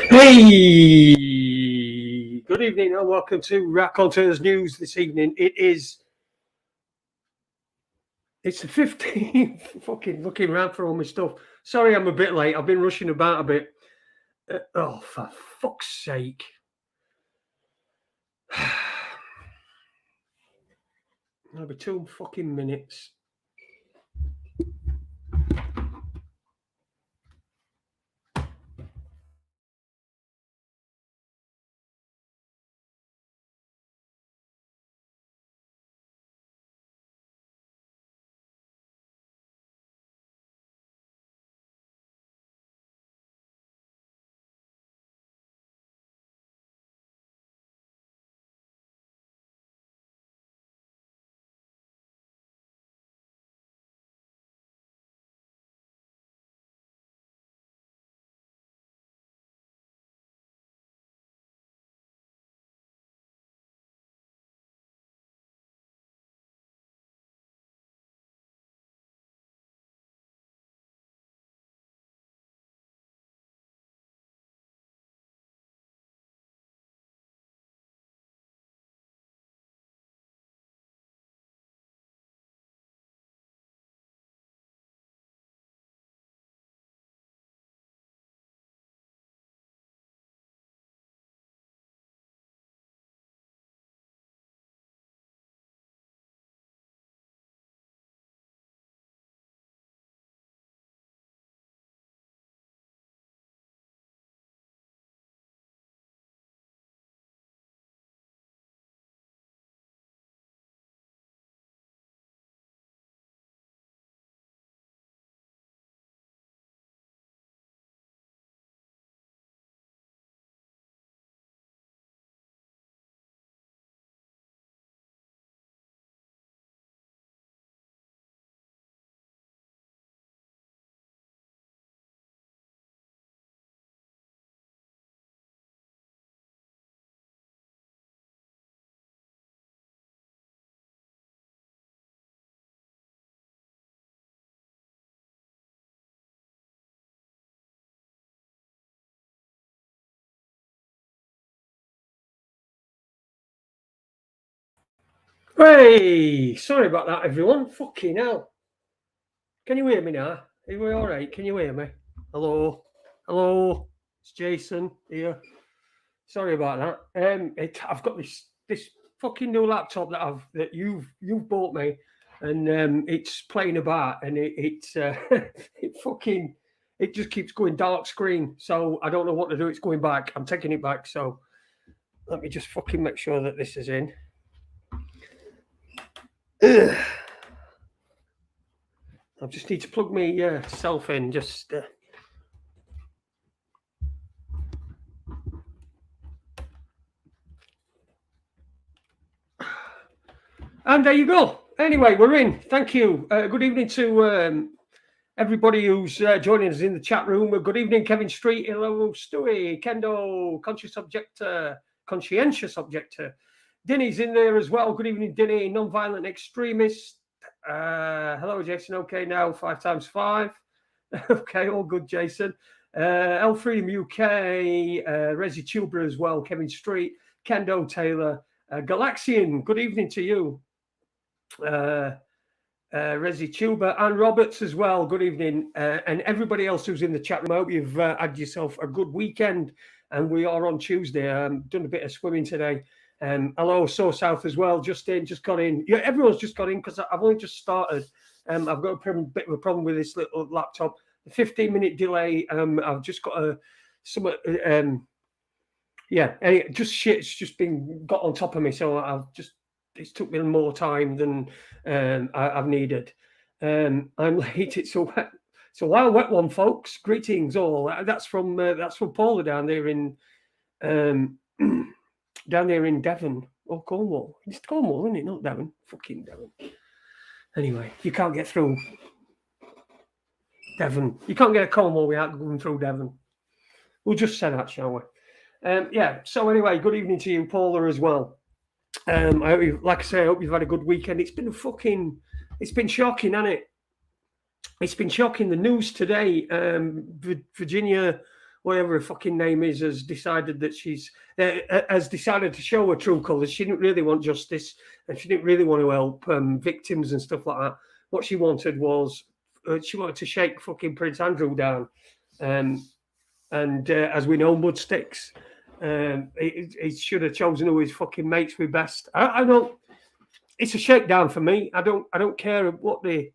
Hey, good evening and welcome to Raconteurs News this evening. It's the 15th. Fucking looking around for all my stuff. Sorry, I'm a bit late. I've been rushing about a bit. Oh, for fuck's sake. It'll be 2 fucking minutes. Hey, sorry about that, everyone. Fucking hell. Can you hear me now? Are we all right? Can you hear me? Hello? Hello? It's Jason here. Sorry about that. I've got this fucking new laptop that you've bought me, and it's playing about, and it just keeps going dark screen. So I don't know what to do. It's going back. I'm taking it back. So let me just fucking make sure that this is in. Ugh. I just need to plug myself in. Just. And there you go. Anyway, we're in. Thank you. Good evening to everybody who's joining us in the chat room. Good evening, Kevin Street. Hello, Stewie, Kendo, conscientious objector. Dinny's in there as well. Good evening, Dinny, non-violent extremist. Hello, Jason. Okay, now 5 times 5. Okay, all good, Jason. L Freedom UK, Resi Tuber as well. Kevin Street, Kendo Taylor, Galaxian. Good evening to you. Resi Tuber and Roberts as well. Good evening, and everybody else who's in the chat room. I hope you've had yourself a good weekend. And we are on Tuesday. Done a bit of swimming today. Hello, So South as well. Just got in. Yeah, everyone's just got in because I've only just started. I've got a bit of a problem with this little laptop. The 15-minute delay. I've just got just shit's just been got on top of me. So it's took me more time than I've needed. I'm late. It's so wet. So while wet one, folks. Greetings all. That's from Paula down there in Devon or Cornwall. It's Cornwall, isn't it? Not Devon. Fucking Devon. Anyway, you can't get through Devon. You can't get a Cornwall without going through Devon. We'll just say that, shall we? So anyway, good evening to you, Paula, as well. I hope I hope you've had a good weekend. It's been shocking, hasn't it? It's been shocking. The news today, Virginia whatever her fucking name is, has decided that has decided to show her true colours. She didn't really want justice, and she didn't really want to help victims and stuff like that. What she wanted was she wanted to shake fucking Prince Andrew down, and as we know, mud sticks. He should have chosen who his fucking mates were best. I don't. It's a shakedown for me. I don't care what the.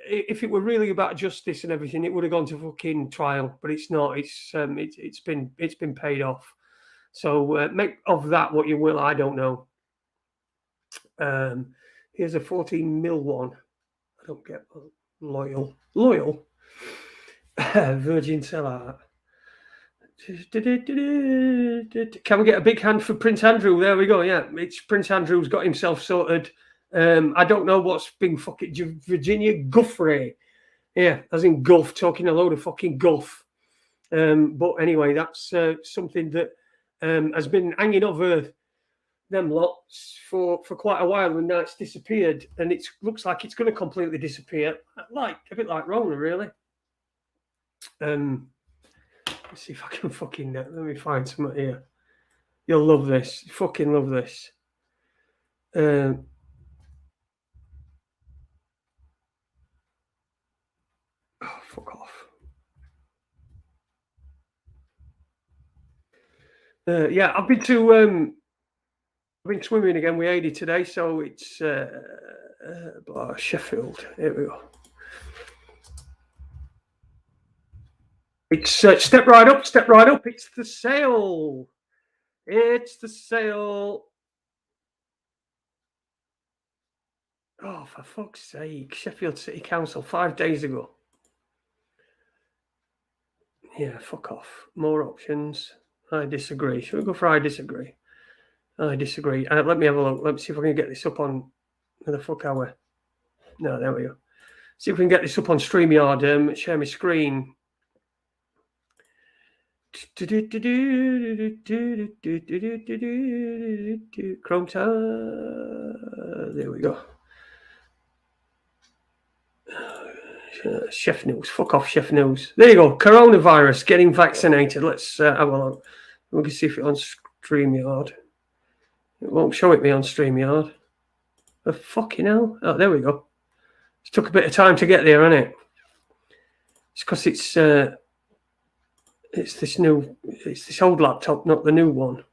If it were really about justice and everything, it would have gone to fucking trial. But it's not. It's been paid off. So make of that what you will. I don't know. Here's a 14 mil one. I don't get loyal. Virgin seller. Can we get a big hand for Prince Andrew? There we go. Yeah, it's Prince Andrew's got himself sorted. I don't know what's been fucking Virginia Guffrey. Yeah, as in guff, talking a load of fucking guff. But anyway, that's something that has been hanging over them lots for quite a while, and now it's disappeared, and it looks like it's going to completely disappear, like a bit like Rona, really. Let's see if I can fucking let me find something here. You'll love this. You fucking love this. Oh, fuck off. Yeah, I've been swimming again with Adi today, so it's Sheffield. Here we go. It's step right up. It's the sale. Oh, for fuck's sake. Sheffield City Council 5 days ago. Yeah, fuck off. More options. I disagree. Should we go for I disagree? I disagree. Let me have a look. Let me see if I can get this up on... Where the fuck are we? No, there we go. See if we can get this up on StreamYard. Share my screen. Chrome tab. There we go. Chef News. Fuck off, Chef News. There you go. Coronavirus. Getting vaccinated. Let's have a look. We can see if it's on StreamYard. It won't show it me on StreamYard. Oh, fucking hell. Oh, there we go. It took a bit of time to get there, hasn't it? It's because it's this old laptop, not the new one.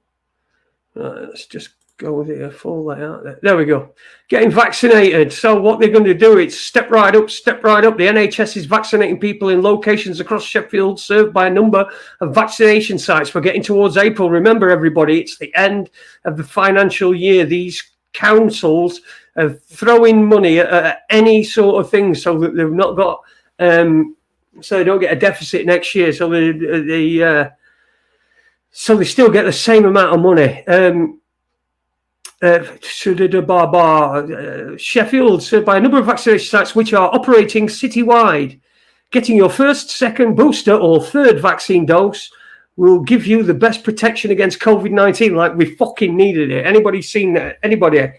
Let's just go there, full layout there. There we go. Getting vaccinated. So what they're going to do is step right up. The NHS is vaccinating people in locations across Sheffield served by a number of vaccination sites. We're getting towards April. Remember, everybody, it's the end of the financial year. These councils are throwing money at any sort of thing so that they've not got... so they don't get a deficit next year. So they still get the same amount of money. Sheffield served by a number of vaccination sites which are operating citywide. Getting your first, second booster or third vaccine dose will give you the best protection against COVID-19. Like we fucking needed it. Anybody seen that? Anybody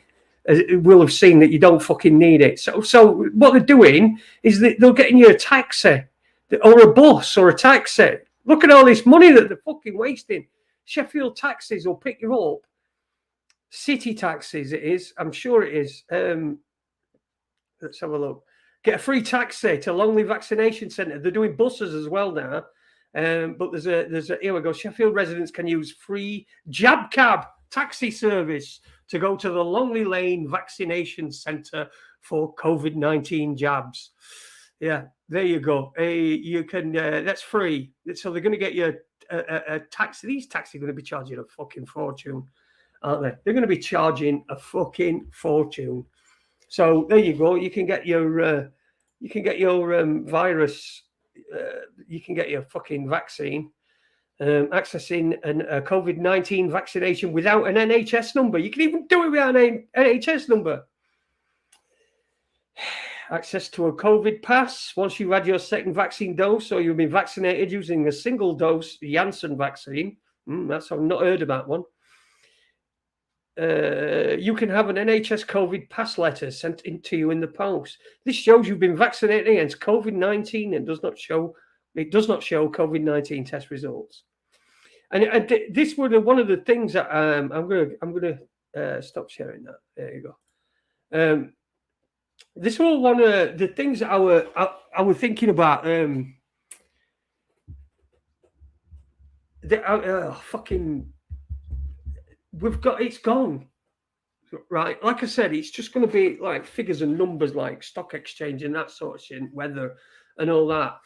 will have seen that you don't fucking need it. So what they're doing is that they're getting you a taxi or a bus or a taxi. Look at all this money that they're fucking wasting. Sheffield taxis will pick you up. City taxis, it is. I'm sure it is. Let's have a look. Get a free taxi to Longley Vaccination Centre. They're doing buses as well now. But there's a here we go. Sheffield residents can use free jab cab taxi service to go to the Longley Lane Vaccination Centre for COVID-19 jabs. Yeah, there you go. You can. That's free. So they're going to get you a taxi. These taxis are going to be charging a fucking fortune, aren't they? They're going to be charging a fucking fortune. So there you go. You can get your virus. You can get your fucking vaccine. Accessing a COVID-19 vaccination without an NHS number. You can even do it without an NHS number. Access to a COVID pass once you've had your second vaccine dose or you've been vaccinated using a single dose Janssen vaccine. I've not heard of that one. You can have an NHS COVID pass letter sent into you in the post. This shows you've been vaccinated against COVID-19 and does not show It does not show COVID-19 test results. And this was one of the things that I'm gonna stop sharing that. There you go. This was one of the things that I was thinking about. Fucking, it's gone. Right, like I said, it's just going to be like figures and numbers, like stock exchange and that sort of shit, weather and all that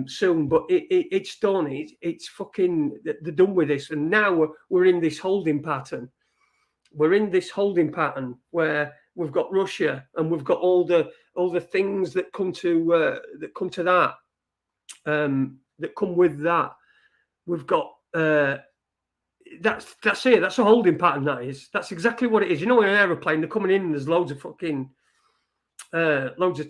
soon. But it's done. It's fucking, they're done with this, and now we're in this holding pattern. We're in this holding pattern where we've got Russia and we've got all the things that come to that come with that. We've got. That's it. That's a holding pattern. That's exactly what it is. You know, in an aeroplane, they're coming in and there's loads of fucking, loads of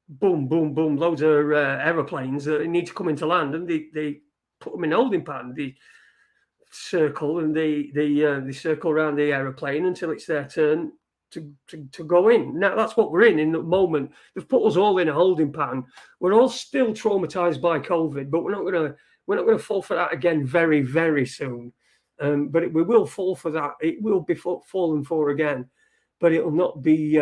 boom, boom, boom, loads of aeroplanes that need to come into land, and they put them in holding pattern. They circle and they circle around the aeroplane until it's their turn to go in. Now that's what we're in the moment. They've put us all in a holding pattern. We're all still traumatized by COVID, but we're not going to fall for that again very, very soon. But we will fall for that. It will be fallen for again, but it will not be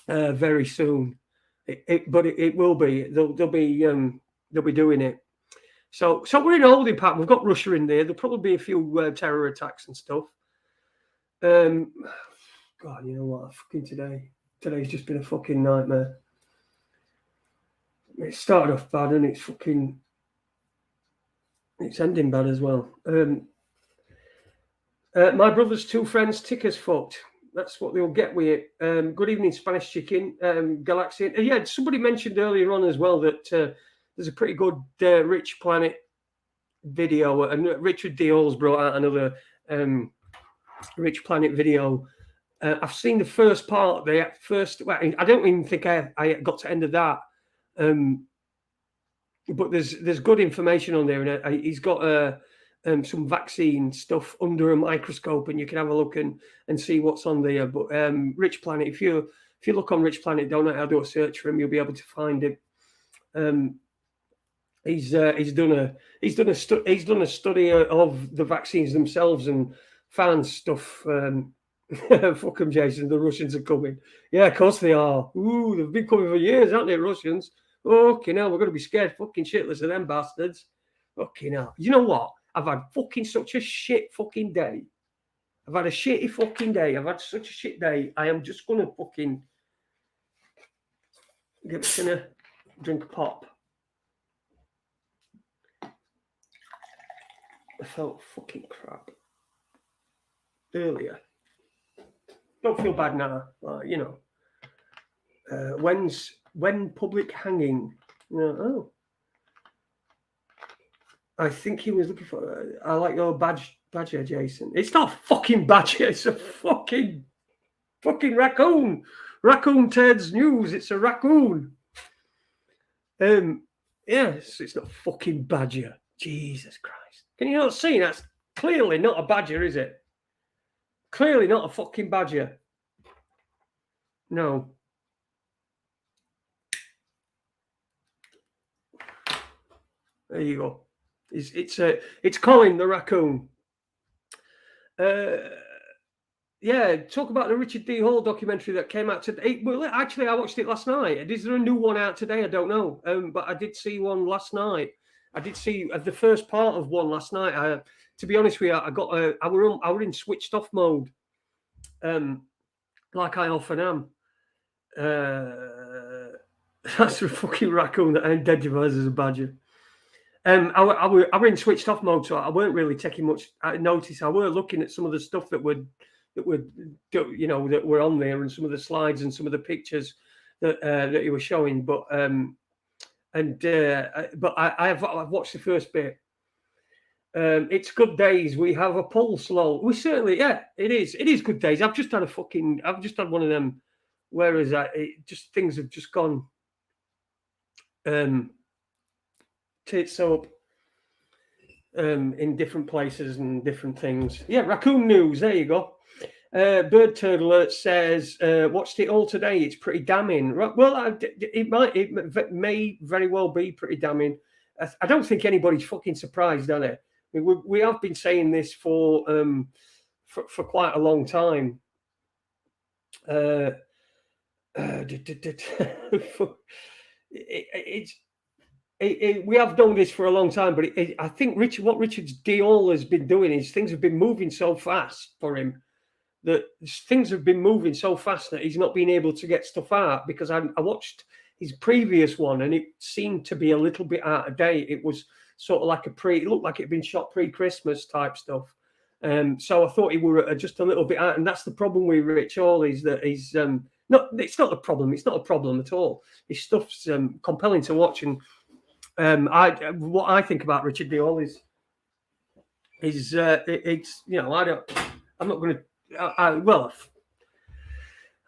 very soon. But it will be. They'll be doing it. So we're in a holding pattern. We've got Russia in there. There'll probably be a few terror attacks and stuff. God, you know what? Fucking today's just been a fucking nightmare. It started off bad and it's ending bad as well. My brother's two friends, tickers fucked. That's what they'll get with it. Good evening, Spanish Chicken, Galaxian. Yeah, somebody mentioned earlier on as well that there's a pretty good Rich Planet video, and Richard D. Halls brought out another Rich Planet video. I've seen the first part. Well, I don't even think I got to end of that. But there's good information on there, and he's got some vaccine stuff under a microscope, and you can have a look and see what's on there. But Rich Planet, if you look on Rich Planet, don't know how to do a search for him, you'll be able to find him. He's done a study of the vaccines themselves and found stuff. Fuck them, Jason. The Russians are coming. Yeah, of course they are. Ooh, they've been coming for years, haven't they, Russians? Okay, now we're going to be scared fucking shitless of them bastards. Okay, now. You know what? I've had fucking such a shit fucking day. I've had a shitty fucking day. I've had such a shit day. I am just going to fucking drink a pop. I felt fucking crap earlier. Don't feel bad now. You know, when public hanging. Oh, I think he was looking for. I like your badger, Jason. It's not a fucking badger. It's a fucking raccoon. Raccoon Ted's news. It's a raccoon. Yes, it's not a fucking badger. Jesus Christ. Can you not see? That's clearly not a badger, is it? Clearly not a fucking badger. No. There you go. It's Colin the raccoon. Yeah, talk about the Richard D. Hall documentary that came out today. Well, actually, I watched it last night. Is there a new one out today? I don't know. But I did see one last night. I did see the first part of one last night. To be honest with you, I were in switched off mode, like I often am. That's a fucking raccoon that identifies as a badger. I were in switched off mode, so I weren't really taking much notice. I were looking at some of the stuff that were on there, and some of the slides and some of the pictures that he was showing. But I've watched the first bit. It's good days. We have a pulse low. We certainly, yeah, it is. It is good days. I've just had one of them. Whereas things have just gone tits up in different places and different things. Yeah, raccoon news. There you go. Bird Turtle says, watched it all today. It's pretty damning. Well, it may very well be pretty damning. I don't think anybody's fucking surprised, are they? We have been saying this for quite a long time. We have known this for a long time, but I think what Richard Diol has been doing is things have been moving so fast for him that things have been moving so fast that he's not been able to get stuff out. Because I watched his previous one and it seemed to be a little bit out of date. It was sort of like it looked like it'd been shot pre-Christmas type stuff. So I thought he were just a little bit out, and that's the problem with Rich Hall, is that he's not. It's not a problem. It's not a problem at all. His stuff's compelling to watch, and what I think about Richard Diol is it's, you know, I'm not going to.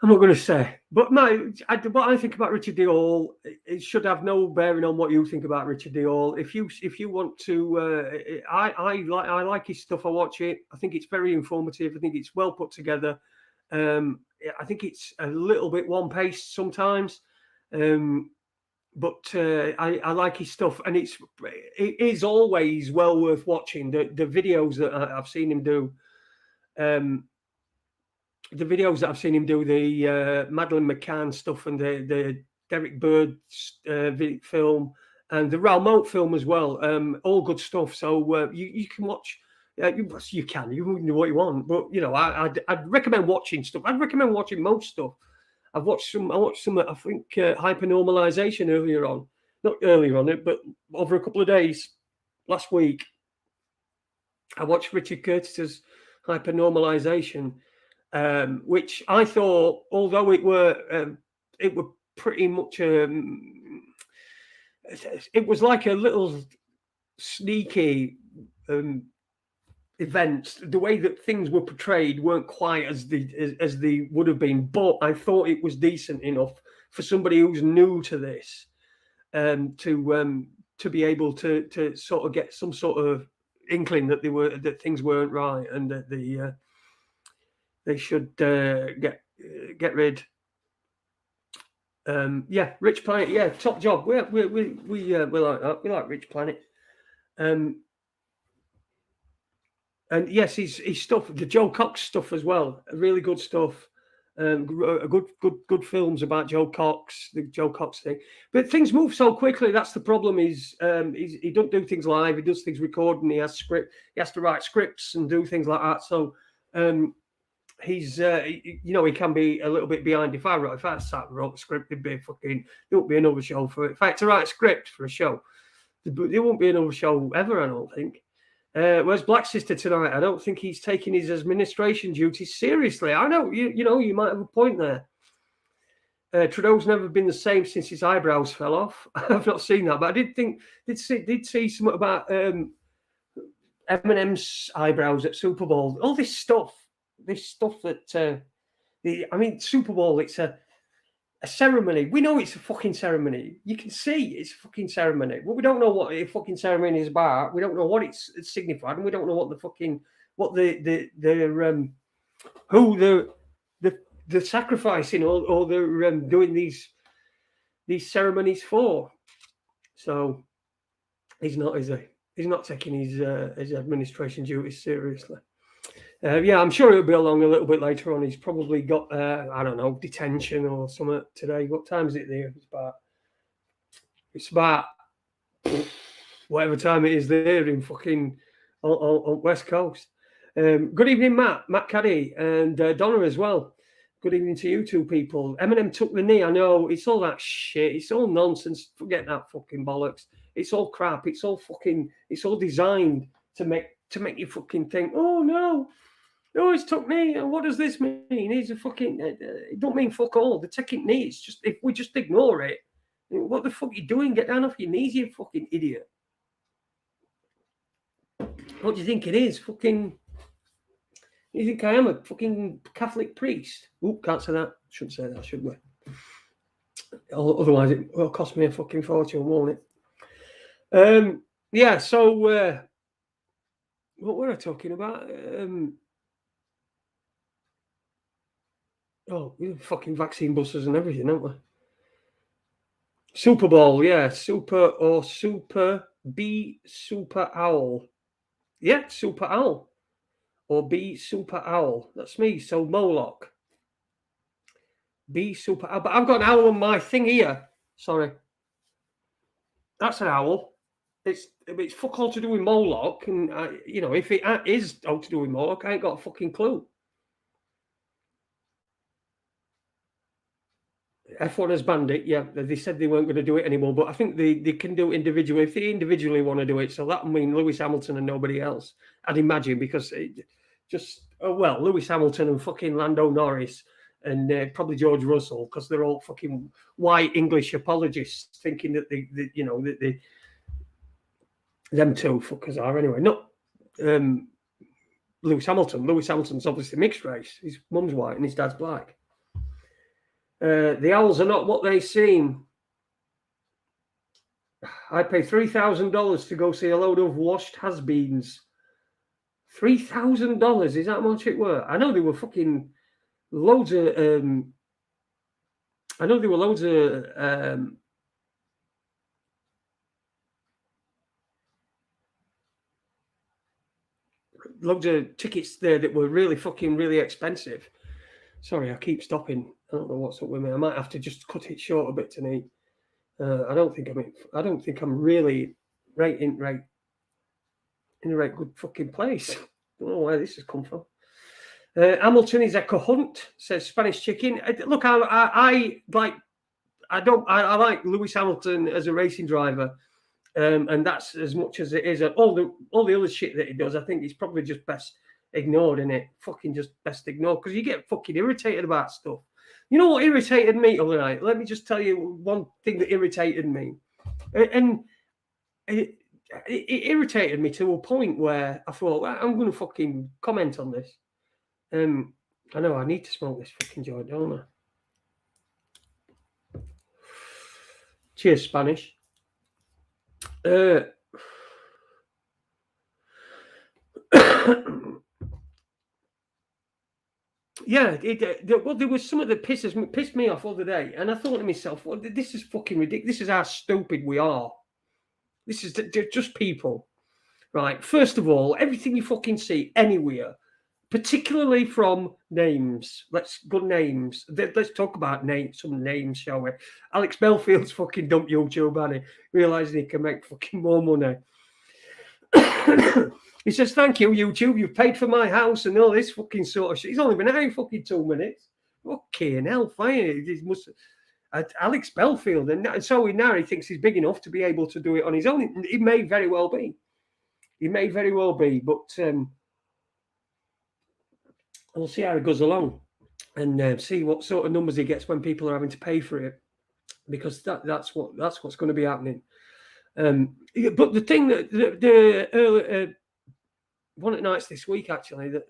I'm not going to say, but what I think about Richard Diol, it should have no bearing on what you think about Richard Diol. If you want to, I like his stuff. I watch it. I think it's very informative. I think it's well put together. I think it's a little bit one-paced sometimes, but I like his stuff, and it is always well worth watching. The videos that I've seen him do. The videos that I've seen him do, the Madeleine McCann stuff, and the Derek Bird film, and the Ralmote film as well, all good stuff. So you can watch. You can do what you want, but you know, I'd recommend watching stuff. I'd recommend watching most stuff. I watched some. I think Hypernormalization earlier on, not earlier on it, but over a couple of days last week. I watched Richard Curtis's Hypernormalization. Which I thought, although it were pretty much, it was like a little sneaky events. The way that things were portrayed weren't quite as they would have been, but I thought it was decent enough for somebody who's new to this, to be able to sort of get some sort of inkling that things weren't right, and that they should get rid. Rich Planet. Yeah, top job. We like that. We like Rich Planet. And yes, his stuff, the Joe Cox stuff as well, really good stuff. Good films about Joe Cox, the Joe Cox thing. But things move so quickly. That's the problem. He don't do things live. He does things recording. He has to write scripts and do things like that. So. He's you know, he can be a little bit behind. If I sat and wrote a script, there won't be another show for it. In fact, to write a script for a show, there won't be another show ever, I don't think. Whereas Black Sister tonight, I don't think he's taking his administration duties seriously. I know, you know, you might have a point there. Trudeau's never been the same since his eyebrows fell off. I've not seen that, but I did see something about Eminem's eyebrows at Super Bowl. All this stuff that Super Bowl, it's a ceremony. We know it's a fucking ceremony. You can see it's a fucking ceremony. But we don't know what a fucking ceremony is about. We don't know what it's signified, and we don't know what the sacrificing or they're doing these ceremonies for. So he's not, is he? He's not taking his administration duties seriously. I'm sure it'll be along a little bit later on. He's probably got, I don't know, detention or something today. What time is it there? It's about whatever time it is there in fucking on West Coast. Good evening, Matt Caddy, and Donna as well. Good evening to you two people. Eminem took the knee. I know, it's all that shit. It's all nonsense. Forget that fucking bollocks. It's all crap. It's all designed to make you fucking think, oh no, he's took knee. What does this mean? He's a fucking, it don't mean fuck all. The taking knee, it's just, if we just ignore it, what the fuck are you doing? Get down off your knees, you fucking idiot. What do you think it is? Fucking, you think I am a fucking Catholic priest? Oop, can't say that. Shouldn't say that, should we? Otherwise it will cost me a fucking fortune, won't it? So what were I talking about? We're fucking vaccine busters and everything, aren't we? Super Bowl, yeah. Super B Super Owl. Yeah, Super Owl. Or B Super Owl. That's me. So Moloch. B Super Owl. But I've got an owl on my thing here. Sorry. That's an owl. It's fuck all to do with Moloch. And, if it is all to do with Moloch, I ain't got a fucking clue. F1 has banned it. Yeah, they said they weren't going to do it anymore, but I think they can do it individually if they individually want to do it. So that would mean Lewis Hamilton and nobody else, I'd imagine, because Lewis Hamilton and fucking Lando Norris and probably George Russell, because they're all fucking white English apologists, thinking that them two fuckers are anyway. Not Lewis Hamilton. Lewis Hamilton's obviously mixed race. His mum's white and his dad's black. The owls are not what they seem. I pay $3,000 to go see a load of washed has-beens. $3,000, is that how much it were? I know there were fucking loads of loads of tickets there that were really expensive. Sorry, I keep stopping. I don't know what's up with me. I might have to just cut it short a bit tonight. I don't think I'm really in a right good fucking place. I don't know where this has come from. Hamilton is a cahunt, says Spanish Chicken. Look, I like Lewis Hamilton as a racing driver, and that's as much as it is. All the other shit that he does, I think he's probably just best ignored, innit? Fucking just best ignored, because you get fucking irritated about stuff. You know what irritated me the other night? Let me just tell you one thing that irritated me, and it irritated me to a point where I thought, well, I'm going to fucking comment on this. I know I need to smoke this fucking joint, don't I? Cheers, Spanish. Yeah, there was something that pissed me off the other day, and I thought to myself, well, this is fucking ridiculous. This is how stupid we are. This is just people, right? First of all, everything you fucking see anywhere, particularly from names. Let's talk about some names, shall we? Alex Belfield's fucking dumped YouTube, hasn't he? Realising he can make fucking more money. He says, thank you, YouTube. You've paid for my house and all this fucking sort of shit. He's only been out in fucking 2 minutes. Fucking hell, fine. Alex Belfield. And so now he thinks he's big enough to be able to do it on his own. He may very well be. But we'll see how it goes along and see what sort of numbers he gets when people are having to pay for it, because that's what's going to be happening. But the thing that the one of the nights this week, actually, that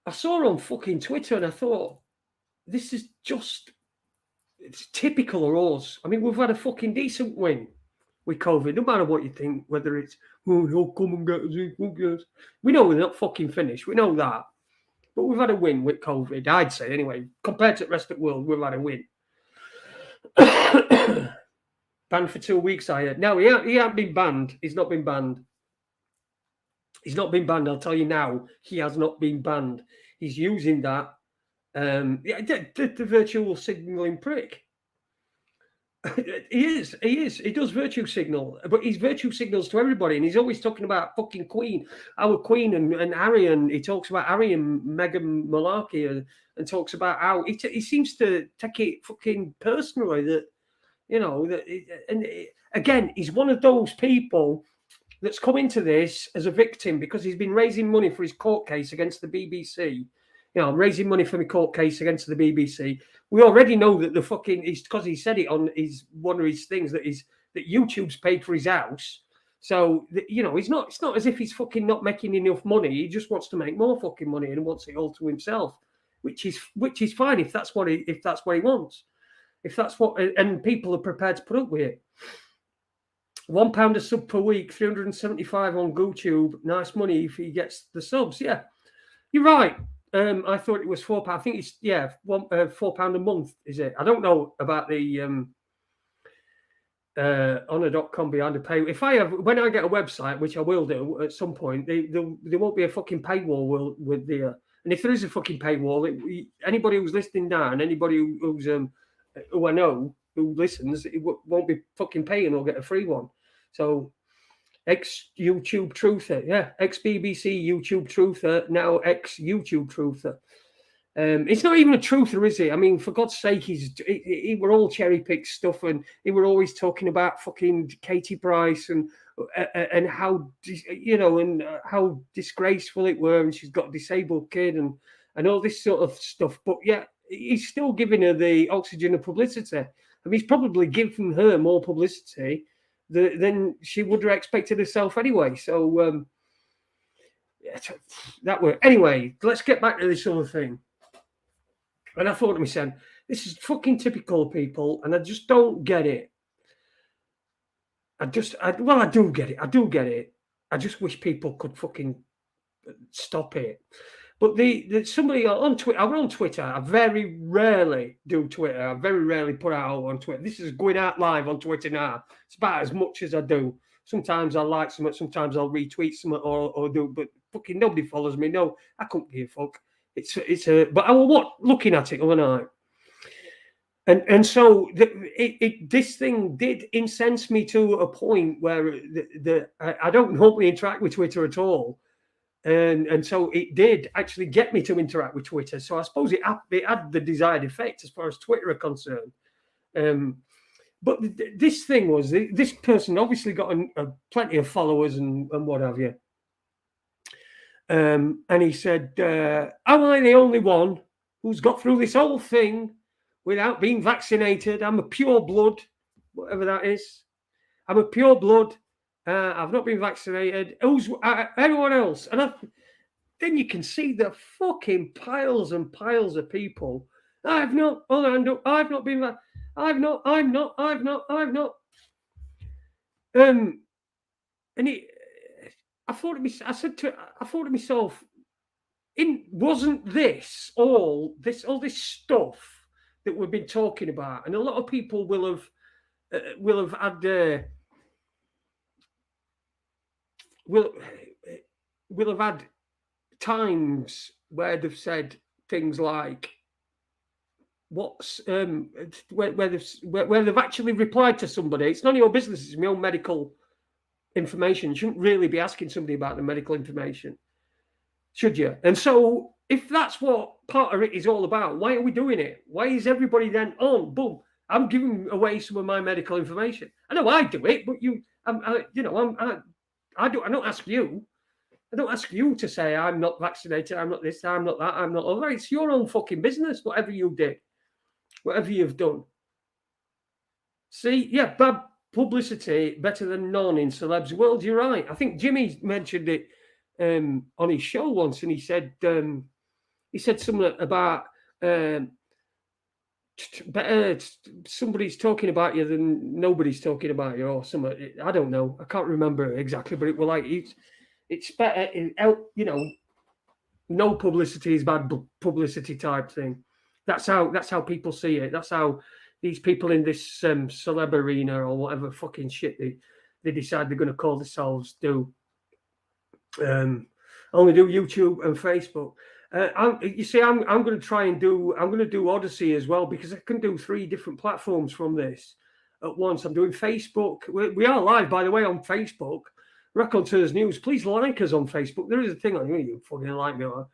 I saw on fucking Twitter, and I thought, this is it's typical of us. I mean, we've had a fucking decent win with COVID, no matter what you think, whether it's, he'll come and get us. We know we're not fucking finished. We know that. But we've had a win with COVID, I'd say, anyway. Compared to the rest of the world, we've had a win. Banned for 2 weeks, I heard. No, he hasn't been banned. He's not been banned. He's not been banned. I'll tell you now, he has not been banned. He's using that. The virtual signalling prick. He is. He does virtue signal, but he's virtue signals to everybody, and he's always talking about fucking Queen, our Queen, and Harry, and he talks about Harry and Meghan Malarkey, and talks about how he seems to take it fucking personally that, again, he's one of those people that's come into this as a victim because he's been raising money for his court case against the BBC. Raising money for my court case against the BBC. We already know that because he said it on one of his things that YouTube's paid for his house. So it's not as if he's fucking not making enough money. He just wants to make more fucking money and wants it all to himself, which is fine if that's what he wants. If that's what, and people are prepared to put up with it. £1 a sub per week, 375 on GoTube. Nice money if he gets the subs. Yeah, you're right. I thought it was £4. I think it's £4 a month. Is it? I don't know about the honor.com behind a paywall. If I have, when I get a website, which I will do at some point, there won't be a fucking paywall with the. And if there is a fucking paywall, anybody who's listening now and anybody who's who I know who listens, it won't be fucking paying or get a free one. So ex-YouTube truther, yeah, ex-BBC YouTube truther, now ex-YouTube truther. It's not even a truther, is it? I mean, for God's sake, he were all cherry-picked stuff, and he were always talking about fucking Katie Price and how, you know, and how disgraceful it were, and she's got a disabled kid and all this sort of stuff. But yeah, he's still giving her the oxygen of publicity. I mean, he's probably given her more publicity than she would have expected herself anyway. So that way. Anyway, let's get back to this other thing. And I thought to myself, this is fucking typical people, and I just don't get it. I do get it. I do get it. I just wish people could fucking stop it. But somebody on Twitter, I'm on Twitter. I very rarely do Twitter. I very rarely put out on Twitter. This is going out live on Twitter now. It's about as much as I do. Sometimes I'll like something, sometimes I'll retweet something or do, but fucking nobody follows me. No, I couldn't give a fuck. But I was looking at it the other night, and so this thing did incense me to a point where I don't normally interact with Twitter at all, and so it did actually get me to interact with Twitter. So I suppose it had the desired effect as far as Twitter are concerned. But this thing was, this person obviously got plenty of followers and what have you. And he said, am I the only one who's got through this whole thing without being vaccinated? I'm a pure blood, whatever that is. I'm a pure blood. I've not been vaccinated. Who's anyone else? And then you can see the fucking piles and piles of people. I've not been I've not. And I thought to myself, wasn't this all this stuff that we've been talking about? And a lot of people will have had times where they've said things like, where they've actually replied to somebody. It's none of your business. It's my own medical information. You shouldn't really be asking somebody about the medical information, should you? And so if that's what part of it is all about, why are we doing it? Why is everybody then on? Boom, I'm giving away some of my medical information. I know I do it, but I don't ask you. I don't ask you to say I'm not vaccinated, I'm not this, I'm not that, I'm not other. It's your own fucking business, whatever you did, whatever you've done. See, yeah, bad publicity better than none in celebs world. You're right. I think Jimmy mentioned it on his show once, and he said something about better somebody's talking about you than nobody's talking about you, or something. I don't know. I can't remember exactly, but it was like it's better. No publicity is bad publicity type thing. That's how people see it. That's how these people in this celeb arena or whatever fucking shit they decide they're going to call themselves do. Only do YouTube and Facebook. I'm going to try and I'm going to do Odyssey as well, because I can do 3 different platforms from this at once. I'm doing Facebook. We are live, by the way, on Facebook. Raconteurs News. Please like us on Facebook. There is a thing on you fucking like me or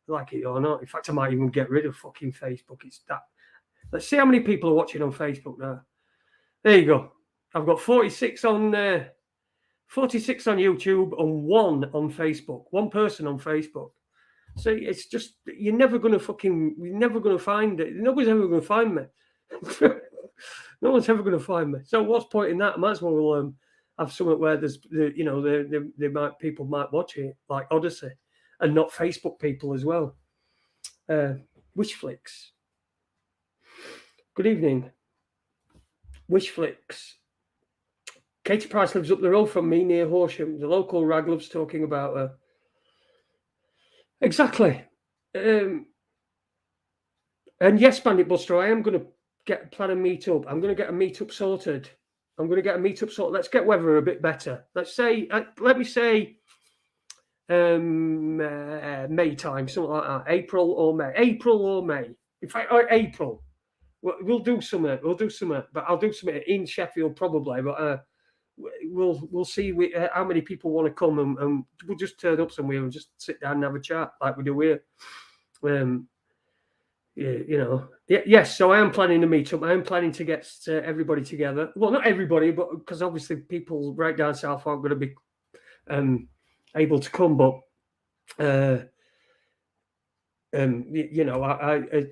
like it or not. In fact, I might even get rid of fucking Facebook. It's that. Let's see how many people are watching on Facebook now. There you go. I've got 46 on YouTube and 1 on Facebook. 1 person on Facebook. So it's just, you're never going to find it. Nobody's ever going to find me. No one's ever going to find me. So what's point in that? I might as well have something where there's, people might watch it, like Odyssey, and not Facebook people as well. Wishflix. Good evening. Wishflix. Katie Price lives up the road from me near Horsham. The local rag loves talking about her. Exactly. And yes, Bandit Buster, I am going to plan a meet-up. I'm going to get a meet-up sorted I'm going to get a meetup sort. Let's get weather a bit better. Let's say, let me say, May time, something like that. April or May. In fact, April. We'll do something. But I'll do something in Sheffield probably. But we'll see how many people want to come, and we'll just turn up somewhere and just sit down and have a chat like we do here. Yes. So I am planning to meet up. I am planning to get everybody together. Well, not everybody, but because obviously people right down south aren't going to be able to come. But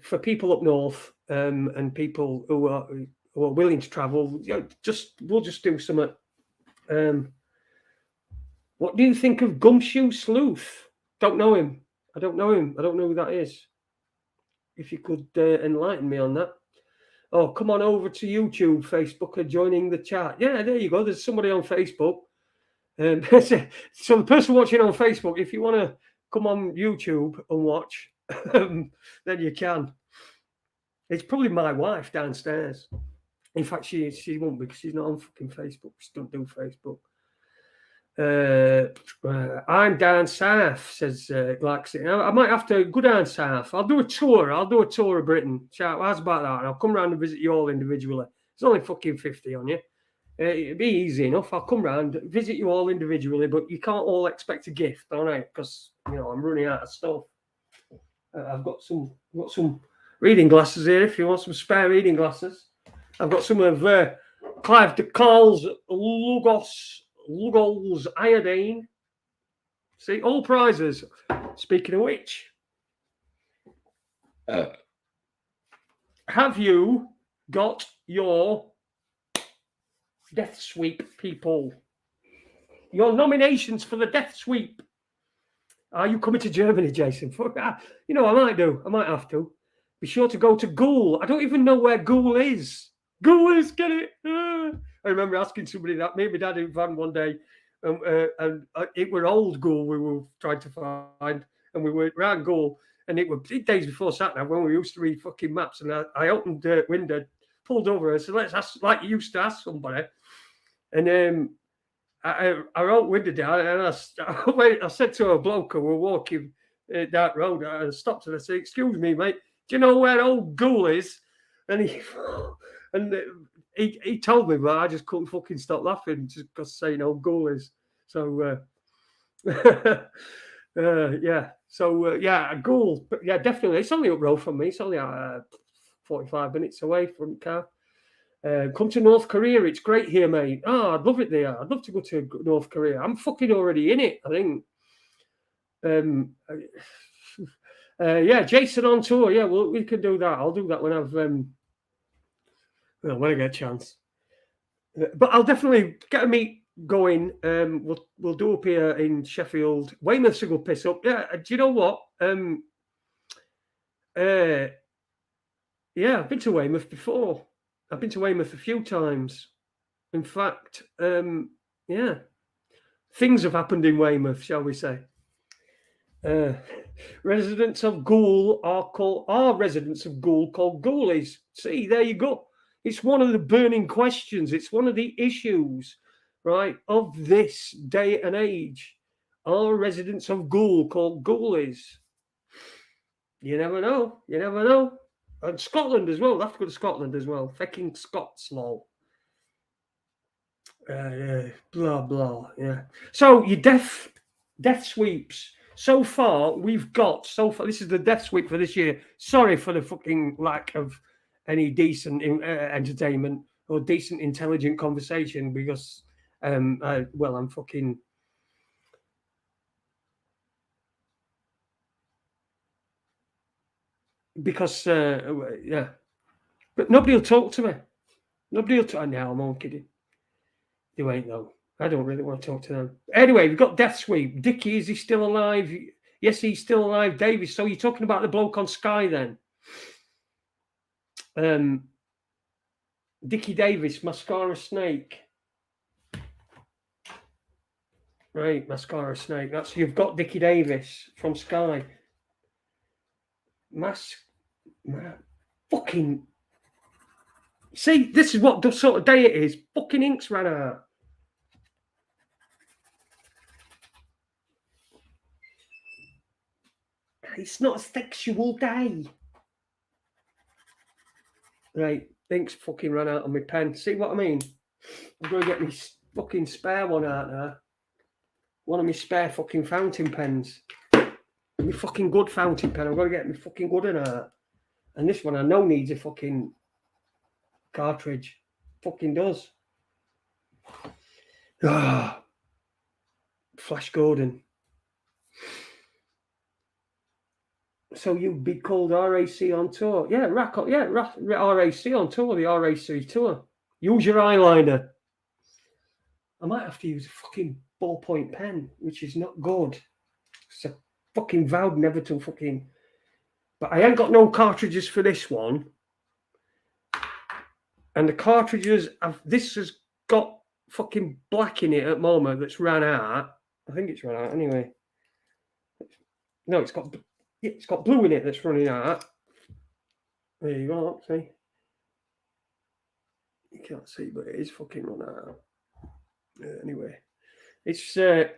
for people up north and people who are willing to travel, we'll just do something. What do you think of Gumshoe Sleuth? Don't know him. I don't know him. I don't know who that is. If you could enlighten me on that. Oh, come on over to YouTube, Facebook, and joining the chat. Yeah, there you go. There's somebody on Facebook. So the person watching on Facebook, if you want to come on YouTube and watch, then you can. It's probably my wife downstairs. In fact, she won't be because she's not on fucking Facebook. She don't do Facebook. I'm down south, says Laxi. I might have to go down south. I'll do a tour. I'll do a tour of Britain. How's about that? And I'll come round and visit you all individually. It's only fucking 50 on you. It'd be easy enough. I'll come round, visit you all individually, but you can't all expect a gift, all right? Because I'm running out of stuff. I've got some reading glasses here. If you want some spare reading glasses, I've got some of Clive de Carle's Lugol's iodine. See, all prizes. Speaking of which, have you got your death sweep, people? Your nominations for the death sweep. Are you coming to Germany, Jason? I might do. I might have to. Be sure to go to Goole. I don't even know where Goole is. Goole is, get it? I remember asking somebody that. Me and my dad in van one day, and it were old Goole we were trying to find, and we were around Goole, and it were days before Saturday when we used to read fucking maps, and I opened the window, pulled over, and said, let's ask, like you used to ask somebody, and I wrote window down, and I said to a bloke who were walking that road, I stopped and I said, excuse me, mate, do you know where old Goole is? And he told me, but I just couldn't fucking stop laughing just because saying old Goole is. So, Goole. Yeah, definitely. It's only up road from me. It's only 45 minutes away from the car. Come to North Korea. It's great here, mate. Oh, I'd love it there. I'd love to go to North Korea. I'm fucking already in it, I think. Jason on tour. Yeah, well, we can do that. I'll do that when when I get a chance. But I'll definitely get a meet going. We'll do up here in Sheffield. Weymouth's a good piss up. Yeah, do you know what? I've been to Weymouth before. I've been to Weymouth a few times. In fact, things have happened in Weymouth, shall we say. Residents of Goole are residents of Goole called Ghoulies. See, there you go. It's one of the burning questions. It's one of the issues, right, of this day and age. Are residents of Goole called Ghoulies? You never know. You never know. And Scotland as well. We'll have to go to Scotland as well. Fucking Scots law. Blah, blah. Yeah. So your death sweeps. So far, this is the death sweep for this year. Sorry for the fucking lack of any decent entertainment or decent intelligent conversation because, I'm fucking... Because, But nobody will talk to me. Nobody will talk... No, I'm all kidding. You ain't, though. I don't really want to talk to them. Anyway, we've got Death Sweep. Dickie, is he still alive? Yes, he's still alive. Davis, so you're talking about the bloke on Sky then? Dickie Davis, Mascara Snake. Right, Mascara Snake. You've got Dickie Davis from Sky. Fucking... See, this is what the sort of day it is. Fucking ink's ran out. It's not a sexual day. Right, ink's fucking ran out on my pen. See what I mean? I'm going to get my fucking spare one out there. One of my spare fucking fountain pens. My fucking good fountain pen. I'm going to get my fucking good one out. And this one I know needs a fucking cartridge. Fucking does. Ah, Flash Gordon. So you'd be called RAC on tour. Yeah, RAC on tour, the RAC tour. Use your eyeliner. I might have to use a fucking ballpoint pen, which is not good. So fucking vowed never to fucking... But I ain't got no cartridges for this one. And the cartridges, this has got fucking black in it at the moment that's ran out. I think it's run out anyway. No, it's got blue in it that's running out. There you go, see? You can't see, but it is fucking run out. Anyway, it's and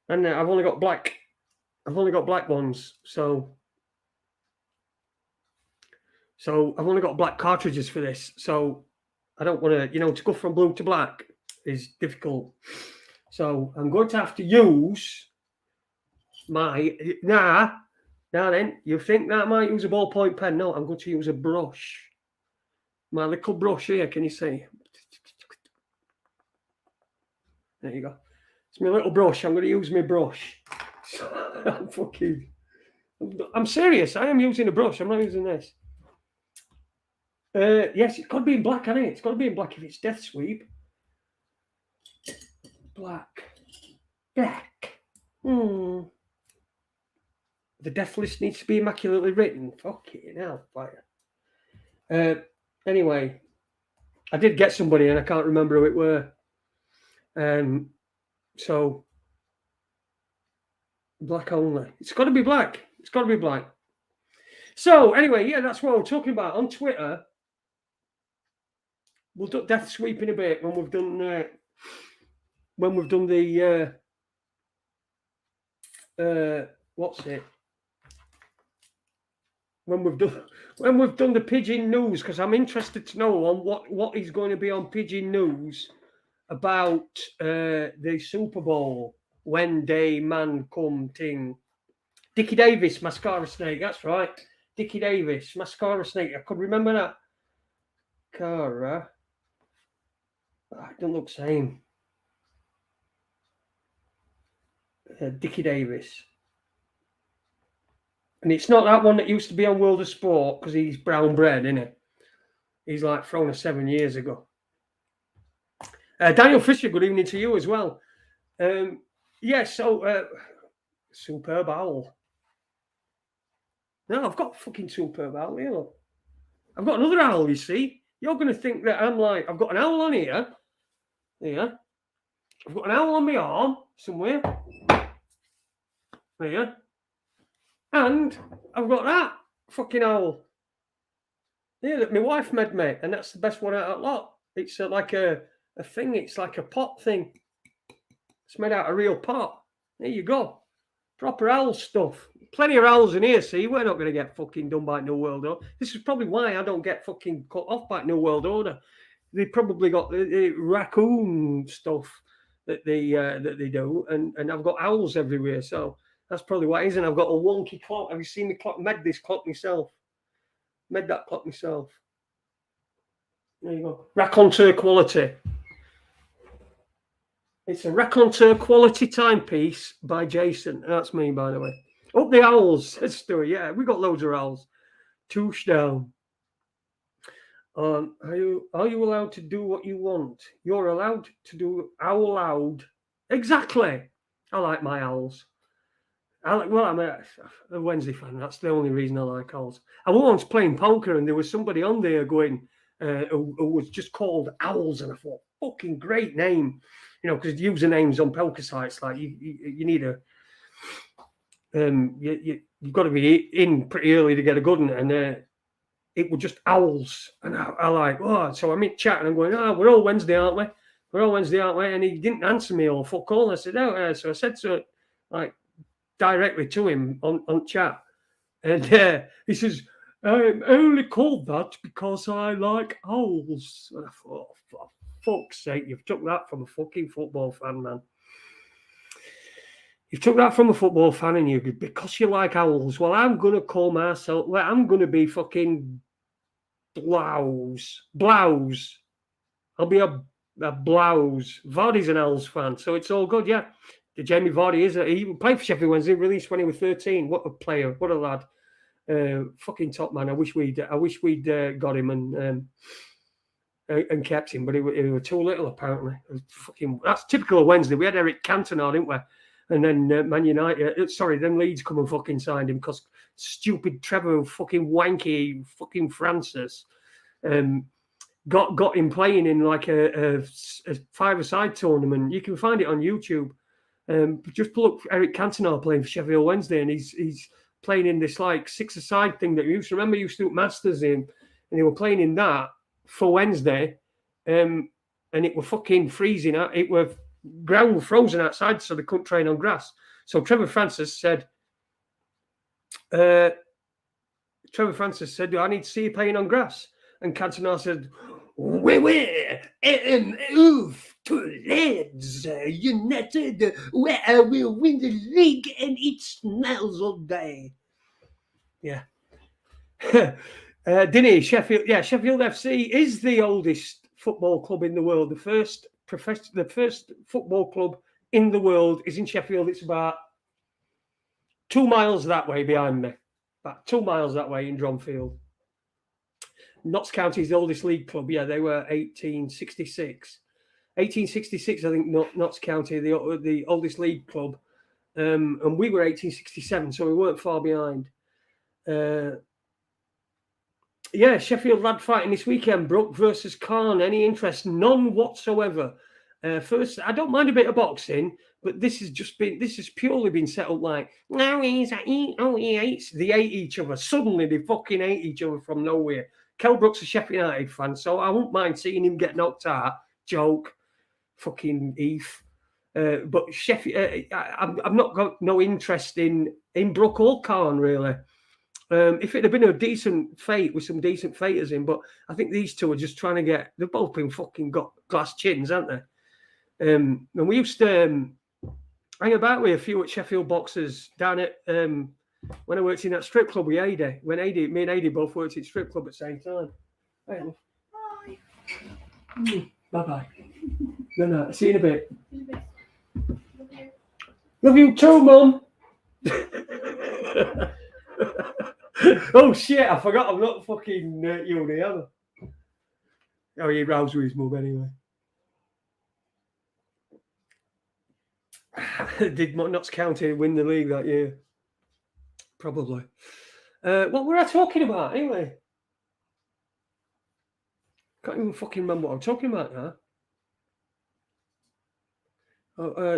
I've only got black ones, so I've only got black cartridges for this, so I don't want to, to go from blue to black is difficult. So I'm going to have to use my now then you think that I might use a ballpoint pen? No, I'm going to use a brush. My little brush here, can you see? There you go. It's my little brush. I'm going to use my brush. I'm serious. I am using a brush. I'm not using this. Yes, it's got to be in black, hasn't it? It's got to be in black if it's Death Sweep. Black. The death list needs to be immaculately written. Fucking hell, fire. Anyway, I did get somebody and I can't remember who it were. So black only. It's got to be black. It's got to be black. So anyway, yeah, that's what we're talking about on Twitter. We'll do Death Sweep in a bit when we've done the what's it? When we've done the Pigeon News, because I'm interested to know on what is going to be on Pigeon News about the Super Bowl when day man come ting. Dickie Davis, Mascara Snake, that's right. Dickie Davis, Mascara Snake. I could remember that. Cara. It don't look the same. Dickie Davis. And it's not that one that used to be on World of Sport because he's brown bread, isn't it? He's like thrown us 7 years ago. Daniel Fisher, good evening to you as well. Superb Owl. No, I've got fucking Superb Owl, you know. I've got another owl, you see. You're going to think that I'm like, I've got an owl on here. There. I've got an owl on my arm somewhere. There. And I've got that fucking owl. Yeah, that my wife made me, and that's the best one out of a lot. It's like a thing. It's like a pot thing. It's made out of real pot. There you go. Proper owl stuff. Plenty of owls in here, see? We're not going to get fucking done by New World Order. This is probably why I don't get fucking cut off by New World Order. They probably got the raccoon stuff that they do, and I've got owls everywhere, so that's probably what it is. And I've got a wonky clock. Have you seen the clock? Made this clock myself. Made that clock myself. There you go. Raconteur quality. It's a Raconteur quality timepiece by Jason. That's me, by the way. Up the owls, says Stuart. Yeah, we got loads of owls. Touche down. Are you allowed to do what you want? You're allowed to do owl loud. Exactly. I like my owls. I'm a Wednesday fan. That's the only reason I like owls. I was once playing poker and there was somebody on there going who was just called Owls, and I thought, fucking great name, because usernames on poker sites, like you need a you've got to be in pretty early to get a good one, and it was just owls. And I like, oh, so I'm in chat and I'm going, oh, we're all Wednesday, aren't we? We're all Wednesday, aren't we? And he didn't answer me or fuck all. I said, oh, so I said so, like, directly to him on chat. And he says, I'm only called that because I like owls. And I thought, oh, for fuck's sake, you've took that from a fucking football fan, man. You've took that from a football fan and you, because you like owls. Well, I'm going to call myself, I'm going to be fucking blouse. I'll be a blouse. Vardy's an Owls fan, so it's all good, yeah. Jamie Vardy he played for Sheffield Wednesday, released when he was 13. What a player, what a lad. Fucking top man. I wish we'd got him and kept him, but he was too little apparently. Fucking, that's typical of Wednesday. We had Eric Cantona, didn't we? And then Man United, then Leeds come and fucking signed him because stupid Trevor fucking wanky fucking Francis got him playing in like a five-a-side tournament. You can find it on YouTube. Just pull up Eric Cantona playing for Sheffield Wednesday, and he's playing in this like six-a-side thing that you used to remember. You used to do Masters in, and they were playing in that for Wednesday, and it were fucking freezing. It were ground frozen outside, so they couldn't train on grass. So Trevor Francis said, "I need to see you playing on grass." And Cantona said, "Oof to Leeds United, where I will win the league and eat snails all day." Yeah. Didn't he? Sheffield FC is the oldest football club in the world. The first football club in the world is in Sheffield. It's about 2 miles that way behind me. About 2 miles that way in Dronfield. Notts County is the oldest league club. Yeah, they were 1866. 1866, I think, Notts County, the oldest league club. And we were 1867, so we weren't far behind. Sheffield lad fighting this weekend. Brook versus Khan. Any interest? None whatsoever. First, I don't mind a bit of boxing, but this has purely been set up like, no, he hates. They hate each other. Suddenly, they fucking hate each other from nowhere. Kell Brook's a Sheffield United fan, so I wouldn't mind seeing him get knocked out. Joke. Fucking Eve. But Sheffield, I've not got no interest in Brook or Khan, really. If it had been a decent fight with some decent fighters in, but I think these two are just trying to they've both been fucking got glass chins, haven't they? And we used to hang about with a few at Sheffield boxers down at, when I worked in that strip club with Adi. Me and Adi both worked at strip club at the same time. Hey, bye. Bye-bye. No, see you in a bit. Love you too, Mum. Oh shit, I forgot I'm not fucking uni, am I? Oh, he roused with his mum anyway. Did Notts County win the league that year? Probably. What were I talking about anyway? Can't even fucking remember what I'm talking about now.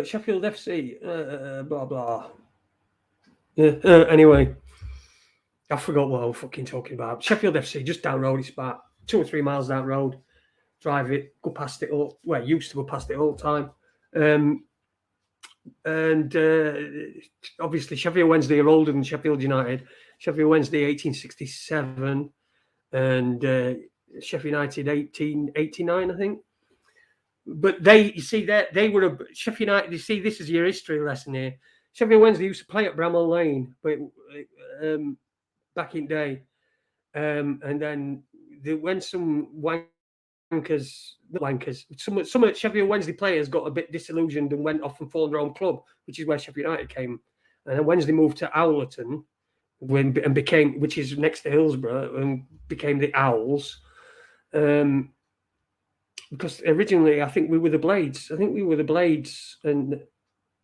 Sheffield FC, blah blah. Anyway, I forgot what I was fucking talking about. Sheffield FC, just down road. It's about 2 or 3 miles down road. Drive it, go past it all. Well, used to go past it all the time. And obviously Sheffield Wednesday are older than Sheffield United. Sheffield Wednesday 1867 and Sheffield United 1889, I think. But they were Sheffield United. You see, this is your history lesson here. Sheffield Wednesday used to play at Bramall Lane, but back in day, and then when some some of Sheffield Wednesday players got a bit disillusioned and went off and formed their own club, which is where Sheffield United came. And then Wednesday moved to Owlerton, which is next to Hillsborough, and became the Owls. Because originally, I think we were the Blades. And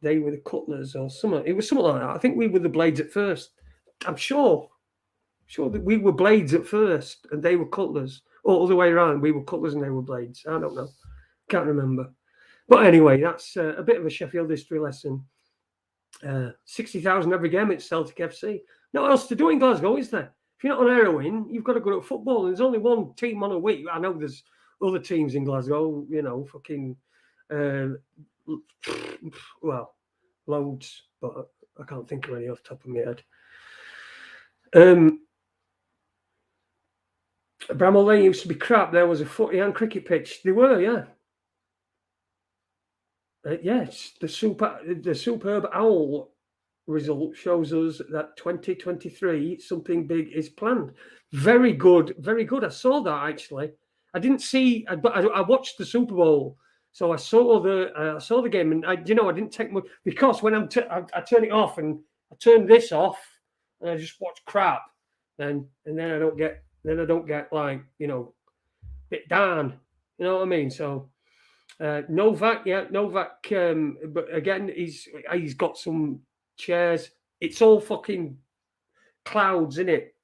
they were the Cutlers or something. It was something like that. I think we were the Blades at first. I'm sure that we were Blades at first and they were Cutlers. Or other way around, we were Cutlers and they were Blades. I don't know. Can't remember. But anyway, that's a bit of a Sheffield history lesson. 60,000 every game at Celtic FC. No else to do in Glasgow, is there? If you're not on heroin, you've got to go to football. There's only one team on a week. I know there's other teams in Glasgow, fucking, well, loads, but I can't think of any off the top of my head. Bramall Lane used to be crap. There was a footy and cricket pitch. They were, yeah. Yes, the superb owl result shows us that 2023 something big is planned. Very good, very good. I saw that actually. I didn't see, but I watched the Super Bowl, so I saw the game, and I didn't take much because when I turn it off and I turn this off and I just watch crap, then I don't get like bit down. You know what I mean? So. Novak, but again, he's got some chairs. It's all fucking clouds, isn't it?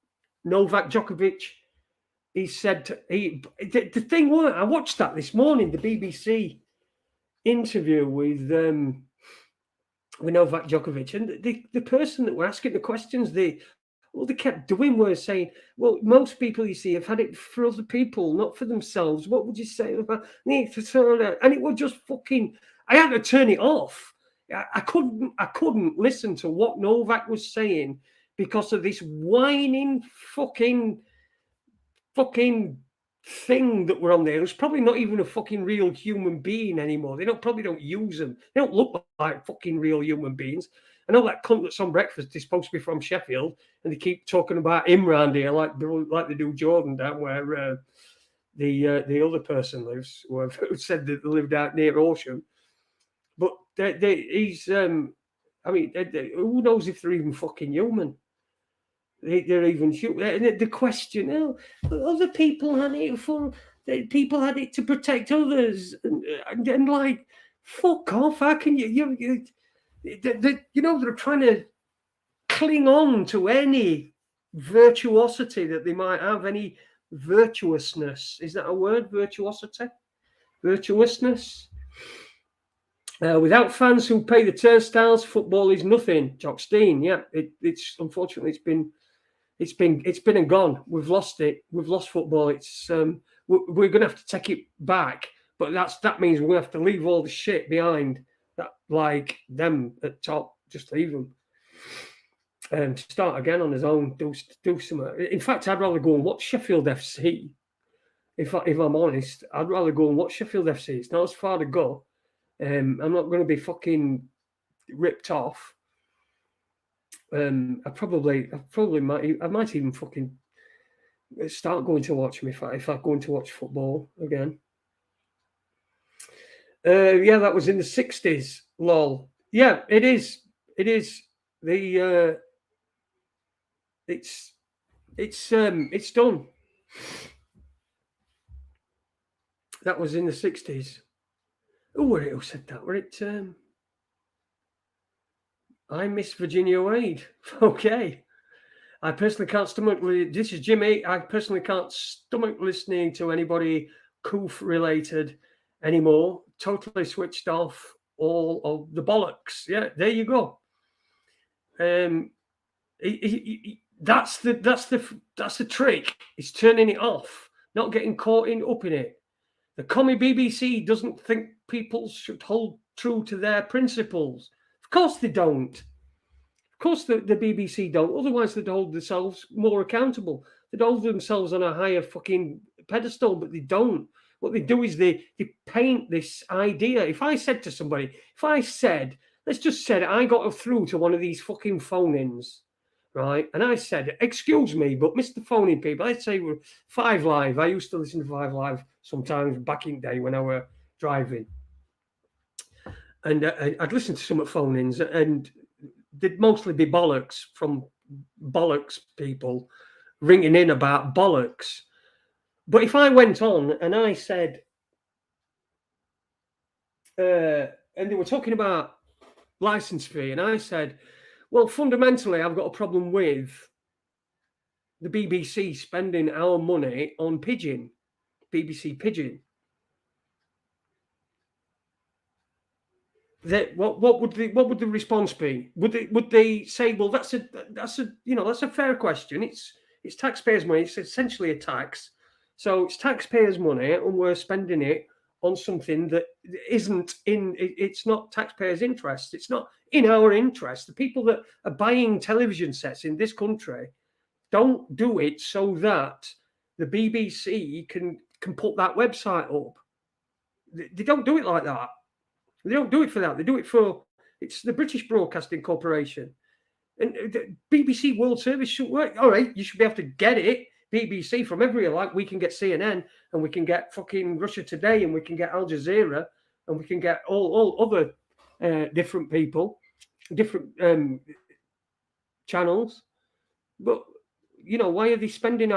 Novak Djokovic, he said the thing was, I watched that this morning, the BBC interview with Novak Djokovic, and the person that were asking the questions, all they kept doing was saying, well, most people you see have had it for other people, not for themselves. What would you say about need to turn it? And it was just fucking, I had to turn it off. I couldn't listen to what Novak was saying because of this whining fucking thing that were on there. It was probably not even a fucking real human being anymore. They probably don't use them. They don't look like fucking real human beings. I know that cunt that's on breakfast is supposed to be from Sheffield, and they keep talking about him round here like they do Jordan down where the other person lives, who said that they lived out near Ocean. But he's, who knows if they're even fucking human? They're even human. The question, other people had it people had it to protect others, and like, fuck off! How can you they're trying to cling on to any virtuosity that they might have, any virtuousness. Is that a word? Virtuosity? Virtuousness? Without fans who pay the turnstiles, football is nothing. Jock Steen, yeah. It's unfortunately it's been and gone. We've lost it. We've lost football. It's we're gonna have to take it back, but that means we're gonna have to leave all the shit behind. That like them at top, just leave them and start again on his own. Do something. In fact, I'd rather go and watch Sheffield FC. If I'm honest, I'd rather go and watch Sheffield FC. It's not as far to go. I'm not going to be fucking ripped off. I might even fucking start going to watch them if I go to watch football again. Yeah, that was in the 60s. Lol. Yeah, it is. It is. It's done. That was in the 60s. Who said that? Were it? I miss Virginia Wade. Okay. I personally can't stomach. This is Jimmy. I personally can't stomach listening to anybody Coof related anymore. Totally switched off all of the bollocks. Yeah, there you go. That's the trick. It's turning it off, not getting caught up in it. The commie BBC doesn't think people should hold true to their principles. Of course they don't. Of course the BBC don't. Otherwise they'd hold themselves more accountable. They'd hold themselves on a higher fucking pedestal, but they don't. What they do is they paint this idea. If I said to somebody, let's just say I got through to one of these fucking phone-ins, right? And I said, excuse me, but Mr. Phone-in people, let's say we're 5 Live. I used to listen to 5 Live sometimes back in the day when I were driving. And I'd listen to some phone-ins, and they'd mostly be bollocks from bollocks people ringing in about bollocks. But if I went on and I said, and they were talking about license fee, and I said, well, fundamentally, I've got a problem with the BBC spending our money on Pigeon, BBC Pigeon. What would the response be? Would they say, well, that's a fair question. It's taxpayers' money. It's essentially a tax. So it's taxpayers' money, and we're spending it on something that isn't in. It's not taxpayers' interest. It's not in our interest. The people that are buying television sets in this country don't do it so that the BBC can put that website up. They don't do it like that. They don't do it for that. They do it for it's the British Broadcasting Corporation. And the BBC World Service should work. All right, you should be able to get it, BBC, from everywhere. Like we can get CNN and we can get fucking Russia Today and we can get Al Jazeera and we can get all other different people, different channels. But, you know, why are they spending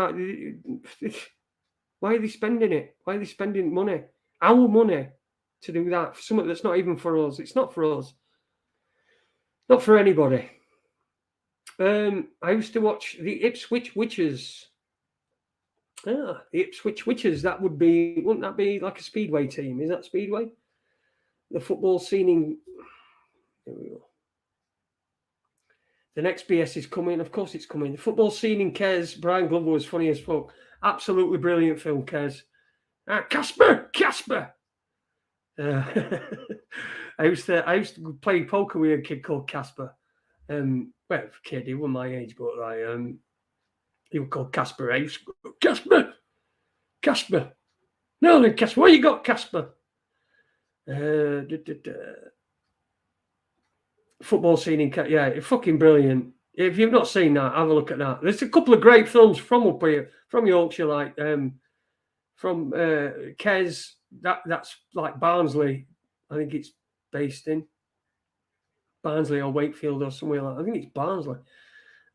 why are they spending it? Why are they spending money? Our money to do that for something that's not even for us. It's not for us. Not for anybody. I used to watch the Ipswich Witches. The Ipswich Witches. Wouldn't that be like a Speedway team? Is that Speedway? The football scene in. There we go. The next BS is coming. Of course, it's coming. The football scene in Kes. Brian Glover was funny as fuck. Absolutely brilliant film, Kes. Casper. I used to play poker with a kid called Casper. Well, kid, he was my age, but he was called Casper. I used to go, Casper. No, then Casper, what you got, Casper? Football scene in yeah, fucking brilliant. If you've not seen that, have a look at that. There's a couple of great films from up here, from Yorkshire, like from Kes. That's like Barnsley. I think it's based in Barnsley or Wakefield or somewhere like that. I think it's Barnsley.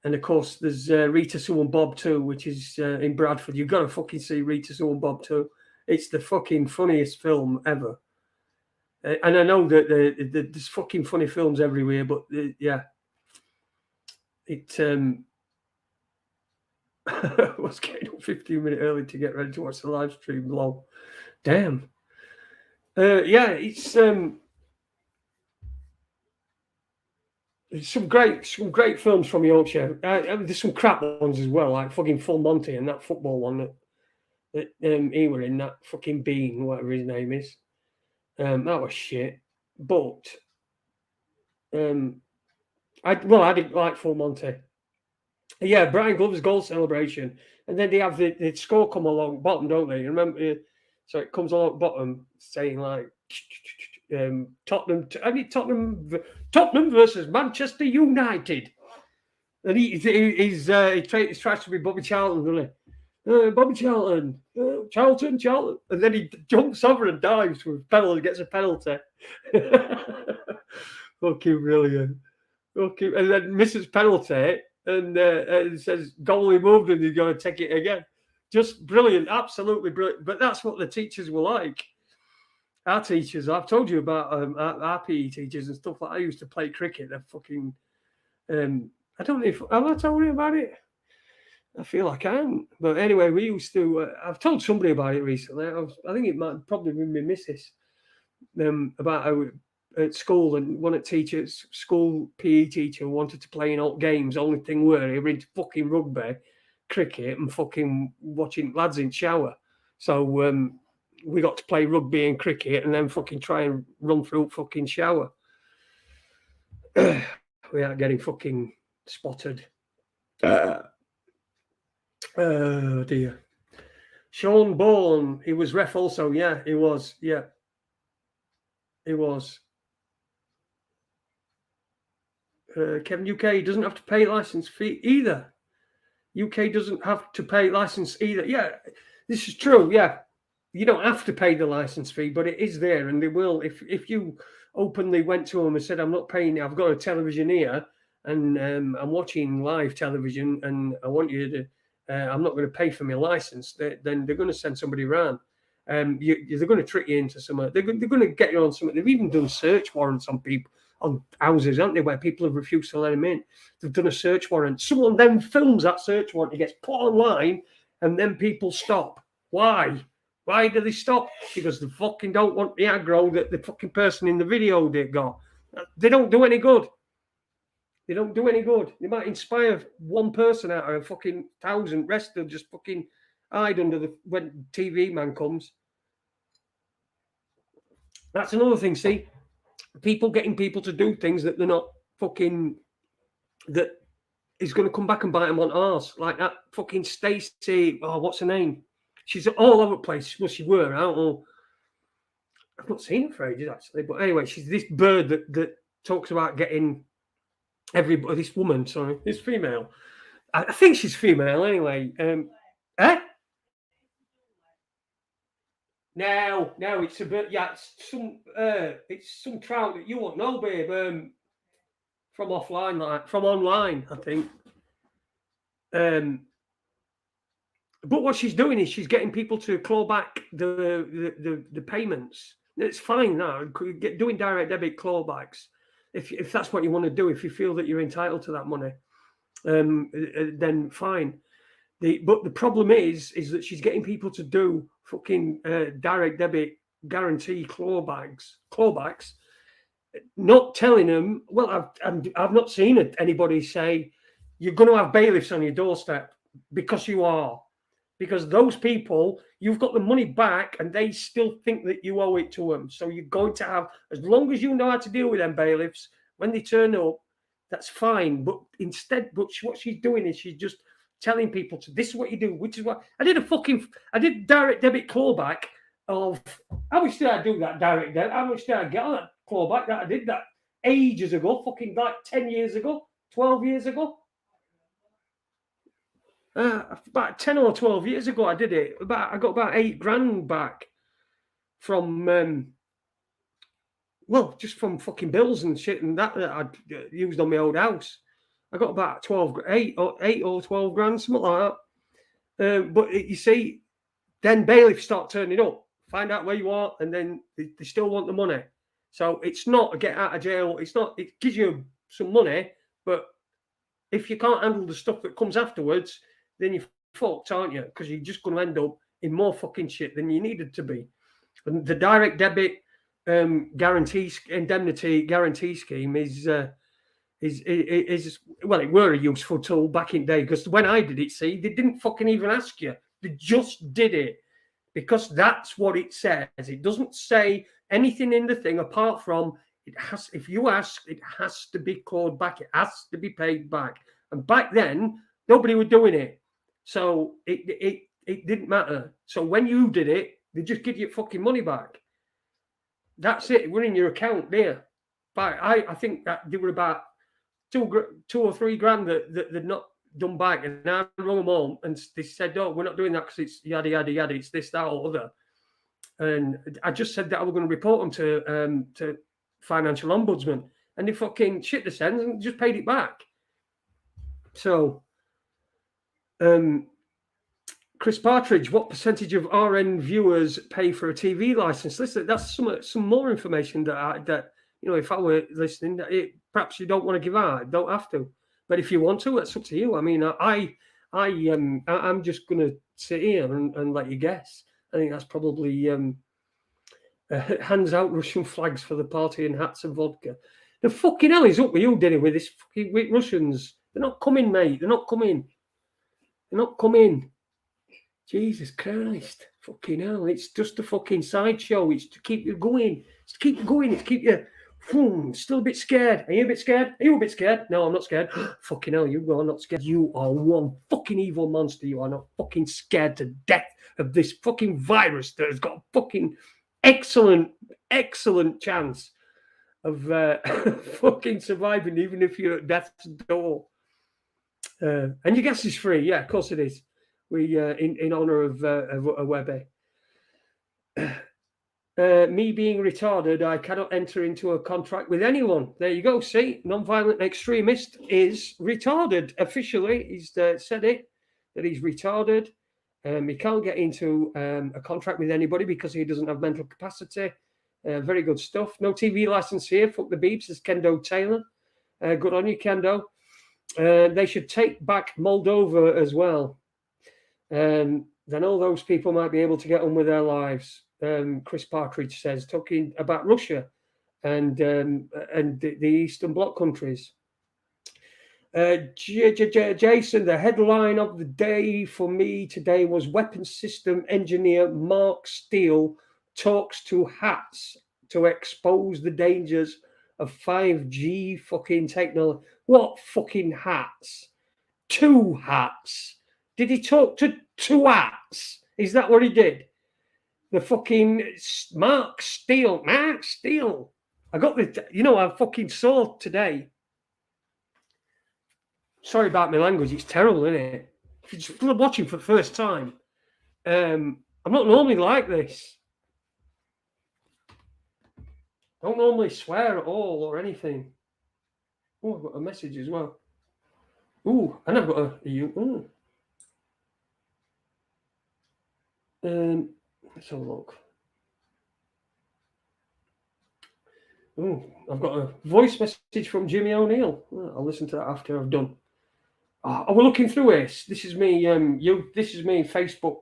And of course, there's Rita Sue and Bob 2, which is in Bradford. You've got to fucking see Rita Sue and Bob 2. It's the fucking funniest film ever. And I know that there's fucking funny films everywhere, but yeah, it was getting up 15 minutes early to get ready to watch the live stream. Lol. Damn. Yeah, it's some great films from Yorkshire. There's some crap ones as well, like fucking Full Monty and that football one that he were in, that fucking Bean, whatever his name is. That was shit. But I didn't like Full Monty. Yeah, Brian Glover's goal celebration, and then they have the score come along bottom, don't they? Remember, so it comes along bottom saying like Tottenham versus Manchester United, and he tries to be Bobby Charlton, doesn't he? Bobby Charlton, Charlton, and then he jumps over and dives with penalty, gets a penalty. Fucking brilliant. Okay, and then misses penalty, and it says goalie moved, and he's going to take it again. Just brilliant, absolutely brilliant. But that's what the teachers were like. Our teachers, I've told you about our PE teachers and stuff like that. I used to play cricket. They're fucking. I don't know if have I told you about it. I feel like I am, but anyway, we used to. I've told somebody about it recently. I think it might probably be my missus. About how at school, and one of the school PE teacher wanted to play in alt games. Only thing were he were into fucking rugby, cricket, and fucking watching lads in shower. So we got to play rugby and cricket, and then fucking try and run through fucking shower without getting fucking spotted. Oh dear. Sean Bourne, he was ref also. Yeah, he was. Yeah, he was. Kevin, UK doesn't have to pay license fee either. UK doesn't have to pay license either. Yeah, this is true. Yeah, you don't have to pay the license fee, but it is there, and they will. If you openly went to them and said, "I'm not paying. I've got a television here, and I'm watching live television, and I want you to. I'm not going to pay for my license." Then they're going to send somebody around. They're going to trick you into something. They're going to get you on something. They've even done search warrants on people, on houses, haven't they, where people have refused to let them in. They've done a search warrant. Someone then films that search warrant. It gets put online, and then people stop. Why? Why do they stop? Because they fucking don't want the aggro that the fucking person in the video they got. They don't do any good. They don't do any good. They might inspire one person out of a fucking 1,000. Rest will just fucking hide under the when TV man comes. That's another thing. See, people getting people to do things that they're not fucking that is going to come back and bite them on arse. Like that fucking Stacey. Oh, what's her name? She's all over the place. Well, she were. I don't know. I've not seen her for ages actually. But anyway, she's this bird that talks about getting everybody. This woman, sorry, this female. I think she's female anyway. Eh? No, it's a bit. Yeah, it's some trout that you won't know, babe. From offline, like from online, I think. But what she's doing is she's getting people to claw back the payments. It's fine now. Doing direct debit clawbacks, if that's what you want to do. If you feel that you're entitled to that money, then fine. But the problem is that she's getting people to do fucking direct debit guarantee clawbacks, not telling them. Well, I've not seen anybody say you're going to have bailiffs on your doorstep because you are. Because those people, you've got the money back and they still think that you owe it to them. So you're going to have, as long as you know how to deal with them bailiffs, when they turn up, that's fine. But what she's doing is she's just telling people this is what you do, which is what I did direct debit clawback of, how much did I do that direct debit? How much did I get on that clawback? That I did that ages ago, fucking like 10 years ago, 12 years ago. About 10 or 12 years ago, I did it. I got about $8,000 back from, just from fucking bills and shit and that I'd used on my old house. I got about 8 or 12 grand, something like that. But you see, then bailiffs start turning up, find out where you are, and then they still want the money. So it's not a get out of jail. It gives you some money, but if you can't handle the stuff that comes afterwards, then you're fucked, aren't you? Because you're just going to end up in more fucking shit than you needed to be. And the direct debit indemnity guarantee scheme is well, it were a useful tool back in the day, because when I did it, see, they didn't fucking even ask you. They just did it because that's what it says. It doesn't say anything in the thing apart from it has. If you ask, it has to be clawed back. It has to be paid back. And back then, nobody was doing it. So it didn't matter. So when you did it, they just give you fucking money back. That's it. We're in your account there. But I think that they were about two or 3 grand that they'd not done back. And I rung them all and they said, "Oh, we're not doing that because it's yada, yada, yada. It's this, that, or other." And I just said that I was going to report them to financial ombudsman. And they fucking shit the sense and just paid it back. So... Chris Partridge, what percentage of RN viewers pay for a TV license? Listen, that's some more information that if I were listening, perhaps you don't want to give out, don't have to. But if you want to, it's up to you. I mean, I'm just going to sit here and let you guess. I think that's probably hands out Russian flags for the party and hats and vodka. The fucking hell is up with you, Denny, with this fucking with Russians. They're not coming, mate. They're not coming. Jesus Christ. Fucking hell. It's just a fucking sideshow. It's to keep you going. It's to keep you going. It's to keep you still a bit scared. Are you a bit scared? Are you a bit scared? No, I'm not scared. Fucking hell, you are not scared. You are one fucking evil monster. You are not fucking scared to death of this fucking virus that has got a fucking excellent chance of fucking surviving, even if you're at death's door. And your gas is free. Yeah, of course it is. We in honor of Webby. Me being retarded, I cannot enter into a contract with anyone. There you go. See, non-violent extremist is retarded. Officially, he's said it, that he's retarded. He can't get into a contract with anybody because he doesn't have mental capacity. Very good stuff. No TV license here. Fuck the beeps, says Kendo Taylor. Good on you, Kendo. They should take back Moldova as well. Then all those people might be able to get on with their lives. Chris Partridge says, talking about Russia and the Eastern Bloc countries. Jason, the headline of the day for me today was Weapons System Engineer Mark Steele talks to hats to expose the dangers of 5G fucking technology. What fucking hats? 2 hats. Did he talk to 2 hats? Is that what he did? The fucking Mark Steele. Mark Steele. I got the, I fucking saw today. Sorry about my language. It's terrible, isn't it? If you're watching for the first time, I'm not normally like this. I don't normally swear at all or anything. Oh, I've got a message as well. Oh, and I've got a let's have a look. Oh, I've got a voice message from Jimmy O'Neill. I'll listen to that after I've done. Oh, we're looking through this. This is me. This is me. Facebook.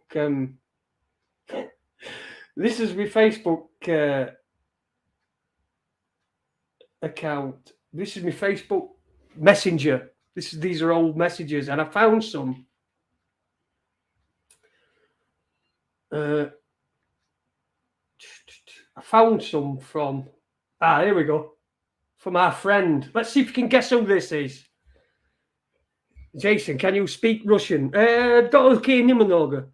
This is my Facebook account. This is my Facebook Messenger. These are old messages, and I found some. I found some from. Here we go. From our friend. Let's see if you can guess who this is. Jason, can you speak Russian? Okay, немного.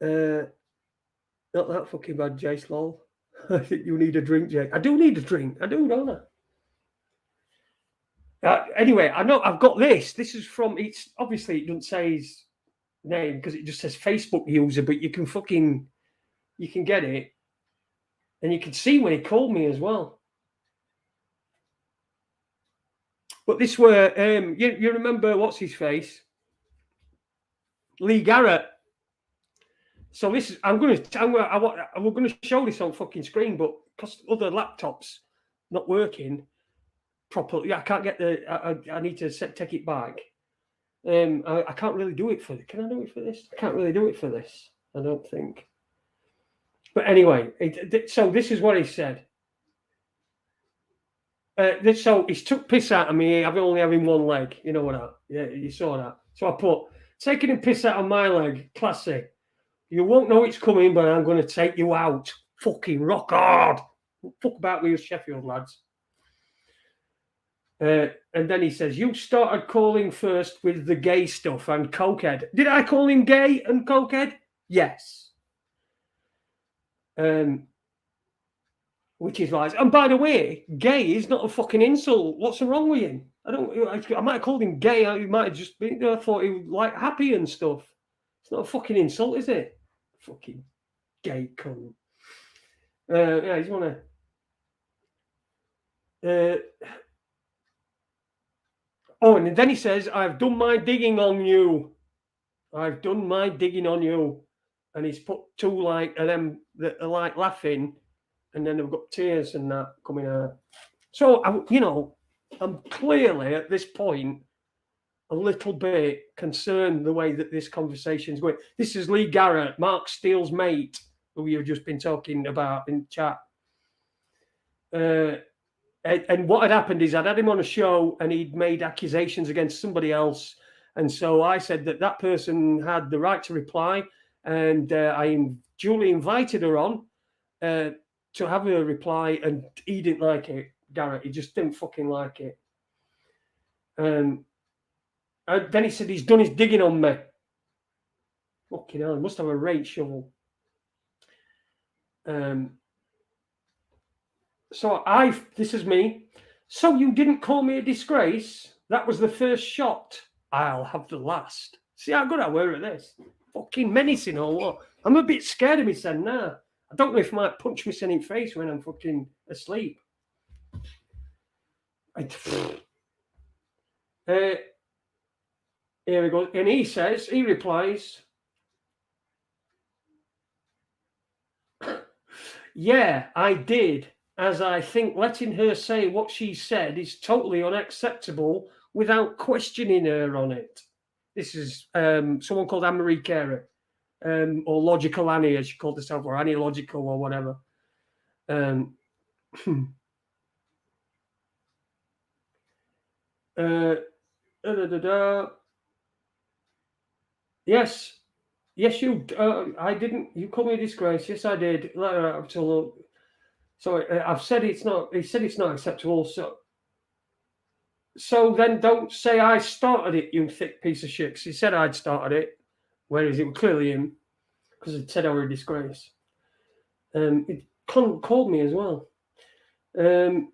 Not that fucking bad, Jace, lol. I think you need a drink, Jake. I do need a drink. I do, don't I? Anyway, I know I've got this. This is from, it's obviously it doesn't say his name because it just says Facebook user, but you can get it. And you can see when he called me as well. But this were, you remember what's his face? Lee Garrett. So this is, we're going to show this on fucking screen, but because other laptops not working properly, I can't get I need to take it back. I can't really do it for, can I do it for this? I can't really do it for this, I don't think. But anyway, so this is what he said. So he's took piss out of me. I'm only having one leg. You know what? Yeah, you saw that. So I put, taking a piss out of my leg, classy. You won't know it's coming, but I'm going to take you out. Fucking rock hard. Fuck about with Sheffield lads. And then he says, you started calling first with the gay stuff and cokehead. Did I call him gay and cokehead? Yes. Which is right. And by the way, gay is not a fucking insult. What's wrong with him? I might have called him gay. He might have just been, I thought he was like happy and stuff. It's not a fucking insult, is it? Fucking gay cunt. Yeah, he's one of. And then he says, I've done my digging on you. I've done my digging on you. And he's put 2 like of them that are like laughing, and then they've got tears and that coming out. So, I'm clearly at this point a little bit concerned the way that this conversation is going. This is Lee Garrett, Mark Steele's mate, who you've just been talking about in chat. And what had happened is I'd had him on a show and he'd made accusations against somebody else. And so I said that person had the right to reply. And I duly invited her on to have a reply. And he didn't like it, Garrett. He just didn't fucking like it. And then he said he's done his digging on me. Fucking hell, he must have a rate shovel. This is me. So you didn't call me a disgrace? That was the first shot. I'll have the last. See how good I were at this? Fucking menacing or what? I'm a bit scared of myself now. I don't know if I might punch myself in the face when I'm fucking asleep. Here we go. And he replies, yeah, I did. As I think letting her say what she said is totally unacceptable without questioning her on it. This is someone called Anne-Marie Carey, or Logical Annie, as she called herself, or Annie Logical, or whatever. Da, da, da, da. Yes, yes, you. I didn't. You called me a disgrace. Yes, I did. So I've said it's not. He said it's not acceptable. So then don't say I started it, you thick piece of shit. 'Cause he said I'd started it, whereas it was clearly him because he said I were a disgrace. It called me as well. And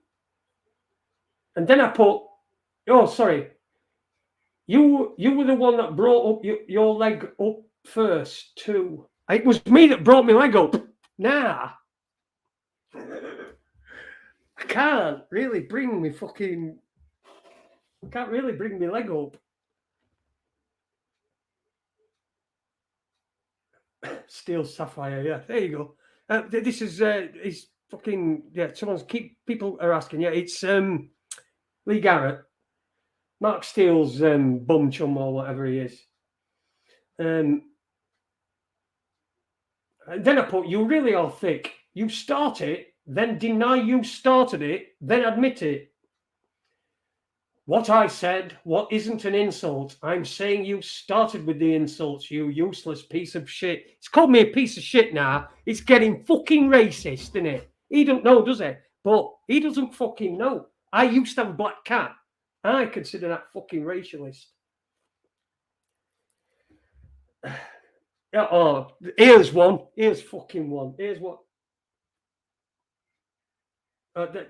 then I put, oh, sorry. You were the one that brought up your leg up first, too. It was me that brought my leg up. Nah. I can't really bring me fucking... I can't really bring my leg up. Steel sapphire, yeah. There you go. This is fucking... Yeah, people are asking. Yeah, it's Lee Garrett. Mark Steele's bum chum or whatever he is. And then I put, you really are thick. You start it, then deny you started it, then admit it. What I said, what isn't an insult? I'm saying you started with the insults, you useless piece of shit. It's called me a piece of shit now. It's getting fucking racist, isn't it? He don't know, does he? But he doesn't fucking know. I used to have a black cat. I consider that fucking racialist. Oh, here's one. Here's fucking one. Here's what.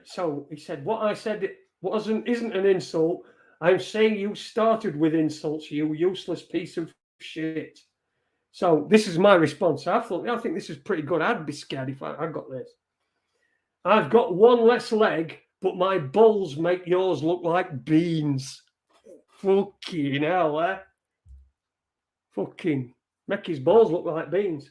So he said, what I said isn't an insult. I'm saying you started with insults, you useless piece of shit. So this is my response. I think this is pretty good. I'd be scared if I got this. I've got one less leg, but my balls make yours look like beans. Fucking hell, eh? Fucking make his balls look like beans.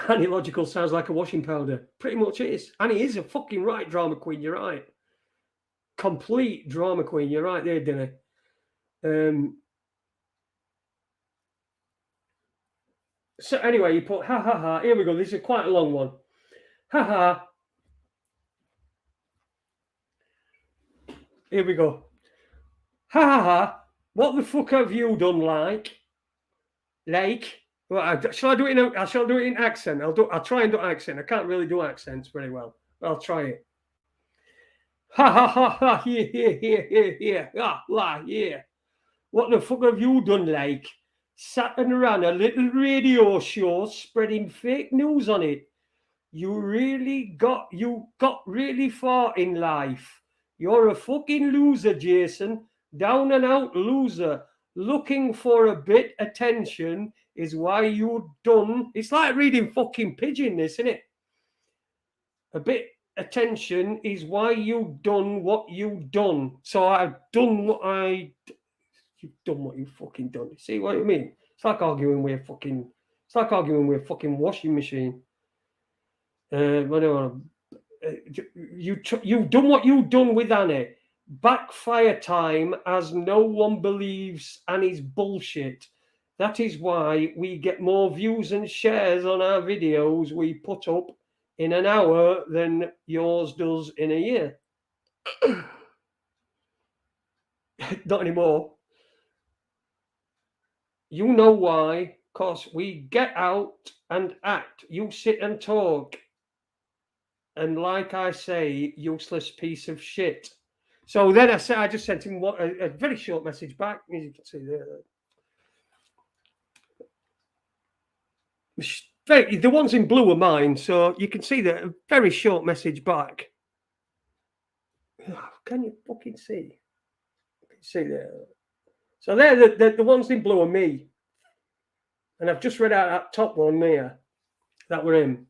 Annie Logical sounds like a washing powder. Pretty much is. Annie is a fucking right drama queen, you're right. Complete drama queen, you're right there, Dinny. So anyway, you put, ha ha ha, here we go, this is quite a long one. Ha ha. Here we go. Ha ha ha, what the fuck have you done, like? Well, shall I do it in accent? I'll try and do accent. I can't really do accents very well. I'll try it. Ha ha ha ha, here, yeah. What the fuck have you done, like? Sat and ran a little radio show spreading fake news on it. You got really far in life. You're a fucking loser, Jason. Down and out loser. Looking for a bit attention is why you done. It's like reading fucking pigeon, this, isn't it? A bit attention is why you done what you done. So I've done what you've done what you fucking done. See what I mean? It's like arguing with a fucking washing machine. You've done what you've done with Annie. Backfire time, as no one believes Annie's bullshit. That is why we get more views and shares on our videos we put up in an hour than yours does in a year. Not anymore. You know why? Because we get out and act. You sit and talk. And like I say, useless piece of shit. So then I just sent him a very short message back, as you can see there. The ones in blue are mine, so you can see that a very short message back. Can you fucking see? You can see there. So they're the ones in blue are me. And I've just read out that top one there. That were him.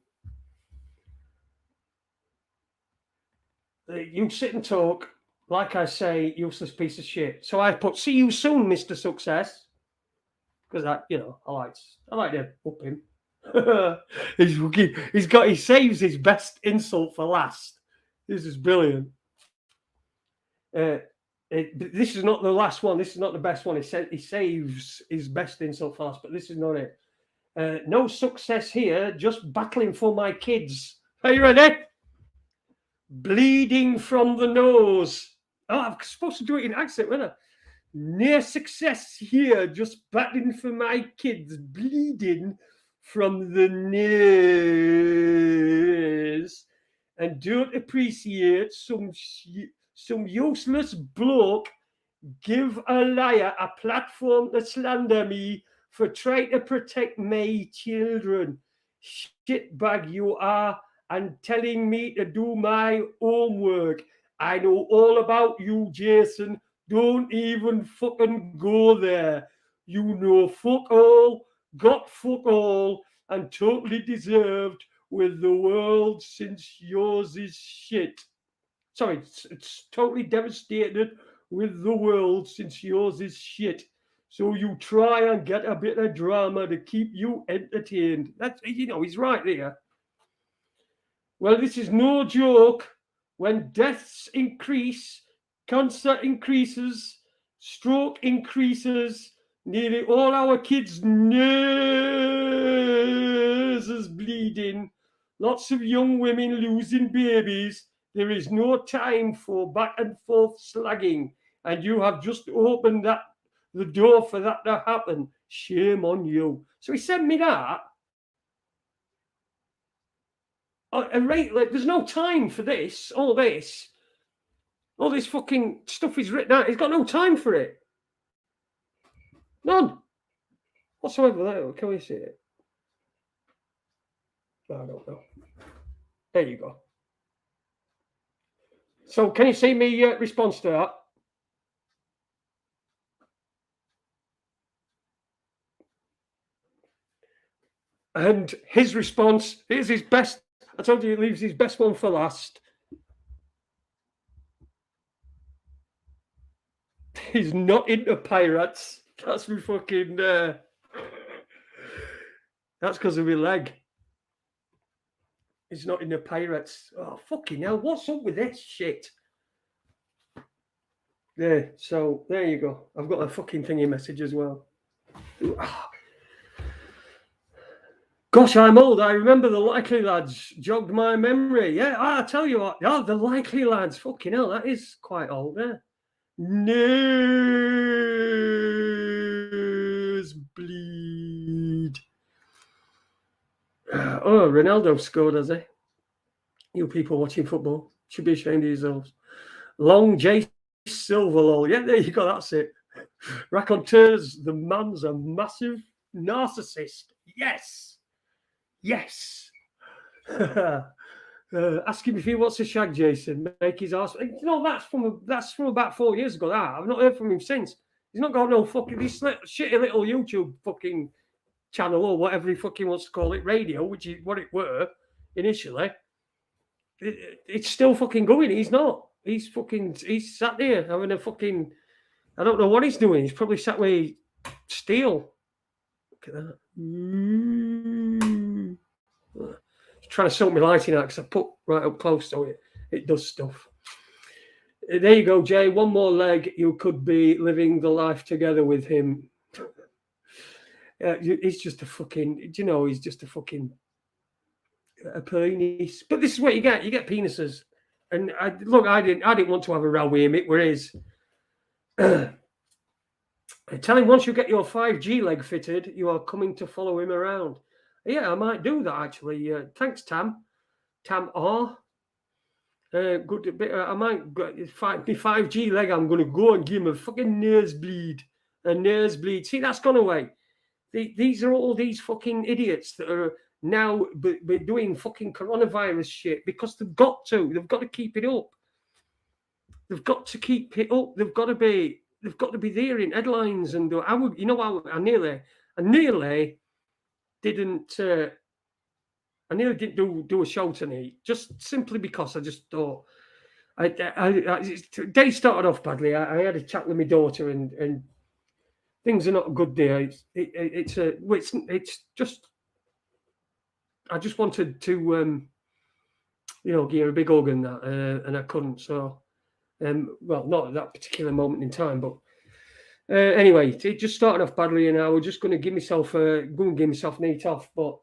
You sit and talk, like I say, useless piece of shit. So I put, see you soon, Mr. Success. Because I like to up him. He saves his best insult for last. This is brilliant. This is not the last one. This is not the best one. He saves his best insult for last, but this is not it. No success here, just battling for my kids. Are you ready? Bleeding from the nose. Oh, I'm supposed to do it in accent, wasn't I? Near success here, just battling for my kids, bleeding from the knees, and don't appreciate some useless bloke give a liar a platform to slander me for trying to protect my children. Shitbag you are, and telling me to do my homework. I know all about you, Jason. Don't even fucking go there. You know fuck all, got fuck all, and totally deserved with the world since yours is shit. Sorry, it's totally devastated with the world since yours is shit. So you try and get a bit of drama to keep you entertained. That's, he's right there. Well, this is no joke. When deaths increase, cancer increases, stroke increases, nearly all our kids' noses is bleeding, lots of young women losing babies. There is no time for back and forth slagging, and you have just opened the door for that to happen. Shame on you. So he sent me that. Right, like, there's no time for this. All this fucking stuff is written out. He's got no time for it. None whatsoever. Can we see it? I don't know. There you go. So can you see me response to that? And his response is his best. I told you he leaves his best one for last. He's not into pirates. That's me fucking. That's because of my leg. He's not into pirates. Oh, fucking hell. What's up with this shit? Yeah, so there you go. I've got a fucking thingy message as well. Gosh, I'm old. I remember the Likely Lads. Jogged my memory. Yeah, I tell you what. Oh, the Likely Lads. Fucking hell, that is quite old, yeah. Nosebleed. Oh, Ronaldo scored, has he? You people watching football should be ashamed of yourselves. Long J Silverlol. Yeah, there you go. That's it. Raconteurs, the man's a massive narcissist. Yes. Yes. Ask him if he wants to shag Jason. Make his ass. That's from about 4 years ago. That I've not heard from him since. He's not got no fucking this shitty little YouTube fucking channel or whatever he fucking wants to call it, radio, which is what it were initially. It's still fucking going. He's not. He's sat there having a fucking. I don't know what he's doing. He's probably sat with steel. Look at that. He's trying to sort my lighting out because I put right up close so it does stuff. There you go, Jay. One more leg. You could be living the life together with him. He's just a fucking. He's just a fucking. A penis. But this is what you get. You get penises. And I didn't want to have a row with him. It were his. Tell him once you get your 5G leg fitted, you are coming to follow him around. Yeah, I might do that actually. Thanks, Tam. Tam R. Good bit. I might get my 5G leg. I'm going to go and give him a fucking nosebleed. A nosebleed. See, that's gone away. These are all these fucking idiots that are now doing fucking coronavirus shit because they've got to. They've got to keep it up. They've got to keep it up. They've got to be there in headlines. And I nearly didn't do a show tonight just simply because I just thought day started off badly. I had a chat with my daughter and things are not good there. It's just I just wanted to give her a big hug and that and I couldn't. So well, not at that particular moment in time, but anyway, it just started off badly, and I was just going to give myself neat off, but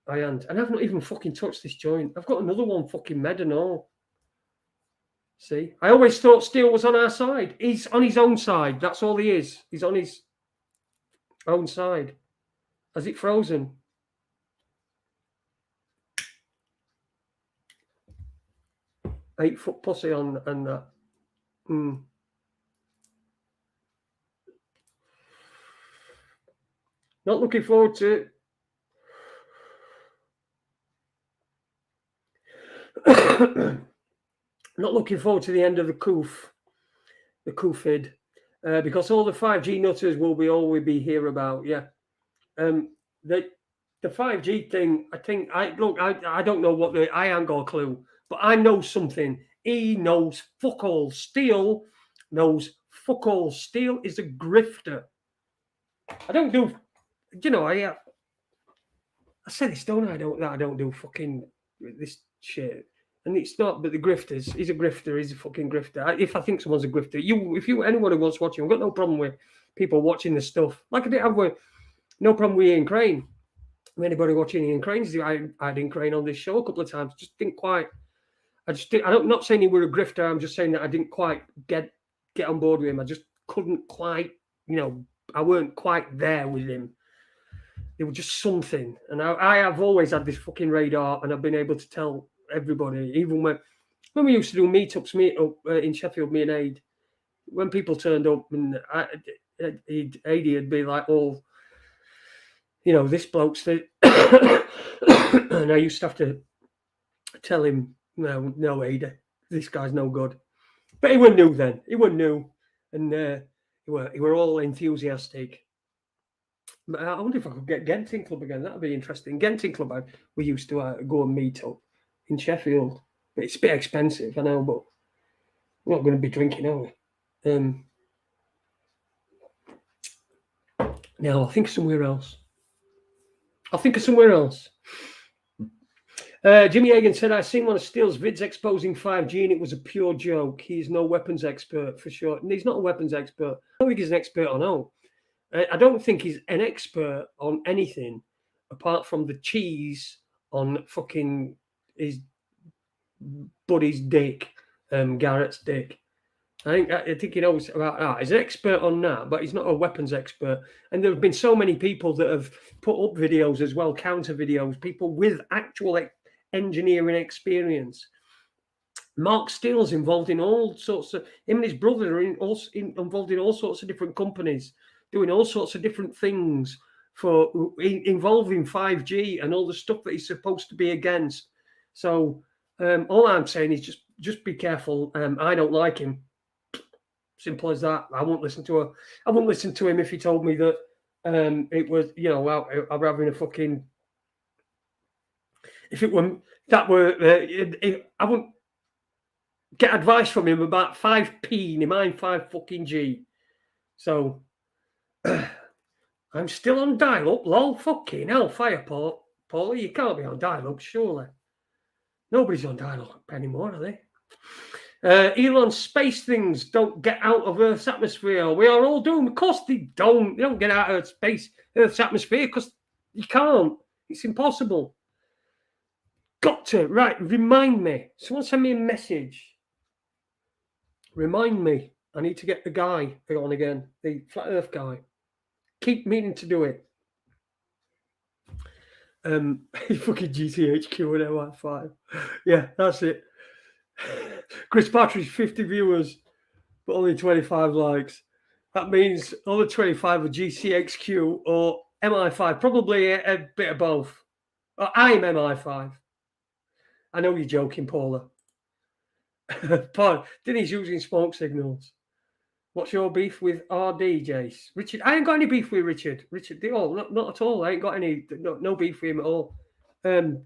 I ain't, and I've not even fucking touched this joint. I've got another one fucking med and all. See, I always thought Steele was on our side. He's on his own side. That's all he is. He's on his own side. Has it frozen? Eight-foot pussy on and that. Not looking forward to it. Not looking forward to the end of the COOFID, because all the 5G nutters will always be here about. Yeah, the 5G thing. I think I don't know what I ain't got a clue, but I know something. He knows fuck all. Steele knows fuck all. Steele is a grifter. I don't do. You know, I said this, don't I? I don't do fucking this shit. And it's not, but the grifters. He's a grifter. He's a fucking grifter. If I think someone's a grifter, anyone who wants watching, I've got no problem with people watching the stuff. Like I didn't have no problem with Ian Crane. Anybody watching Ian Crane's, I had Ian Crane on this show a couple of times. Just didn't quite. I'm not saying he were a grifter. I'm just saying that I didn't quite get on board with him. I just couldn't quite. You know, I weren't quite there with him. It was just something, and I have always had this fucking radar, and I've been able to tell everybody, even when we used to do meetups in Sheffield, me and Aid, when people turned up, and Aidy would be like, "Oh, you know, this bloke's the," and I used to have to tell him, "No, Aidy, this guy's no good." But he wasn't new then. He wasn't new, and he were all enthusiastic. I wonder if I could get Genting Club again. That'd be interesting. Genting Club, we used to go and meet up in Sheffield. But it's a bit expensive, I know, but we're not going to be drinking, are we? No, I think somewhere else. Jimmy Hagan said, I seen one of Steele's vids exposing 5G and it was a pure joke. He's no weapons expert for sure. And he's not a weapons expert. I don't think he's an expert on all. I don't think he's an expert on anything apart from the cheese on fucking his buddy's dick, Garrett's dick. I think he knows about that. He's an expert on that, but he's not a weapons expert. And there have been so many people that have put up videos as well, counter videos, people with actual engineering experience. Mark Steele's involved in all sorts of. Him and his brother are involved in all sorts of different companies, doing all sorts of different things involving 5G and all the stuff that he's supposed to be against. So all I'm saying is just be careful. I don't like him. Simple as that. I won't listen to him if he told me that it was, you know, I'm having a fucking. If it were that were, I wouldn't get advice from him about 5p. Never mind 5 fucking G. So. I'm still on dial-up, lol. Fucking hell, Fireport. Paulie, you can't be on dial-up, surely. Nobody's on dial-up anymore, are they? Elon's space things don't get out of Earth's atmosphere. We are all doomed. Of course they don't. They don't get out of Earth's atmosphere because you can't. It's impossible. Got to. Right, remind me. Someone send me a message. Remind me. I need to get the guy on again. The Flat Earth guy. Keep meaning to do it. Fucking GTHQ and MI5. Yeah, that's it. Chris Partridge, 50 viewers, but only 25 likes. That means all the 25 are GCXQ or MI5. Probably a bit of both. I'm MI5. I know you're joking, Paula. Denny's using smoke signals. What's your beef with RD, Jace? Richard, I ain't got any beef with Richard. Richard, not at all. I ain't got any, no beef with him at all.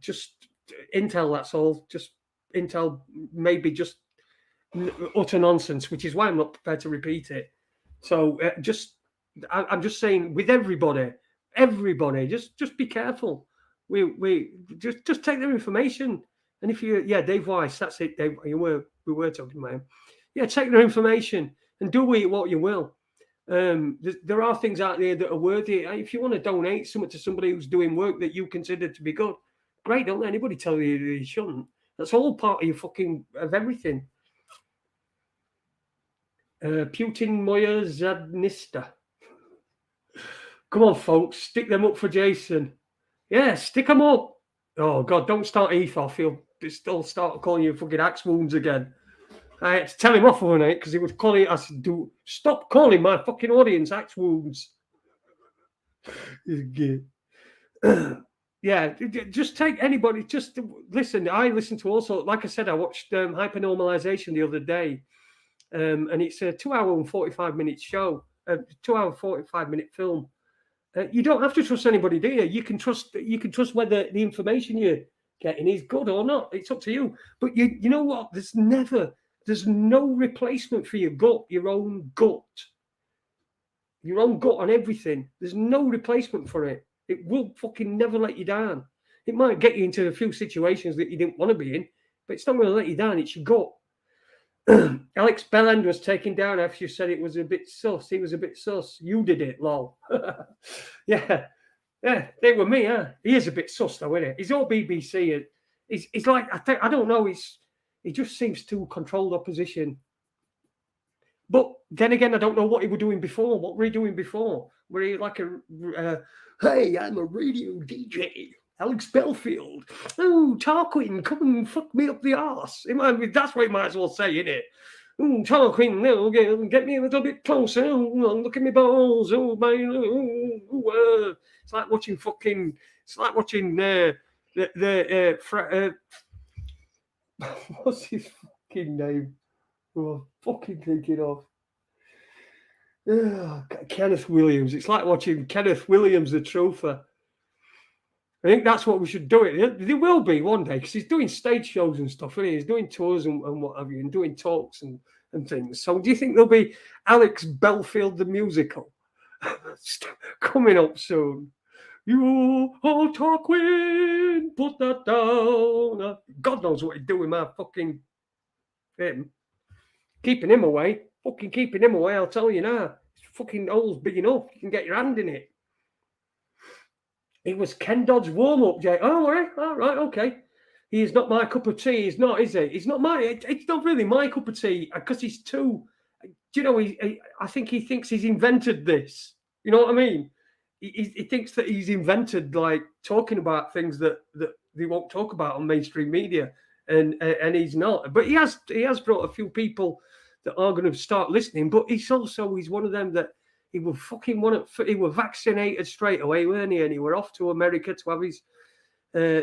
Just intel, that's all. Just intel, maybe just utter nonsense, which is why I'm not prepared to repeat it. So I'm just saying, with everybody, just be careful. We just take their information. And if Dave Weiss, that's it. Dave, we were talking about him. Yeah, take their information. And do with it what you will. There are things out there that are worthy. If you want to donate something to somebody who's doing work that you consider to be good, great. Don't let anybody tell you you shouldn't. That's all part of your of everything. Putin Moya Zadnista. Come on, folks, stick them up for Jason. Yeah, stick them up. Oh, God, don't start Heath off. He'll still start calling you fucking axe wounds again. I had to tell him off one night because he was calling it. I said, stop calling my fucking audience axe wounds. Yeah, just take anybody. Just listen. I listen to also, like I said, I watched Hypernormalization the other day, and it's a 2 hour and 45-minute show, 2 hour 45-minute film. You don't have to trust anybody, do you? You can trust whether the information you're getting is good or not. It's up to you. But you know what? There's no replacement for your gut, your own gut on everything. There's no replacement for it. It will fucking never let you down. It might get you into a few situations that you didn't want to be in, but it's not going to let you down. It's your gut. Alex Belland was taken down after you said it was a bit sus. He was a bit sus. You did it, lol. Yeah, they were me, huh? He is a bit sus, though, isn't it? He's all BBC. He's like, I don't know. He just seems too controlled opposition. But then again, I don't know what he was doing before. What were he doing before? Were he like hey, I'm a radio DJ, Alex Belfield. Oh, Tarquin, come and fuck me up the arse. That's what he might as well say, isn't it? Oh, Tarquin, no, get me a little bit closer. Oh, look at me balls. Oh, my. It's like watching fucking. It's like watching what's his fucking name? Who I'm fucking thinking of. Kenneth Williams. It's like watching Kenneth Williams, the truther. I think that's what we should do. There will be one day because he's doing stage shows and stuff. He's doing tours and what have you, and doing talks and things. So do you think there'll be Alex Belfield the musical coming up soon? You are Tarquin, put that down. God knows what he'd do with my fucking him. Keeping him away. Fucking keeping him away, I'll tell you now. His fucking hole's big enough. You can get your hand in it. It was Ken Dodd's warm-up, Jay. Oh, all right, okay. He is not my cup of tea. He's not, is he? It's not it's not really my cup of tea because he's too, do you know, I think he thinks he's invented this. You know what I mean? He thinks that he's invented, like, talking about things that they won't talk about on mainstream media. And he's not. But he has brought a few people that are going to start listening. But he's one of them that he will fucking he was vaccinated straight away, weren't he? And he were off to America to have his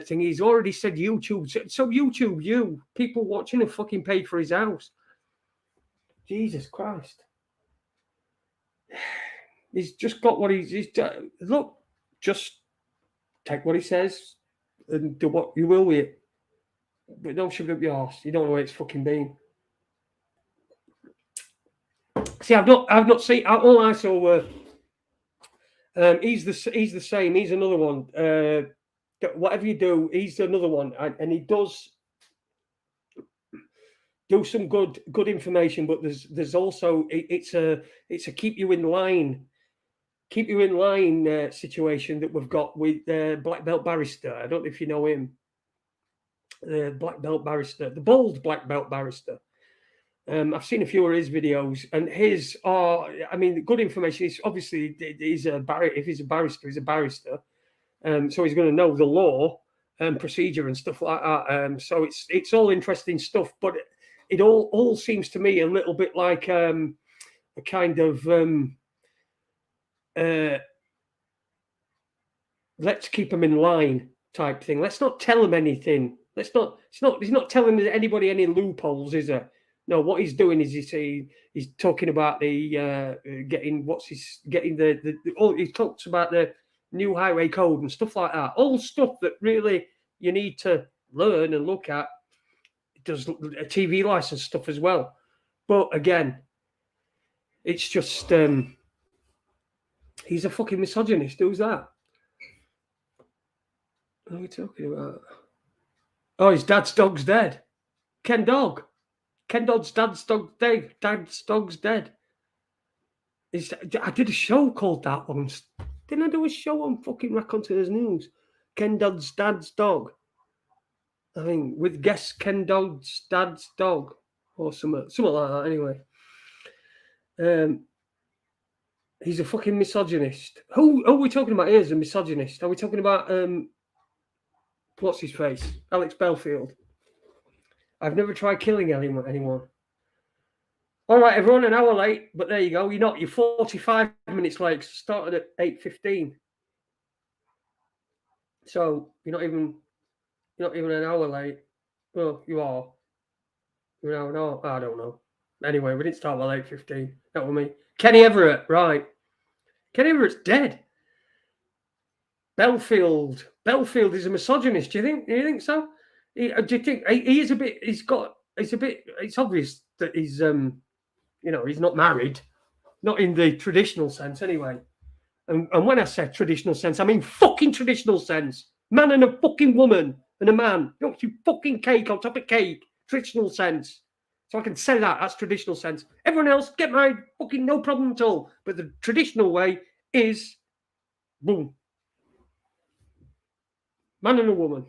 thing. He's already said YouTube. So YouTube, people watching have fucking paid for his house. Jesus Christ. He's just got what he's look, just take what he says and do what you will with it. But don't shove it up your arse. You don't know where it's fucking been. See, I've not seen. All I saw were. He's the same. He's another one. Whatever you do, he's another one, and he does do some good information. But there's also it's a keep you in line situation that we've got with Black Belt Barrister. I don't know if you know him. The Black Belt Barrister, the bald Black Belt Barrister. I've seen a few of his videos, and his are, I mean, good information. Is obviously he's if he's a barrister, he's a barrister. So he's going to know the law and procedure and stuff like that. So it's all interesting stuff, but it all seems to me a little bit like a kind of let's keep them in line type thing. Let's not tell them anything. He's not telling anybody any loopholes, is there? No, what he's doing is he's talking about the he talks about the new highway code and stuff like that. All stuff that really you need to learn and look at. It does a TV license stuff as well. But again, it's just he's a fucking misogynist. Who's that? What are we talking about? Oh, his dad's dog's dead. Ken Dog. Ken Dodd's dad's dog's dead. Dad's dog's dead. I did a show called that once. Didn't I do a show on fucking Raconteurs News? Ken Dodd's dad's dog. I think with guest Ken Dodd's dad's dog or something like that. Anyway, He's a fucking misogynist. Who are we talking about here as a misogynist? Are we talking about what's his face? Alex Belfield. I've never tried killing anyone. All right, everyone, an hour late, but there you go. You're 45 minutes late. Started at 8:15. So you're not even an hour late. Well, you are. You're an hour. No, I don't know. Anyway, we didn't start till 8:15. That was me. Kenny Everett, right? Kenny Everett's dead. Belfield is a misogynist. Do you think so? Do you think he is a bit? It's obvious that he's he's not married, not in the traditional sense anyway. And when I say traditional sense, I mean fucking traditional sense. Man and a fucking woman and a man. Don't you fucking cake on top of cake. Traditional sense. So I can say that. That's traditional sense. Everyone else, get married. Fucking no problem at all. But the traditional way is boom. Man and a woman.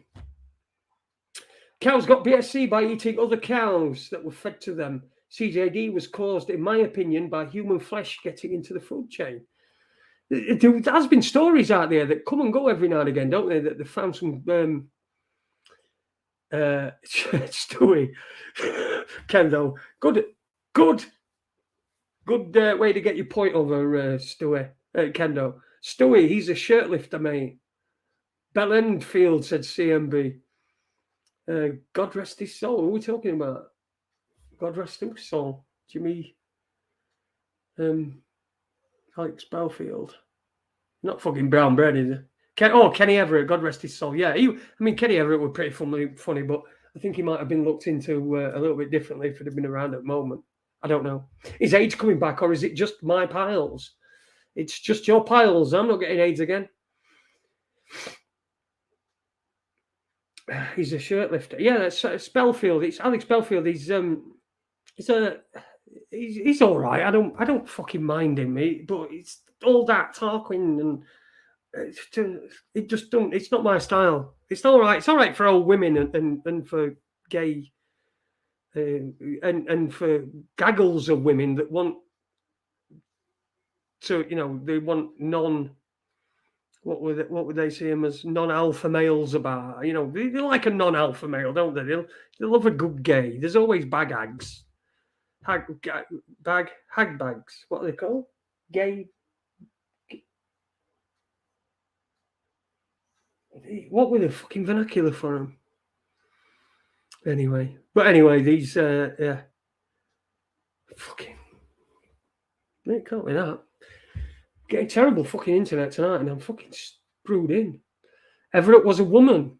Cows got BSC by eating other cows that were fed to them. CJD was caused, in my opinion, by human flesh getting into the food chain. There has been stories out there that come and go every now and again, don't they? That they found some Stewie, Kendo. Good way to get your point over, Stewie, Kendo. Stewie, he's a shirt lifter, mate. Bell Endfield, said CMB. God rest his soul. What are we talking about? God rest his soul. Jimmy Alex Belfield. Not fucking brown bread, is it? Kenny Everett, God rest his soul. Yeah, Kenny Everett was pretty funny, but I think he might have been looked into a little bit differently if it had been around at the moment. I don't know. Is AIDS coming back, or is it just my piles? It's just your piles. I'm not getting AIDS again. He's a shirt lifter. Yeah, that's Belfield. It's Alex Belfield. He's all right. I don't fucking mind him, but it's all that talking and it just don't. It's not my style. It's all right. It's all right for old women and for gay and for gaggles of women that want to, they want non. What would they see him as non-alpha males about? They like a non-alpha male, don't they? They love a good gay. There's always bag hags. Hag bags. What are they called? Gay. What were the fucking vernacular for them? Anyway, these yeah, fucking. It can't be that. Getting terrible fucking internet tonight, and I'm fucking screwed in. Everett was a woman,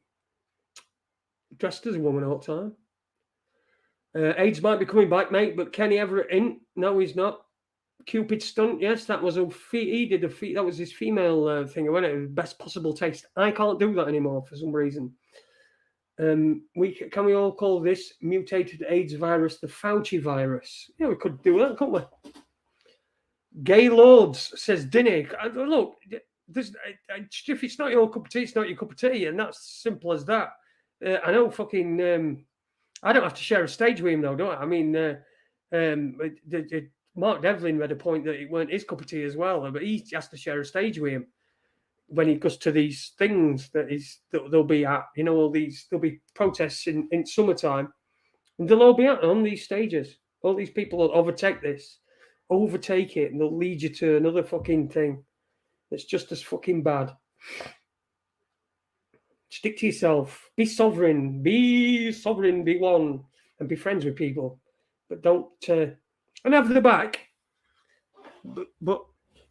dressed as a woman all the time. AIDS might be coming back, mate, but Kenny Everett in? No, he's not. Cupid stunt, yes, that was he did that was his female thing, wasn't it? Best possible taste. I can't do that anymore for some reason. Can we all call this mutated AIDS virus the Fauci virus? Yeah, we could do that, couldn't we? Gay Lords says Dinnick. Look, if it's not your cup of tea, it's not your cup of tea, and that's simple as that. I know fucking. I don't have to share a stage with him though, do I? I mean, Mark Devlin made a point that it weren't his cup of tea as well, but he has to share a stage with him when he goes to these things that they'll be at. All these there'll be protests in summertime, and they'll all be out on these stages. All these people will overtake it, and they'll lead you to another fucking thing that's just as fucking bad. Stick to yourself. Be sovereign. Be one, and be friends with people, but don't. And have the back, but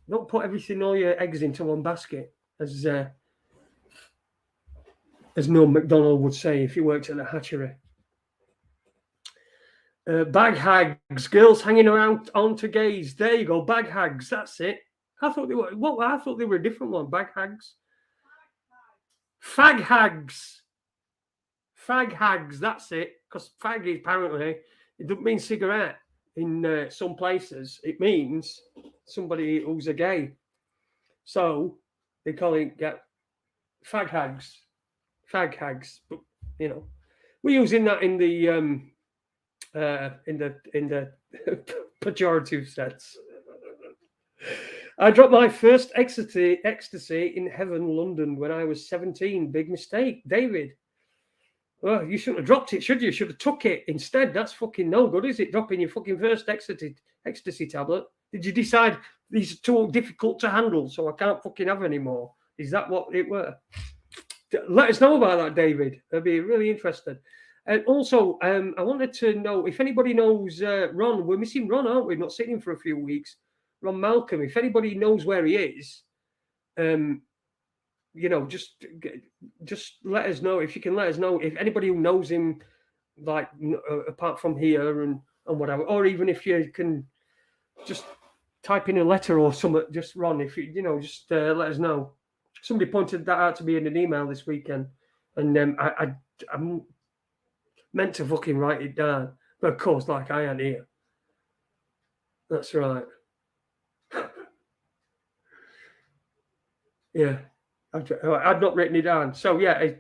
don't put all your eggs into one basket, as Noel McDonald would say if he worked at the hatchery. Bag hags, girls hanging around onto gays. There you go, bag hags. That's it. I thought they were. I thought they were a different one. Bag hags. Fag hags. Fag hags. That's it. Because fag apparently it doesn't mean cigarette. In some places, it means somebody who's a gay. So they call it fag hags. Fag hags. But we're using that in the pejorative sense. I dropped my first ecstasy in Heaven, London, when I was 17. Big mistake, David. Well, you shouldn't have dropped it, should you? You should have took it instead. That's fucking no good, is it? Dropping your fucking first ecstasy tablet. Did you decide these are too difficult to handle, so I can't fucking have any more? Is that what it were? Let us know about that, David. I'd be really interested. And also, I wanted to know if anybody knows Ron. We're missing Ron, aren't we? Not seen him for a few weeks. Ron Malcolm. If anybody knows where he is, just let us know. If you can let us know if anybody who knows him, like apart from here and whatever, or even if you can just type in a letter or something. Just Ron, if you just let us know. Somebody pointed that out to me in an email this weekend, and I'm meant to fucking write it down, but of course, like I ain't here. That's right. Yeah, I'd not written it down. So yeah,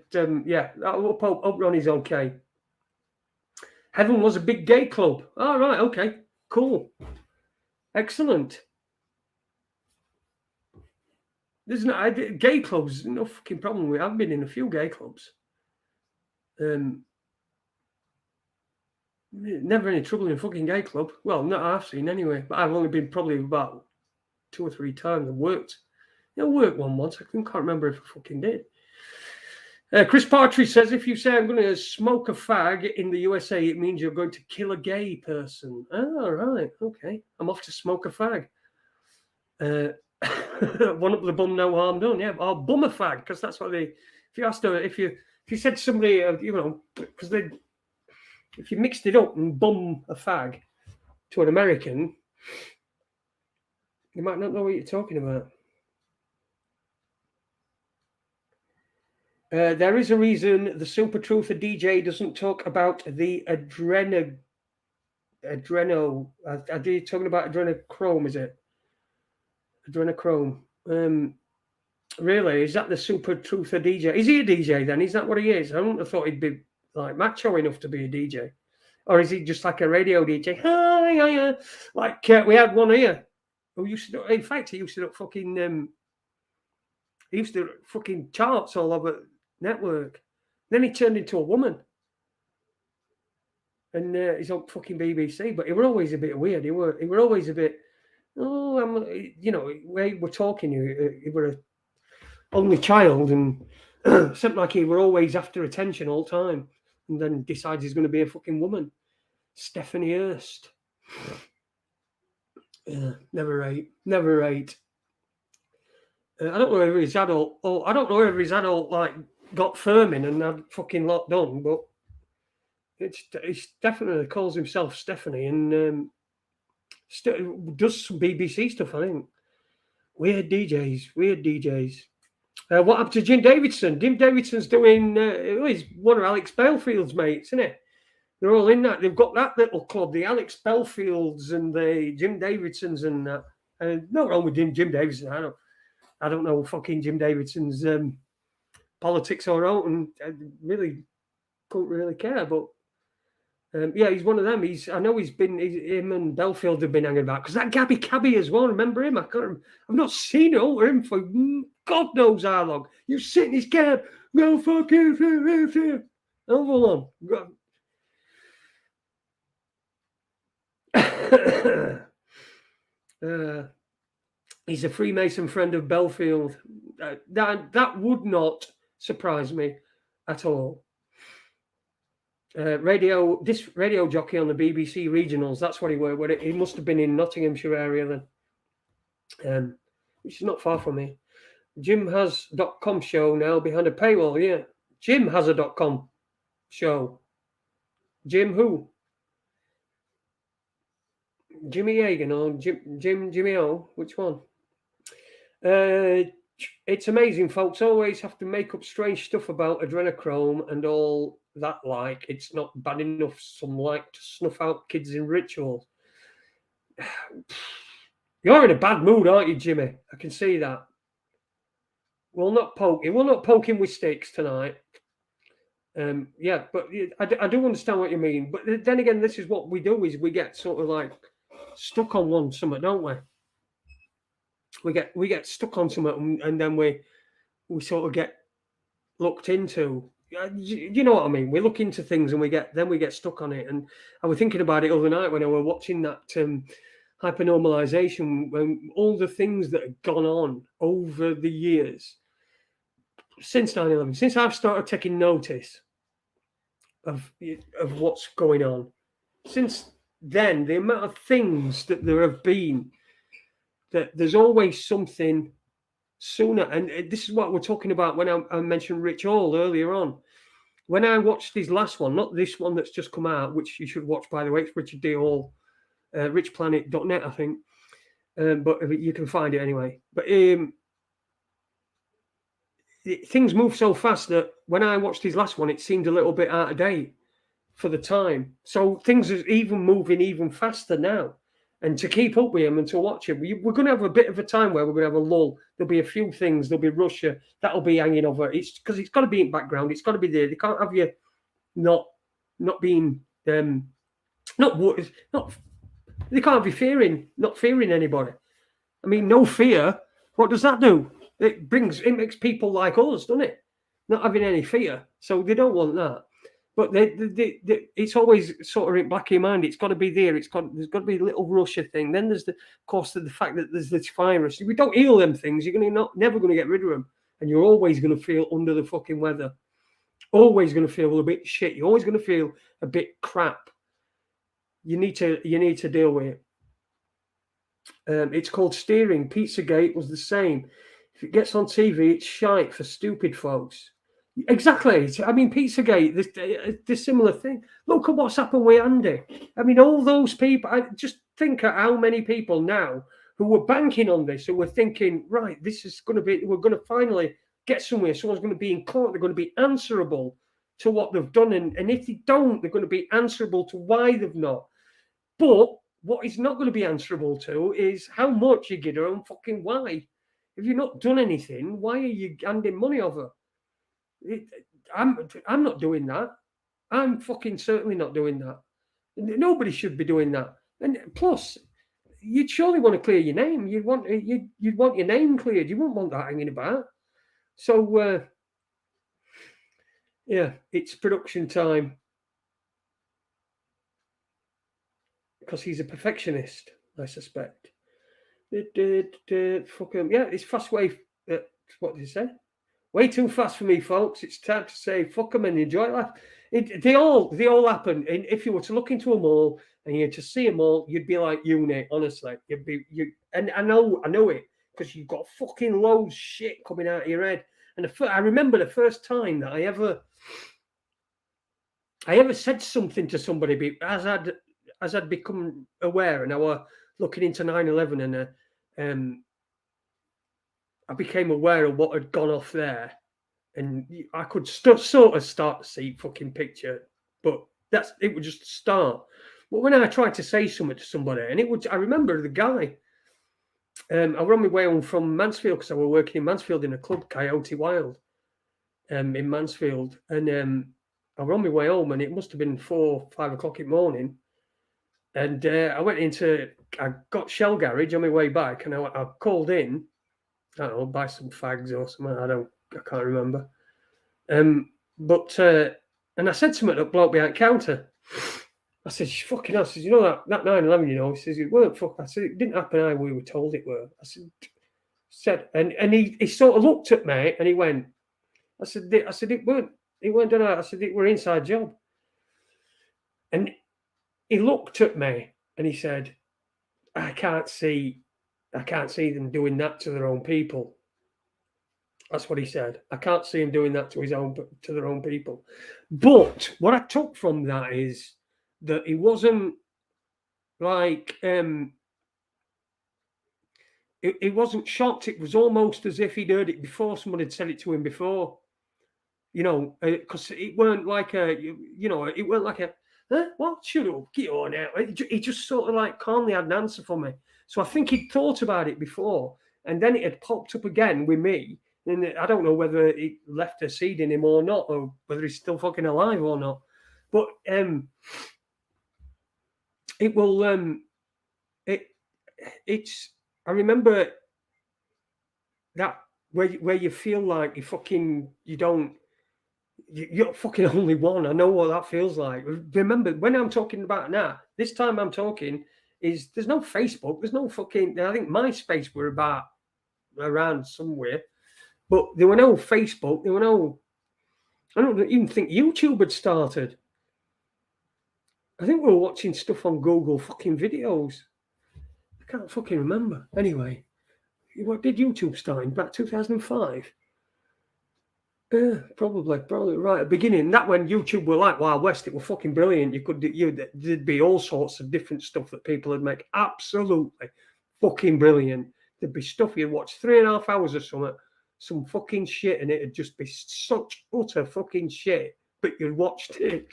I hope Ronnie's okay. Heaven was a big gay club. All right, okay, cool, excellent. There's no gay clubs. No fucking problem with. I've been in a few gay clubs. Never any trouble in a fucking gay club. Well, not I've seen anyway. But I've only been probably about 2 or 3 times. I worked. I worked one once. I can't remember if I fucking did. Chris Partridge says, if you say I'm going to smoke a fag in the USA, it means you're going to kill a gay person. Oh, right. Okay. I'm off to smoke a fag. One up the bum, no harm done. Yeah, or bum a fag, because that's what they. If you asked her, if you said to somebody, because they, if you mixed it up and bum a fag to an American, you might not know what you're talking about. There is a reason the Super Truther DJ doesn't talk about the adreno. Are you talking about adrenochrome? Is it? Adrenochrome. Really? Is that the Super Truther DJ? Is he a DJ then? Is that what he is? I wouldn't have thought he'd be like macho enough to be a DJ. Or is he just like a radio DJ? Hi. Like we had one here who used to do, in fact, he used to do fucking charts all over network. Then he turned into a woman. And he's on fucking BBC, but he were always a bit weird. He were always a bit, we were talking, he were an only child, and something like he were always after attention all the time, and then decides he's going to be a fucking woman. Stephanie Hurst. Never right. I don't know if his adult, like got firming and had fucking lot done, but it's definitely calls himself Stephanie and does some BBC stuff, I think. Weird DJs. What happened to Jim Davidson? Jim Davidson's doing, he's one of Alex Belfield's mates, isn't he? They're all in that. They've got that little club, the Alex Belfields and the Jim Davidsons and that. No wrong with Jim Davidson. I don't know fucking Jim Davidson's politics or out, and I really couldn't really care. But he's one of them. I know him and Belfield have been hanging about because that Gabby Cabby as well. Remember him? I've not seen him for God knows how long. You sit in his cab, go fucking over on. He's a Freemason friend of Belfield. That would not surprise me at all. Radio jockey on the BBC regionals. That's what he were. He must have been in Nottinghamshire area then, which is not far from me. Jim has .com show now behind a paywall. Yeah, Jim has a .com show. Jim who? Jimmy Hagan or Jimmy O? Which one? It's amazing, folks. Always have to make up strange stuff about adrenochrome and all that. Like it's not bad enough. Some like to snuff out kids in rituals. You're in a bad mood, aren't you, Jimmy? I can see that. We'll not poke him with sticks tonight. But I do understand what you mean. But then again, this is what we do: is we get sort of like stuck on one something, don't we? We get stuck on something, and then we sort of get looked into. You know what I mean? We look into things and we get stuck on it. And I was thinking about it the other night when I was watching that hypernormalization, when all the things that have gone on over the years since 9/11, since I've started taking notice of what's going on, since then, the amount of things that there have been, that there's always something sooner. And this is what we're talking about when I mentioned Rich Hall earlier on. When I watched his last one, not this one that's just come out, which you should watch, by the way, it's Richard D. Hall, richplanet.net, I think. But you can find it anyway. But things move so fast that when I watched his last one, it seemed a little bit out of date for the time. So things are even moving even faster now. And to keep up with him and to watch him, we're going to have a bit of a time where we're going to have a lull. There'll be a few things. There'll be Russia. That'll be hanging over. It's because it's got to be in background. It's got to be there. They can't have you not being not. They can't be not fearing anybody. I mean, no fear. What does that do? It makes people like us, doesn't it? Not having any fear. So they don't want that. But it's always sort of in back of your mind. It's got to be there. There's got to be a little Russia thing. Then there's of course, the fact that there's this virus. If we don't heal them things, you're never going to get rid of them, and you're always going to feel under the fucking weather. Always going to feel a bit shit. You're always going to feel a bit crap. You need to deal with it. It's called steering. Pizzagate was the same. If it gets on TV, it's shite for stupid folks. Exactly. I mean, Pizzagate, this similar thing. Look at what's happened with Andy. I mean, all those people, I just think of how many people now who were banking on this, who were thinking, right, this is going to be, we're going to finally get somewhere. Someone's going to be in court. They're going to be answerable to what they've done. And if they don't, they're going to be answerable to why they've not. But what is not going to be answerable to is how much you get her and fucking why. If you've not done anything, why are you handing money over? I'm not doing that. I'm fucking certainly not doing that. Nobody should be doing that. And plus, you'd surely want to clear your name. You'd want your name cleared. You wouldn't want that hanging about. So yeah, it's production time because he's a perfectionist, I suspect. Fuck him. Yeah, it's fast way. What did he say? Way too fast for me, folks. It's time to say fuck them and enjoy life. They all happen. And if you were to look into them all and you to see them all, you'd be like uni. Honestly, And I know it because you've got fucking loads of shit coming out of your head. And I remember the first time that I ever said something to somebody as I'd become aware, and I was looking into 9/11, and I became aware of what had gone off there, and I could sort of start to see fucking picture, but it would just start. But when I tried to say something to somebody, and I remember the guy. I was on my way home from Mansfield because I was working in Mansfield in a club, Coyote Wild, in Mansfield, and I was on my way home, and it must have been 4, 5 o'clock in the morning, and I got Shell Garage on my way back, and I called in. I don't know, buy some fags or something. I can't remember. But and I said something to the bloke behind the counter. I said, fucking hell. I said, you know that 9/11, you know? He says, it weren't fuck. I said, it didn't happen how we were told it were. I said, and he sort of looked at me and he went, I said, it weren't done out. I said, it were inside job. And he looked at me and he said, I can't see them doing that to their own people. That's what he said. I can't see him doing that to their own people. But what I took from that is that he wasn't like he wasn't shocked. It was almost as if he'd heard it before. Someone had said it to him before. You know, because it weren't like it weren't like a what? Shut up, get on out. He just sort of like calmly had an answer for me. So I think he'd thought about it before, and then it had popped up again with me. And I don't know whether it left a seed in him or not, or whether he's still fucking alive or not. But it will. I remember that where you feel like you're fucking only one. I know what that feels like. Remember, when I'm talking about now, this time I'm talking there's no Facebook, there's no fucking. I think MySpace were about around somewhere, but there were no Facebook, there were no. I don't even think YouTube had started. I think we were watching stuff on Google fucking videos. I can't fucking remember. Anyway, what did YouTube start in about 2005? Probably right at the beginning. That when YouTube were like Wild West, it was fucking brilliant. There'd be all sorts of different stuff that people would make absolutely fucking brilliant. There'd be stuff you'd watch 3.5 hours or something, some fucking shit, and it'd just be such utter fucking shit. But you'd watched it.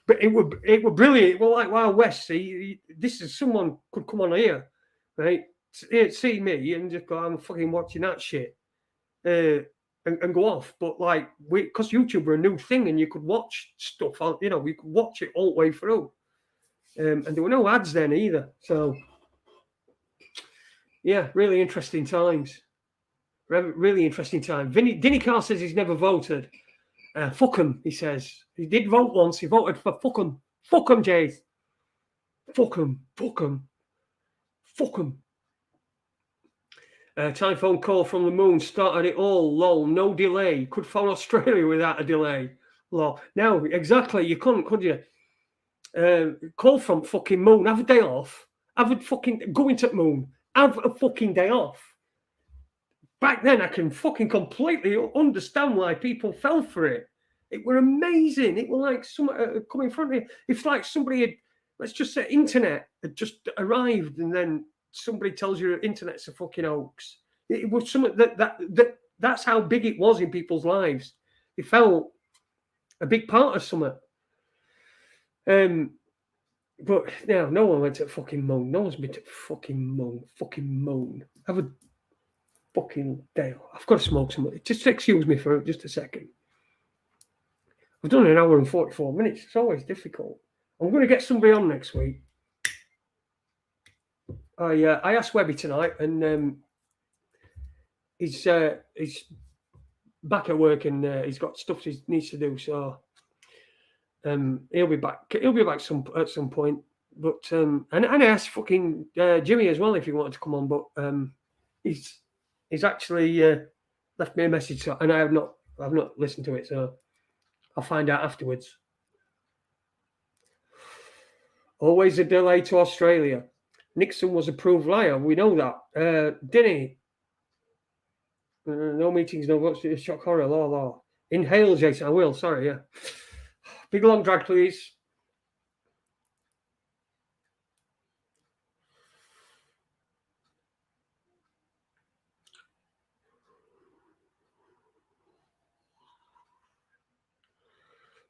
But it were brilliant. It was like Wild West. See, this is someone could come on here, right? See me and just go, I'm fucking watching that shit. And go off, but like because YouTube were a new thing, and you could watch stuff on, you could watch it all the way through, and there were no ads then either. So yeah, really interesting times. Really interesting time. Dinny Carr says he's never voted. Fuck him, he says. He did vote once. He voted for fuck him. Fuck him, Jace. Fuck him. Fuck him. Fuck him. Telephone call from the moon started it all. Lol, no delay. Could phone Australia without a delay. Lol. Now, exactly, you couldn't, could you? Call from fucking moon. Have a day off. Have a fucking go into moon. Have a fucking day off. Back then, I can fucking completely understand why people fell for it. It were amazing. It was like someone coming in front of you. It's like somebody had, let's just say, internet had just arrived, and then somebody tells you internet's a fucking hoax. It was something that's how big it was in people's lives. They felt a big part of something. But now no one went to fucking moon. No one's been to fucking moon. Fucking moon. Have a fucking day off. I've got to smoke something. Just excuse me for just a second. I've done an hour and 44 minutes. It's always difficult. I'm going to get somebody on next week. I asked Webby tonight, and he's back at work, and he's got stuff he needs to do. So he'll be back. He'll be back at some point. But and I asked fucking Jimmy as well if he wanted to come on, but he's actually left me a message, and I've not listened to it, so I'll find out afterwards. Always a delay to Australia. Nixon was a proved liar. We know that. Didn't he? No meetings, no votes. Shock horror. Law. Inhale, Jason. I will. Sorry, yeah. Big long drag, please.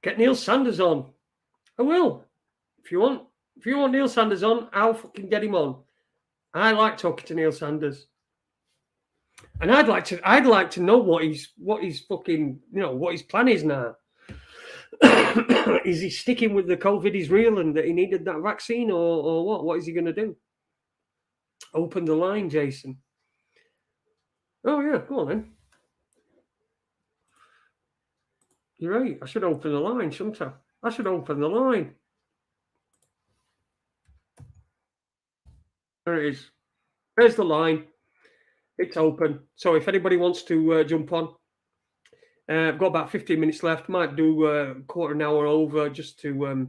Get Neil Sanders on. I will. If you want Neil Sanders on, I'll fucking get him on. I like talking to Neil Sanders. And I'd like to know what he's fucking, what his plan is now. Is he sticking with the COVID is real and that he needed that vaccine, or what? What is he going to do? Open the line, Jason. Oh yeah, go on then. You're right. I should open the line, shouldn't I? I should open the line. There it is. There's the line. It's open. So if anybody wants to jump on, I've got about 15 minutes left. Might do a quarter an hour over just to, well,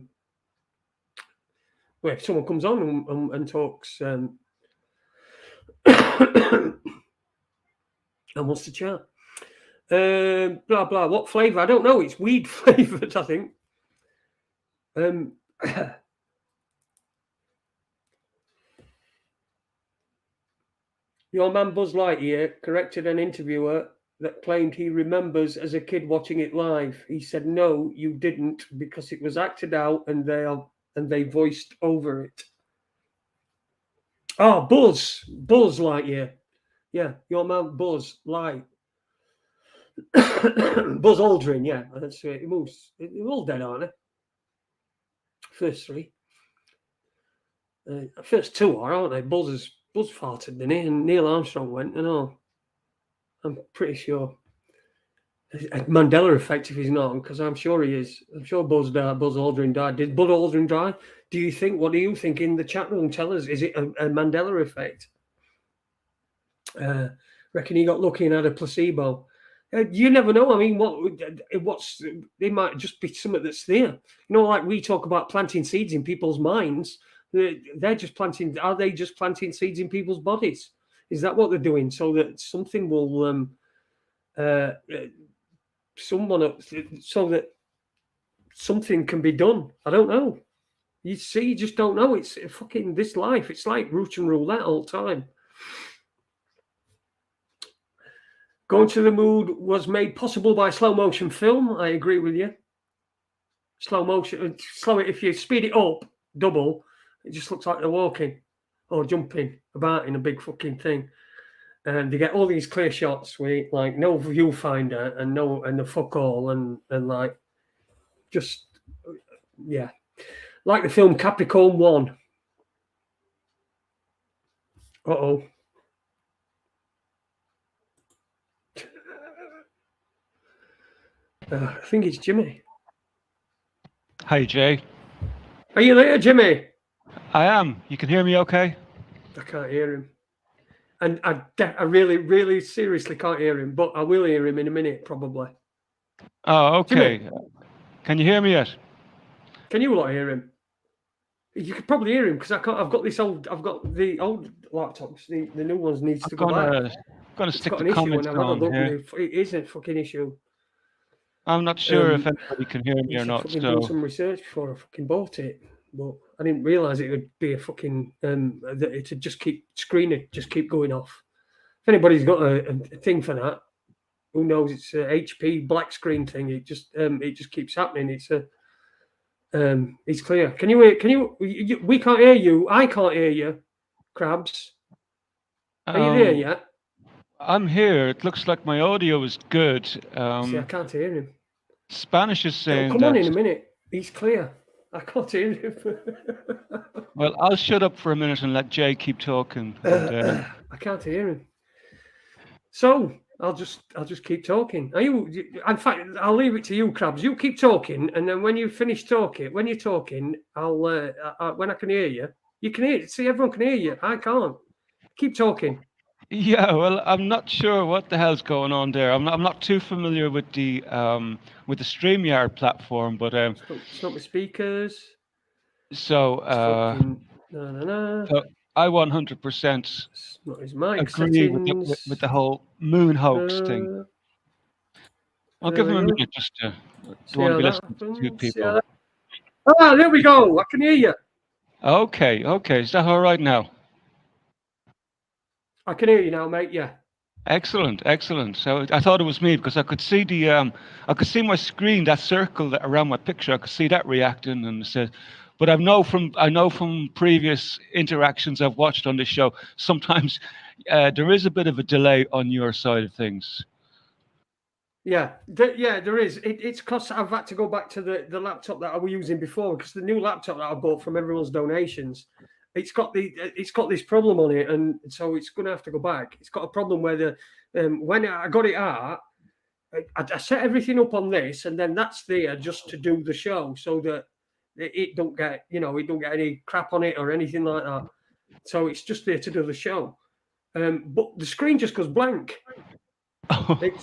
if someone comes on and talks and wants to chat. Blah, blah. What flavour? I don't know. It's weed flavoured, I think. Your man Buzz Lightyear corrected an interviewer that claimed he remembers as a kid watching it live. He said, "No, you didn't, because it was acted out and they voiced over it." Oh, Buzz Lightyear. Yeah, your man Buzz Light. Buzz Aldrin, yeah, that's it. He moves. They're all dead, aren't they? First three. First two are, aren't they? Buzz is Buzz farted, didn't he? And Neil Armstrong went and all. I'm pretty sure. A Mandela effect if he's not, because I'm sure he is. I'm sure Buzz Aldrin died. Did Buzz Aldrin die? Do you think? What do you think in the chat room? Tell us. Is it a Mandela effect? Reckon he got lucky and had a placebo. You never know. I mean, it might just be something that's there. You know, like we talk about planting seeds in people's minds. They're just planting. Are they just planting seeds in people's bodies? Is that what they're doing? So that something will so that something can be done. I don't know. You see, you just don't know. It's fucking this life. It's like Russian roulette all the time. Going to the mood was made possible by slow motion film. I agree with you. Slow motion, slow it. If you speed it up, double, it just looks like they're walking or jumping about in a big fucking thing. And they get all these clear shots with like no viewfinder and the fuck all and like just yeah, like the film Capricorn 1. Uh-oh. I think it's Jimmy. Hi, Jay. Are you there, Jimmy? I am. You can hear me okay? I can't hear him. And I really, really seriously can't hear him, but I will hear him in a minute, probably. Oh, okay. Jimmy, can you hear me yet? Can you not hear him? You could probably hear him because I can't. I've got the old laptops. The new ones needs to go back. Going to stick the comments on here. It is a fucking issue. I'm not sure if anybody can hear me or not. So done some research before I fucking bought it, but I didn't realise it would be a fucking that it'd just keep going off. If anybody's got a thing for that, who knows? It's a HP black screen thing. It just keeps happening. It's clear. Can you hear? We can't hear you. I can't hear you. Crabs. Are you there yet? I'm here. It looks like my audio is good. See, I can't hear him. Spanish is saying come on in a minute. He's clear. I can't hear him. Well, I'll shut up for a minute and let Jay keep talking. I can't hear him. So I'll just keep talking. In fact, I'll leave it to you, Crabs. You keep talking, and then when you finish talking, when you're talking, I'll when I can hear you, you can hear. See, everyone can hear you. I can't. Keep talking. Yeah, well, I'm not sure what the hell's going on there. I'm not too familiar with the StreamYard platform, but it's not my speakers. So so I 100% agree with the whole moon hoax thing. I'll give him a minute just to want to be listening to two people. Ah, there we go. I can hear you. Okay. Is that all right now? I can hear you now, mate. Yeah. Excellent. So I thought it was me because I could see my screen, that circle around my picture. I could see that reacting, and it said. But I know from previous interactions I've watched on this show, sometimes there is a bit of a delay on your side of things. Yeah, there is. It's because I've had to go back to the laptop that I was using before, because the new laptop that I bought from everyone's donations, it's got this problem on it, and so it's going to have to go back. It's got a problem where when I got it out, I set everything up on this, and then that's there just to do the show, so that it don't get any crap on it or anything like that. So it's just there to do the show. But the screen just goes blank. It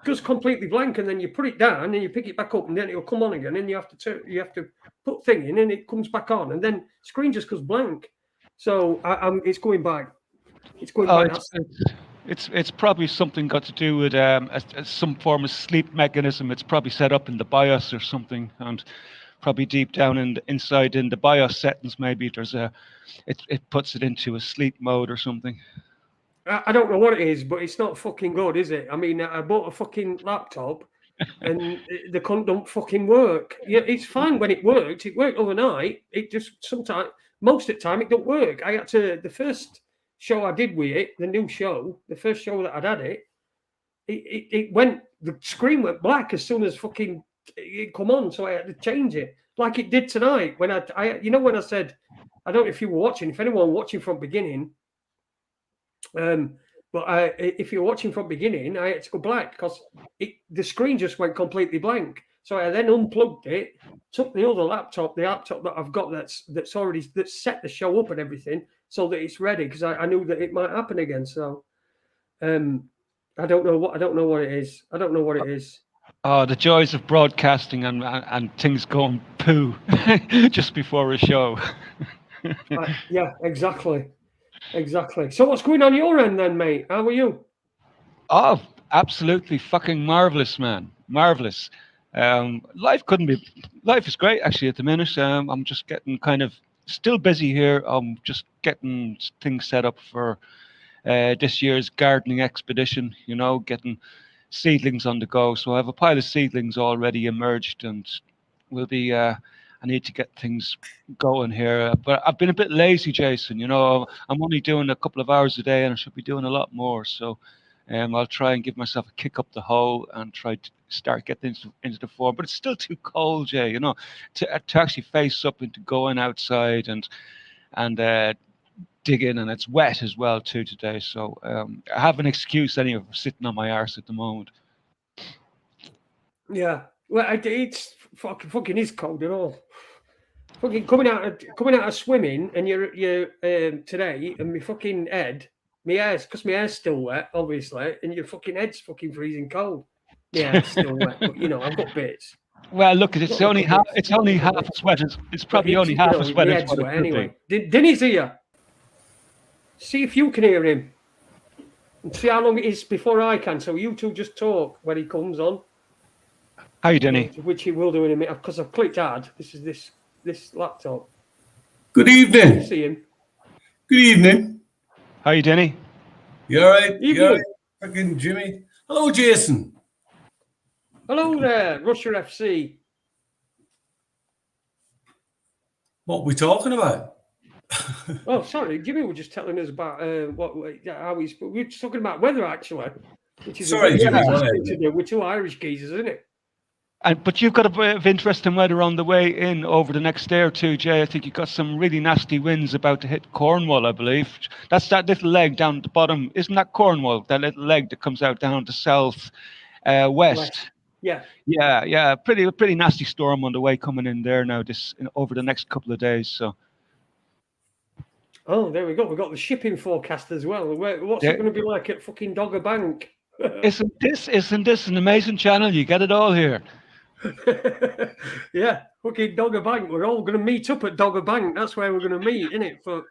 goes completely blank, and then you put it down and you pick it back up, and then it'll come on again, and you have to put thing in, and it comes back on, and then screen just goes blank. So it's going back. It's going back. It's probably something got to do with some form of sleep mechanism. It's probably set up in the BIOS or something, and probably deep down inside in the BIOS settings, maybe there's it puts it into a sleep mode or something. I don't know what it is, but it's not fucking good, is it? I mean, I bought a fucking laptop, and the cunt don't fucking work. Yeah, it's fine when it worked. It worked overnight. It just sometimes, most of the time, it don't work. I had to the first show I did with it, the new show, the first show that I'd had it went. The screen went black as soon as fucking it come on, so I had to change it, like it did tonight when I when I said, I don't know if you were watching, if anyone watching from beginning, But if you're watching from beginning, I had to go black because the screen just went completely blank. So I then unplugged it, took the other laptop, the laptop that I've got that's set the show up and everything, so that it's ready because I knew that it might happen again. So I don't know what it is. I don't know what it is. Oh, the joys of broadcasting and things going poo just before a show. Yeah, exactly. So what's going on your end then, mate? How are you? Oh, absolutely fucking marvelous, man. Marvelous. Life couldn't be. Life is great actually at the minute. I'm just getting kind of still busy here. I'm just getting things set up for this year's gardening expedition. You know, getting seedlings on the go. So I have a pile of seedlings already emerged, and we'll be. I need to get things going here, but I've been a bit lazy, Jason. You know, I'm only doing a couple of hours a day, and I should be doing a lot more. So, I'll try and give myself a kick up the hole and try to start getting into the form. But it's still too cold, Jay. You know, to actually face up into going outside and dig in, and it's wet as well too today. So I have an excuse anyway for sitting on my arse at the moment. Yeah. Well, it's fucking is cold at all. Fucking coming out of swimming, and you're today, and my fucking head, my hair's still wet, obviously, and your fucking head's fucking freezing cold. My hair's still wet, but I've got bits. Well, look, it's only half. It's only half as wet as. It's probably only half as wet my as head's what it wet could be. anyway. Denny's here. See if you can hear him, and see how long it is before I can. So you two just talk when he comes on. How you, Denny? Which he will do in a minute because I've clicked add. This is this laptop. Good evening. You see him. Good evening. How you, Denny? You all right? Evening. You all right, fucking Jimmy? Hello, Jason. Hello there, Russia FC. What are we talking about? Oh, sorry, Jimmy was just telling us about how we were talking about weather actually, which is Sorry, Jimmy. to do with two Irish geezers, isn't it? But you've got a bit of interesting weather on the way in over the next day or two, Jay. I think you've got some really nasty winds about to hit Cornwall, I believe. That's that little leg down at the bottom. Isn't that Cornwall? That little leg that comes out down the south west. Yeah. Yeah. Pretty nasty storm on the way coming in there now. Over the next couple of days. So. Oh, there we go. We've got the shipping forecast as well. What's it going to be like at fucking Dogger Bank? Isn't this an amazing channel? You get it all here. Yeah, fucking Dogger Bank. We're all going to meet up at Dogger Bank. That's where we're going to meet, isn't it? For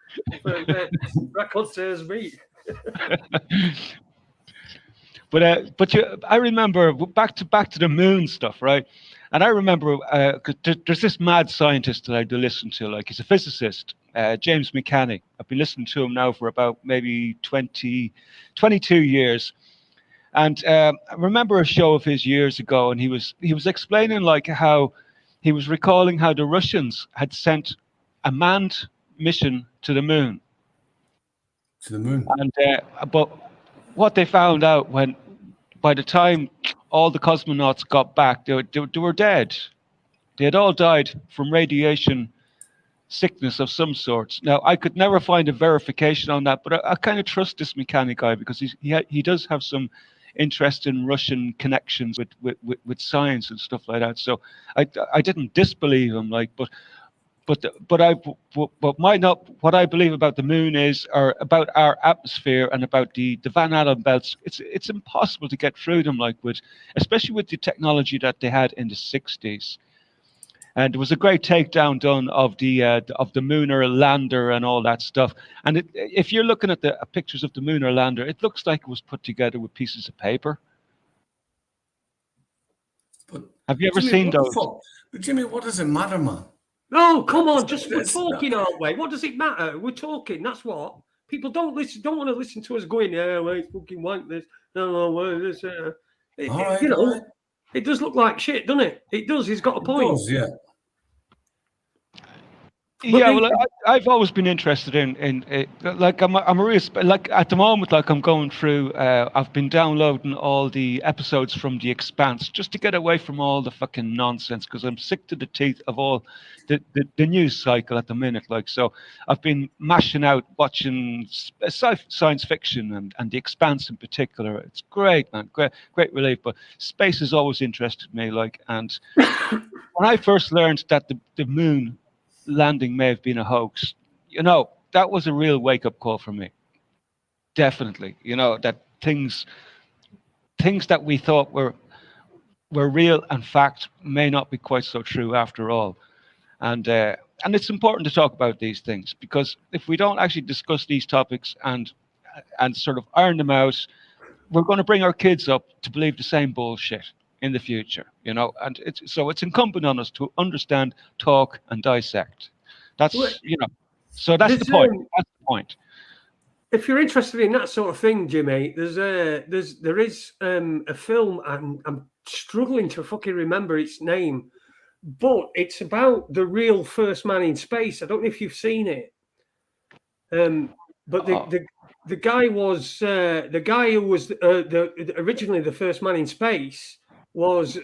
Raconteurs meet. But I remember back to the moon stuff, right? And I remember there's this mad scientist that I do listen to. Like he's a physicist, James McCanny. I've been listening to him now for about maybe 22 years. And I remember a show of his years ago, and he was explaining like how he was recalling how the Russians had sent a manned mission to the moon. To the moon. And but what they found out by the time all the cosmonauts got back, they were dead. They had all died from radiation sickness of some sort. Now, I could never find a verification on that, but I kind of trust this mechanic guy because he does have some interest in Russian connections with science and stuff like that. So I didn't disbelieve him, like, but what I believe about the moon is, or about our atmosphere and about the Van Allen belts. It's impossible to get through them, like especially with the technology that they had in the 60s. And there was a great takedown done of the lunar lander and all that stuff. And if you're looking at the pictures of the lunar lander, it looks like it was put together with pieces of paper. But have you ever seen those? But Jimmy, what does it matter, man? Oh, come on! We're talking, aren't we? What does it matter? We're talking. That's what people don't want to listen to us going. Yeah, well, it's fucking wank this. No, this. Right. It does look like shit, doesn't it? It does. He's got a point. It does, yeah. Yeah, well, I've always been interested in like I'm a real like at the moment, like I'm going through. I've been downloading all the episodes from The Expanse just to get away from all the fucking nonsense because I'm sick to the teeth of all the news cycle at the minute. Like, so I've been mashing out watching science fiction and The Expanse in particular. It's great, man, great relief. But space has always interested me. Like, and when I first learned that the moon landing may have been a hoax, that was a real wake up call for me. Definitely, that things that we thought were real and fact may not be quite so true after all. And it's important to talk about these things because if we don't actually discuss these topics and sort of iron them out, we're going to bring our kids up to believe the same bullshit in the future, and it's incumbent on us to understand, talk, and dissect. That's so that's the point. That's the point. If you're interested in that sort of thing, Jimmy, there is a film. I'm struggling to fucking remember its name, but it's about the real first man in space. I don't know if you've seen it. But the guy was the guy who was originally the first man in space was.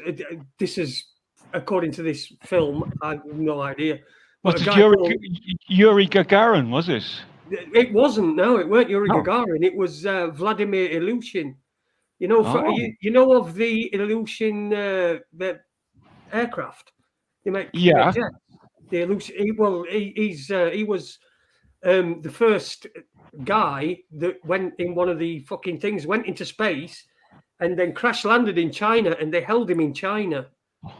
This is according to this film. I have no idea. Was it Yuri Gagarin? Was it? It wasn't. No, it weren't Yuri Gagarin. It was Vladimir Ilyushin. You know, you know of the Ilyushin the aircraft. They make jets. The Ilyushin. He was the first guy that went in one of the fucking things, went into space, and then crash landed in China, and they held him in China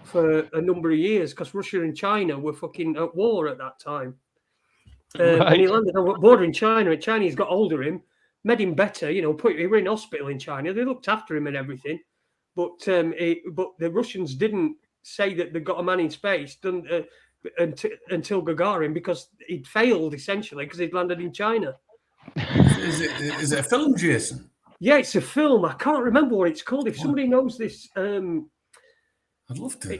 for a number of years because Russia and China were fucking at war at that time. And he landed on the border in China, and Chinese got hold of him, made him better, he were in hospital in China. They looked after him and everything. But the Russians didn't say that they got a man in space until Gagarin because he'd failed, essentially, because he'd landed in China. Is it a film, Jason? Yeah, it's a film. I can't remember what it's called. If somebody knows this... I'd love to.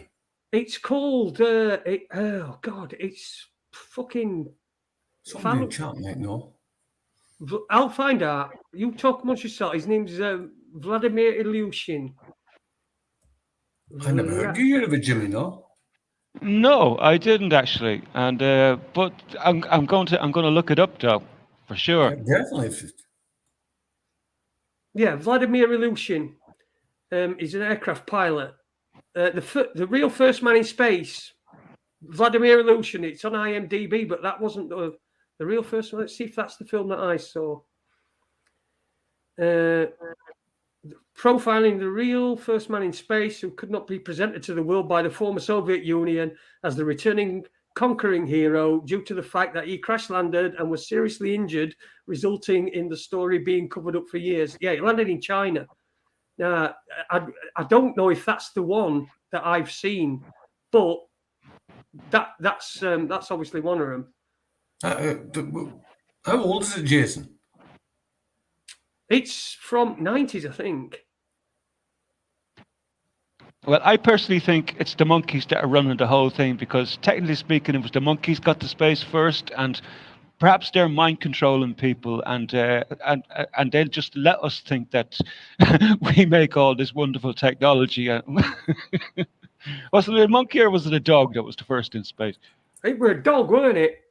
It's called... oh, God, it's fucking... Somebody in chat might know. I'll find out. You talk amongst yourself. His name's Vladimir Ilyushin. I never heard. Do you hear of it, Jimmy? No, I didn't actually. And but I'm going to look it up though, for sure. Yeah, definitely. Yeah, Vladimir Ilyushin is an aircraft pilot. The real first man in space, Vladimir Ilyushin. It's on IMDb, but that wasn't the real first one. Let's see if that's the film that I saw. Profiling the real first man in space who could not be presented to the world by the former Soviet Union as the returning conquering hero due to the fact that he crash landed and was seriously injured, resulting in the story being covered up for years. Yeah, he landed in China. Now, I don't know if that's the one that I've seen, but that's obviously one of them. How old is it, Jason? It's from 90s, I think. Well, I personally think it's the monkeys that are running the whole thing because, technically speaking, it was the monkeys got to space first, and perhaps they're mind controlling people, and they'll just let us think that we make all this wonderful technology. Was it a monkey or was it a dog that was the first in space? It were a dog, weren't it?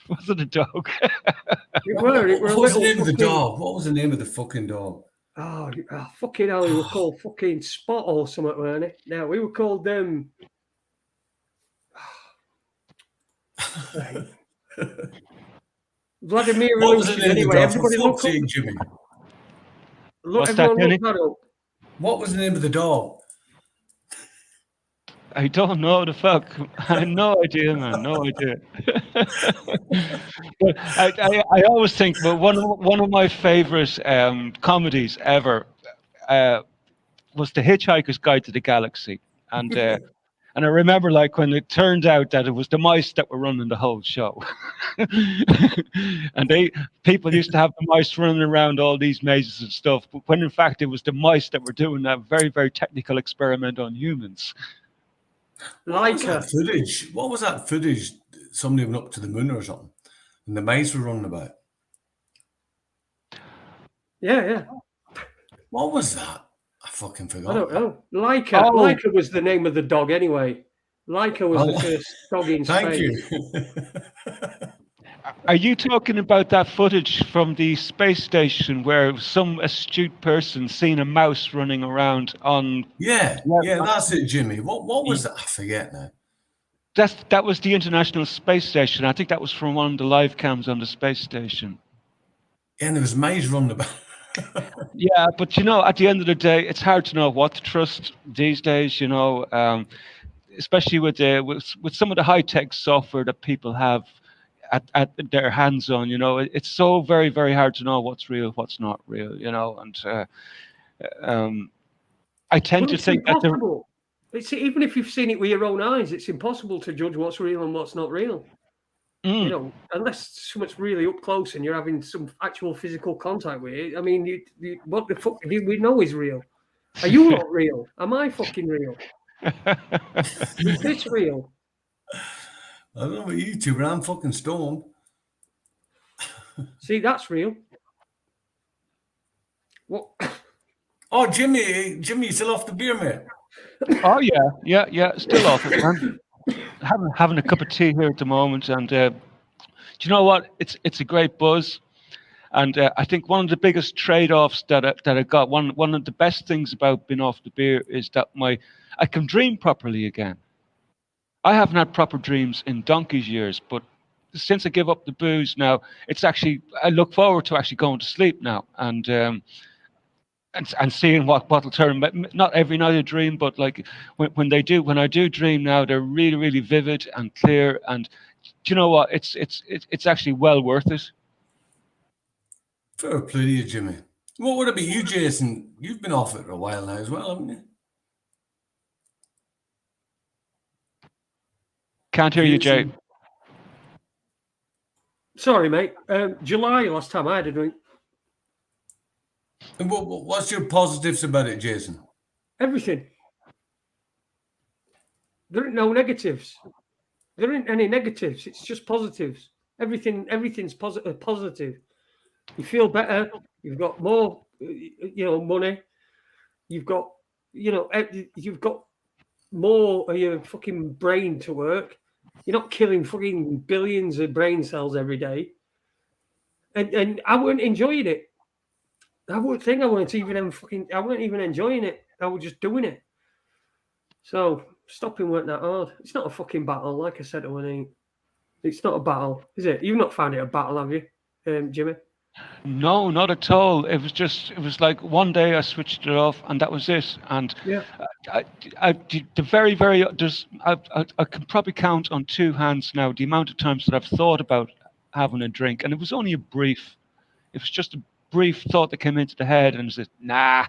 Was it a dog? What was the name of the dog? What was the name of the fucking dog? Oh, fucking hell, we were called fucking Spot or something, weren't it? No, we were called Vladimir Ilyushin. Anyway, everybody look up. Jimmy. Everyone look that up. What was the name of the dog? I don't know the fuck. I have no idea, man. No idea. But I always think, but one of my favorite comedies ever was The Hitchhiker's Guide to the Galaxy, and I remember like when it turned out that it was the mice that were running the whole show, and people used to have the mice running around all these mazes and stuff, but when in fact it was the mice that were doing a very, very technical experiment on humans. What was that footage? somebody went up to the moon or something, and the mice were running about. Yeah. What was that? I fucking forgot. I don't know. Laika was the name of the dog anyway. Laika was the first dog in space. Thank you. Are you talking about that footage from the space station where some astute person seen a mouse running around on? Yeah, that's it, Jimmy. What was that? I forget now. That was the International Space Station. I think that was from one of the live cams on the space station. Yeah, and there was mice running about. Yeah, but at the end of the day, it's hard to know what to trust these days. Especially with some of the high tech software that people have at their hands on. It's so very, very hard to know what's real, what's not real. And I tend to think impossible. Even if you've seen it with your own eyes, it's impossible to judge what's real and what's not real. Unless something's really up close and you're having some actual physical contact with it. I mean, what the fuck do we know is real? Are you not real? Am I fucking real? Is this real? I don't know about you two, but I'm fucking stoned. See, that's real. What? Oh, Jimmy, you still off the beer, mate? Oh yeah, still off it, man. Having a cup of tea here at the moment, and do you know what? It's a great buzz, and I think one of the biggest trade-offs that I got, one of the best things about being off the beer is that I can dream properly again. I haven't had proper dreams in donkey's years, but since I give up the booze now, I look forward to actually going to sleep now and seeing what'll turn. Not every night I dream, but like when I do dream now, they're really, really vivid and clear. And do you know what? It's actually well worth it. Fair play to you, Jimmy. What about you, Jason? You've been off it for a while now as well, haven't you? Can't hear you, Jay. Sorry, mate. July last time I had a drink. And what's your positives about it, Jason? Everything. There ain't no negatives. There ain't any negatives. It's just positives. Everything's positive. You feel better. You've got more, money. You've got more of your fucking brain to work. You're not killing fucking billions of brain cells every day. And I weren't enjoying it. I weren't even enjoying it. I was just doing it. So stopping weren't that hard. It's not a fucking battle, like I said to Annie. It's not a battle, is it? You've not found it a battle, have you, Jimmy? No, not at all. It was like one day I switched it off and that was it. And yeah, I can probably count on two hands now the amount of times that I've thought about having a drink, and it was just a brief thought that came into the head, and said, nah.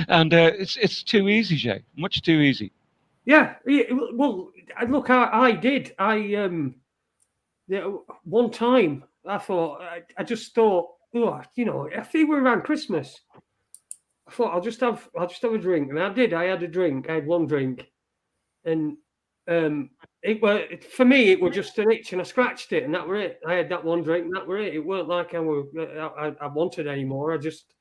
And it's too easy, Jay. Much too easy. Yeah. Well, look, I did. One time I just thought, I think we're around Christmas. I thought I'll just have a drink, and I did. I had a drink. I had one drink, and for me it was just an itch, and I scratched it, and that were it. I had that one drink, and that were it. It weren't like I wanted anymore. I just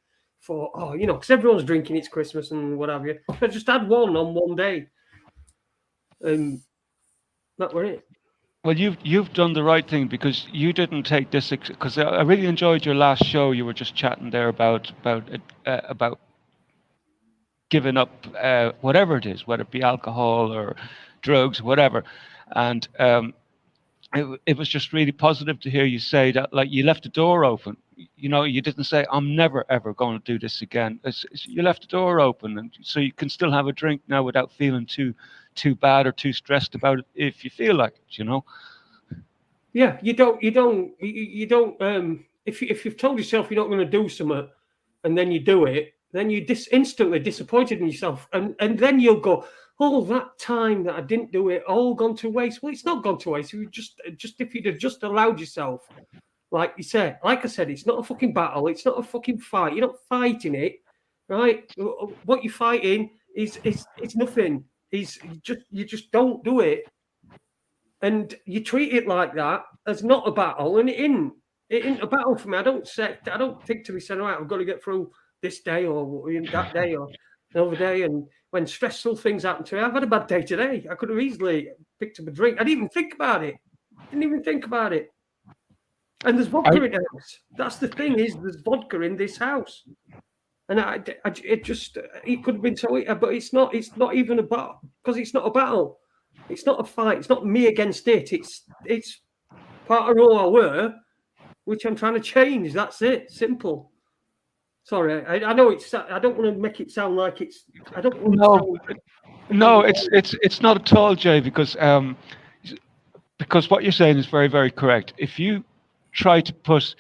thought, because everyone's drinking, it's Christmas and what have you. I just had one on one day, and that were it. Well, you've done the right thing, because you didn't take this, because I really enjoyed your last show. You were just chatting there about giving up whatever it is, whether it be alcohol or drugs, whatever. And it was just really positive to hear you say that, like, you left the door open. You didn't say, I'm never, ever going to do this again. You left the door open, and so you can still have a drink now without feeling too bad or too stressed about it if you feel like it, Yeah, you don't. If you've told yourself you're not going to do something, and then you do it, then you're instantly disappointed in yourself, and then you'll go, oh, that time that I didn't do it, all gone to waste. Well, it's not gone to waste. You just if you'd have just allowed yourself, like I said, it's not a fucking battle. It's not a fucking fight. You're not fighting it, right? What you're fighting is nothing. You just don't do it. and you treat it like that as not a battle, and it isn't a battle for me. I don't think to be saying, right, I've got to get through this day or that day or another day. And when stressful things happen to me, I've had a bad day today. I could have easily picked up a drink. I didn't even think about it. Didn't even think about it. And there's vodka in the house. That's the thing, is there's vodka in this house. And it could have been so, but it's not even a battle, because it's not a battle. It's not a fight. It's not me against it. It's part of who I were, which I'm trying to change. That's it. Simple. Sorry, I know I don't want to make it sound like it's. I don't want to. No, it's not at all, Jay, because what you're saying is very, very correct. If you try to put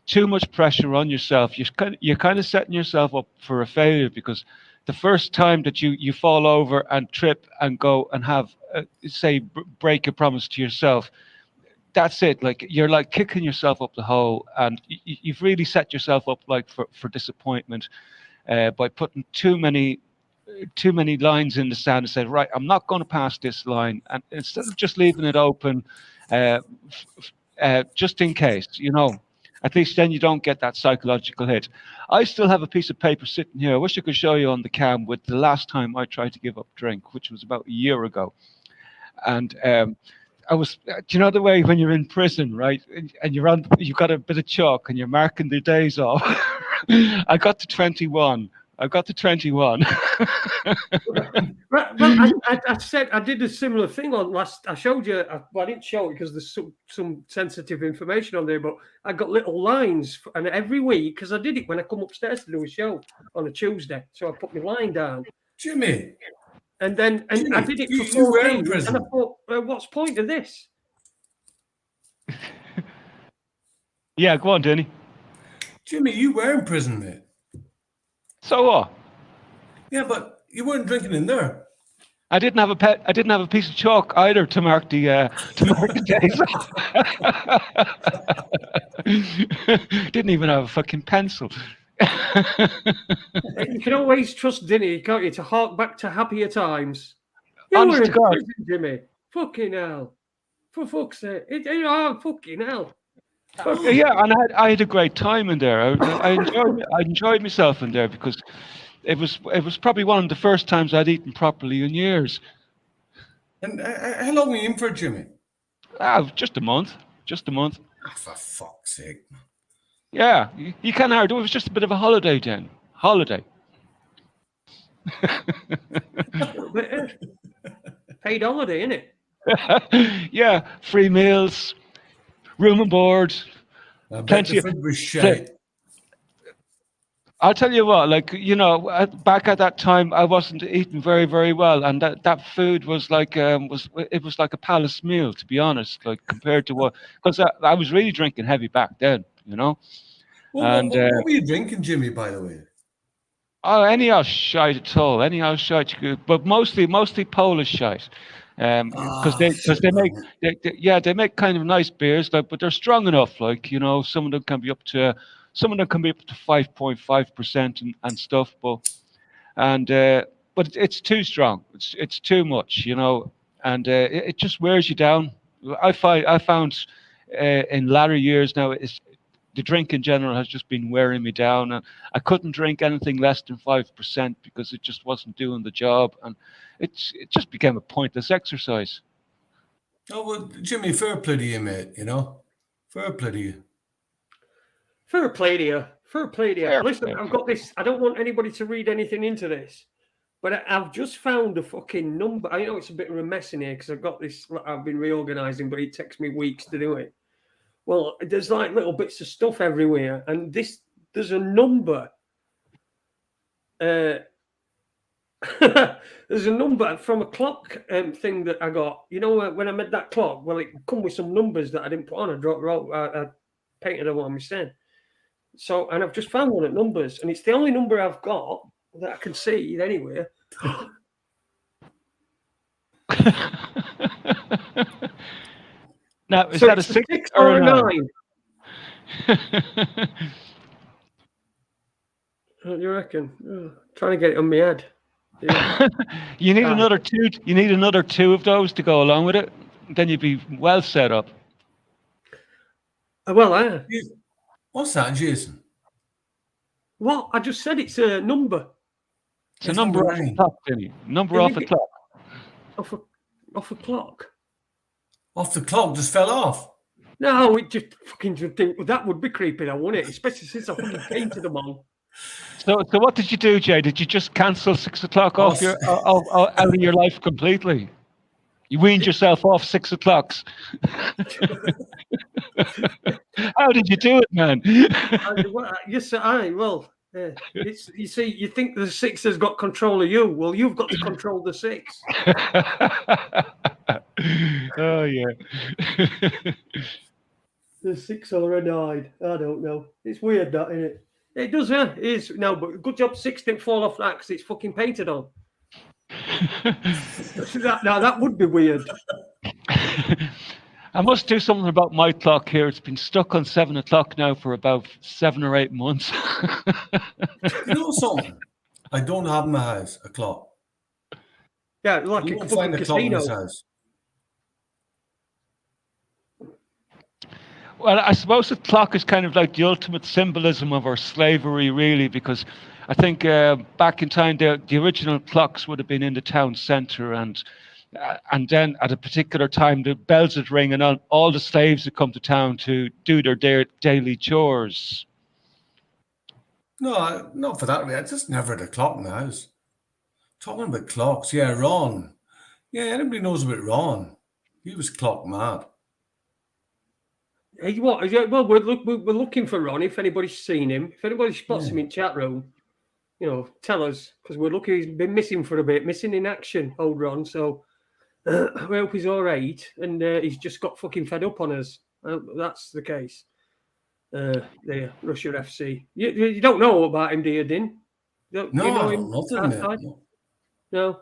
too much pressure on yourself, you're kind of setting yourself up for a failure, because the first time that you fall over and trip and go and have break your promise to yourself, that's it. Like, you're like kicking yourself up the hole, and you've really set yourself up like for disappointment by putting too many lines in the sand and say, right, I'm not going to pass this line, and instead of just leaving it open, just in case, at least then you don't get that psychological hit. I still have a piece of paper sitting here. I wish I could show you on the cam with the last time I tried to give up drink, which was about a year ago. And I was, do you know the way when you're in prison, right? And you've got a bit of chalk and you're marking the days off. I got to 21. Well, I said I did a similar thing on last. I showed you. I didn't show it because there's some sensitive information on there. But I got little lines, and every week, because I did it when I come upstairs to do a show on a Tuesday, so I put my line down. Jimmy. And then Jimmy, I did it for you 4 were in days, prison. and I thought, what's the point of this? Yeah, go on, Danny. Jimmy, you were in prison, mate. So what? Yeah, but you weren't drinking in there. I didn't have a piece of chalk either to mark the days. Didn't even have a fucking pencil. You can always trust Dinny, can't you, to hark back to happier times. You Honest were to in God. prison, Jimmy. Fucking hell. For fuck's sake. Fucking hell. Yeah, and I had a great time in there. I enjoyed myself in there, because it was probably one of the first times I'd eaten properly in years. And how long were you in for, Jimmy? Just a month. Oh, for fuck's sake. Yeah, you can't argue. It was just a bit of a holiday, then. Holiday. Paid holiday, innit? Yeah, free meals, room and board. Plenty of food was shite. I'll tell you what, back at that time, I wasn't eating very, very well, and that food was like was like a palace meal, to be honest. Like, compared to because I was really drinking heavy back then, Well, and what were you drinking, Jimmy? By the way. Oh, any old shite at all, any old shite you could, but mostly Polish shite, because they make kind of nice beers, but they're strong enough. Some of them can be up to 5.5% and stuff, but it's too strong. It's too much, and it just wears you down. I found in latter years now, the drink in general has just been wearing me down, and I couldn't drink anything less than 5% because it just wasn't doing the job, and it just became a pointless exercise. Oh, well, Jimmy, fair play to you, mate, Fair play to you. Fair play to you. Listen, I've got this. I don't want anybody to read anything into this, but I've just found a fucking number. I know it's a bit of a mess in here because I've got this. I've been reorganizing, but it takes me weeks to do it. Well, there's like little bits of stuff everywhere, and there's a number. There's a number from a clock thing that I got. When I made that clock, well, it come with some numbers that I didn't put on. I painted them on my stand. So, and I've just found one at numbers, and it's the only number I've got that I can see anywhere. Now, is that a 6 or a 9? What do you reckon? Trying to get it on my head. Yeah. You need another two. You need another 2 of those to go along with it. then you'd be well set up. Well, What's that, Jason? what? I just said it's a number. It's a number off a clock, Denny. Number off a clock. Off a clock. Off the clock just fell off. No, it just fucking think that would be creepy, though, wouldn't it? Especially since I fucking painted them on. So what did you do, Jay? Did you just cancel 6 o'clock off out of your life completely? You weaned yourself off 6 o'clocks. How did you do it, man? You see, you think the 6 has got control of you. Well, you've got to control the 6. Oh, yeah. The 6 or a 9. I don't know. It's weird, that, isn't it? It does, yeah. It is. No, but good job 6 didn't fall off that because it's fucking painted on. Now, that would be weird. I must do something about my clock here. It's been stuck on 7 o'clock now for about 7 or 8 months. You know something? I don't have in my house a clock. Yeah, like you a won't fucking find a clock in casino. this house. Well, I suppose the clock is kind of like the ultimate symbolism of our slavery, really, because I think back in time, the original clocks would have been in the town centre, and then at a particular time, the bells would ring, and all the slaves would come to town to do their daily chores. No, not for that. I just never had a clock in the house. Talking about clocks, yeah, Ron. Yeah, anybody knows about Ron? He was clock mad. Hey, what? Well, we're looking for Ron. If anybody's seen him, if anybody spots him in chat room, tell us, because we're looking. He's been missing for a bit, missing in action, old Ron. So I hope he's all right, and he's just got fucking fed up on us. That's the case. There, Russia FC. You don't know about him, do you, Din? No, you know him nothing. No.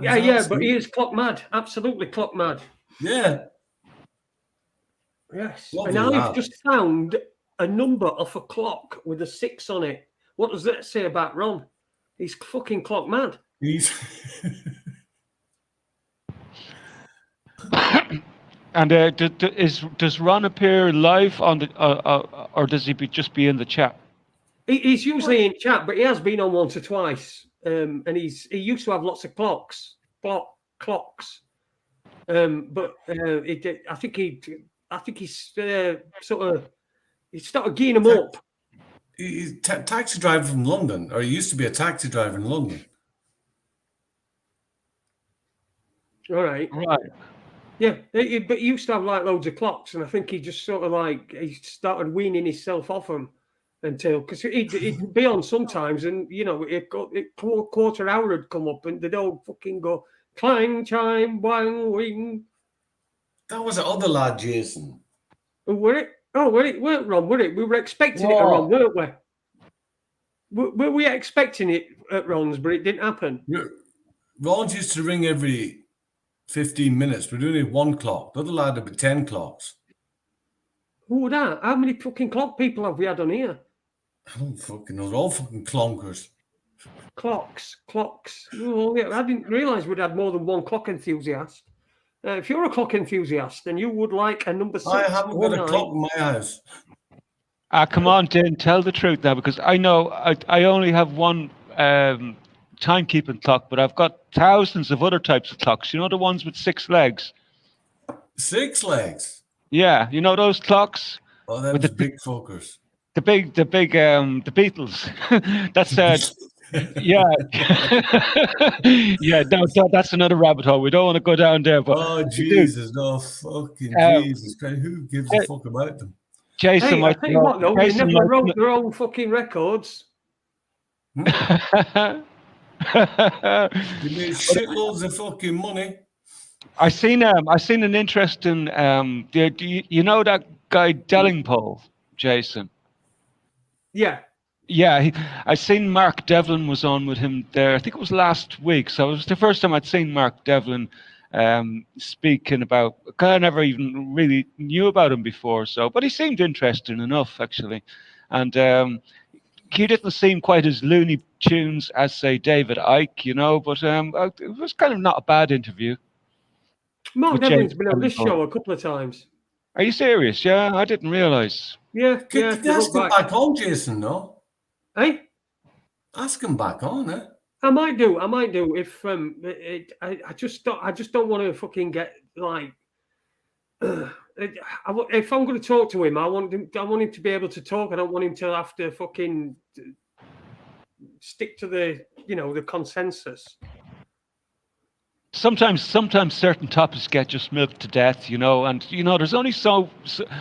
Yeah, but he is clock mad. Absolutely clock mad. Yeah. Yes. And I've just found a number off a clock with a 6 on it. What does that say about Ron? He's fucking clock mad. He's. And does Ron appear live on the, or does he just be in the chat? He's usually in chat, but he has been on once or twice. And he used to have lots of clocks. But I think he's sort of he started gearing them up. He's taxi driver from London, or he used to be a taxi driver in London. All right. Yeah, but he used to have like loads of clocks, and I think he just sort of like he started weaning himself off them until because he'd be on sometimes, and quarter hour would come up, and they'd all fucking go clang chime wang wing. That was the other lad, Jason. Were it? Oh, it weren't Ron, were it? We were expecting it at Ron, weren't we? Were we expecting it at Ron's, but it didn't happen? Ron's used to ring every 15 minutes. We're doing it 1 clock. The other lad had 10 clocks. Who was that? How many fucking clock people have we had on here? I don't fucking know. They're all fucking clonkers. Clocks. Oh, yeah, I didn't realise we'd had more than 1 clock enthusiast. If you're a clock enthusiast, then you would like a number 6. I haven't got a clock in my house. Come on, Din, tell the truth now, because I know I only have one timekeeping clock, but I've got thousands of other types of clocks. You know the ones with 6 legs? 6 legs? Yeah, you know those clocks? Oh, those big fuckers. The Beatles. That's yeah. Yeah, no, that's another rabbit hole. We don't want to go down there. But Jesus, no fucking Jesus Christ. Who gives a fuck about them? Jason, hey, I tell you what, though, they never wrote their own fucking records. You made shitloads of fucking money. I seen an interesting you know that guy Dellingpole, Jason? Yeah. Yeah, I seen Mark Devlin was on with him there. I think it was last week. So it was the first time I'd seen Mark Devlin speaking about. I never even really knew about him before. But he seemed interesting enough, actually, and he didn't seem quite as Looney Tunes as say David Icke, But it was kind of not a bad interview. Mark with James Devlin's been on this Cameron. show a couple of times. Are you serious? Yeah, I didn't realise. Yeah, Could yeah. you ask him back on, Jason, no? Hey, Ask him back on, eh? I might do. If I just don't want to fucking get like. If I'm going to talk to him, I want him to be able to talk. I don't want him to have to fucking stick to the consensus. Sometimes certain topics get just milked to death, and there's only so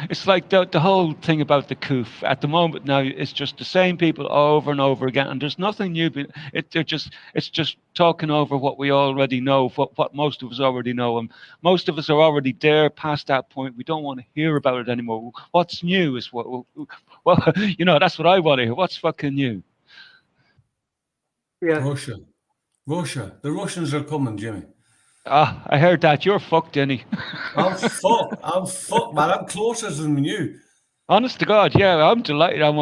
it's like the whole thing about the coup at the moment now. It's just the same people over and over again, and there's nothing new. It's just talking over what we already know, what most of us already know, and most of us are already there past that point. We don't want to hear about it anymore. What's new is well, that's what I want to hear. What's fucking new? Yeah. Russia. The Russians are coming, Jimmy. Ah, I heard that. You're fucked, Denny. I'm fucked, man. I'm closer than you. Honest to God, yeah, I'm delighted. I'm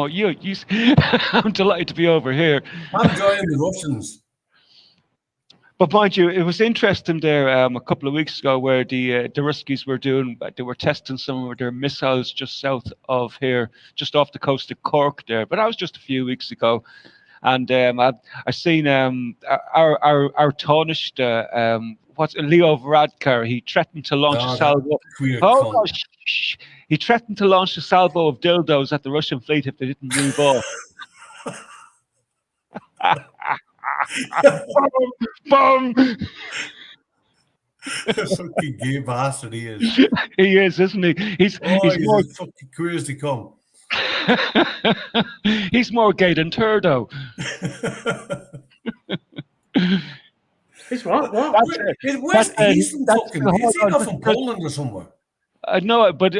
delighted to be over here. I'm joining the Russians. But mind you, it was interesting there a couple of weeks ago where the Ruskies they were testing some of their missiles just south of here, just off the coast of Cork there. But that was just a few weeks ago. And I seen our tarnished what's Leo Varadkar. He threatened to launch a salvo. He threatened to launch a salvo of dildos at the Russian fleet if they didn't move off. Boom! Fucking gay bastard he is. He is, isn't he? He's more fucking queer as they come. He's more gay than Turdo. It's what? He's not from Poland or somewhere. No, but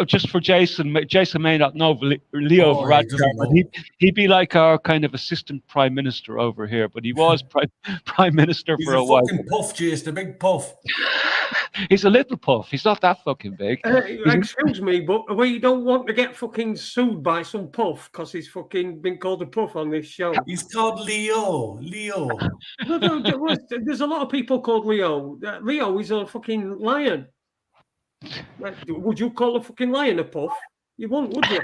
just for Jason. Jason may not know Leo Varadkar, but he'd be like our kind of assistant prime minister over here. But he was prime minister for a while. He's a fucking puff, Jason, a big puff. He's a little puff. He's not that fucking big. Excuse me, but we don't want to get fucking sued by some puff because he's fucking been called a puff on this show. He's called Leo. No, there's a lot of people called Leo. Leo is a fucking lion. Would you call a fucking lion a puff? You won't, would you?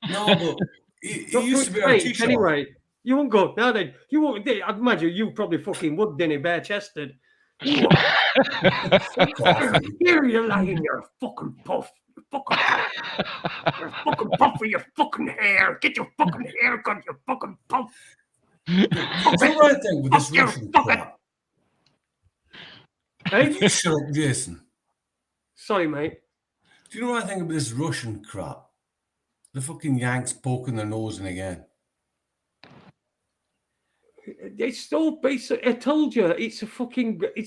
No, but he used to be our teacher. Anyway, you won't go. Now then, you won't. I'd imagine you probably fucking would, Denny, bare-chested. Here you lying, you're a fucking puff. You're a fucking puff with your fucking hair. Get your fucking hair cut, you fucking puff. That's the right thing with this Russian crap. Hey? You shut up, Jason. Sorry, mate. Do you know what I think about this Russian crap? The fucking Yanks poking their nose in again. It's so basic. I told you, it's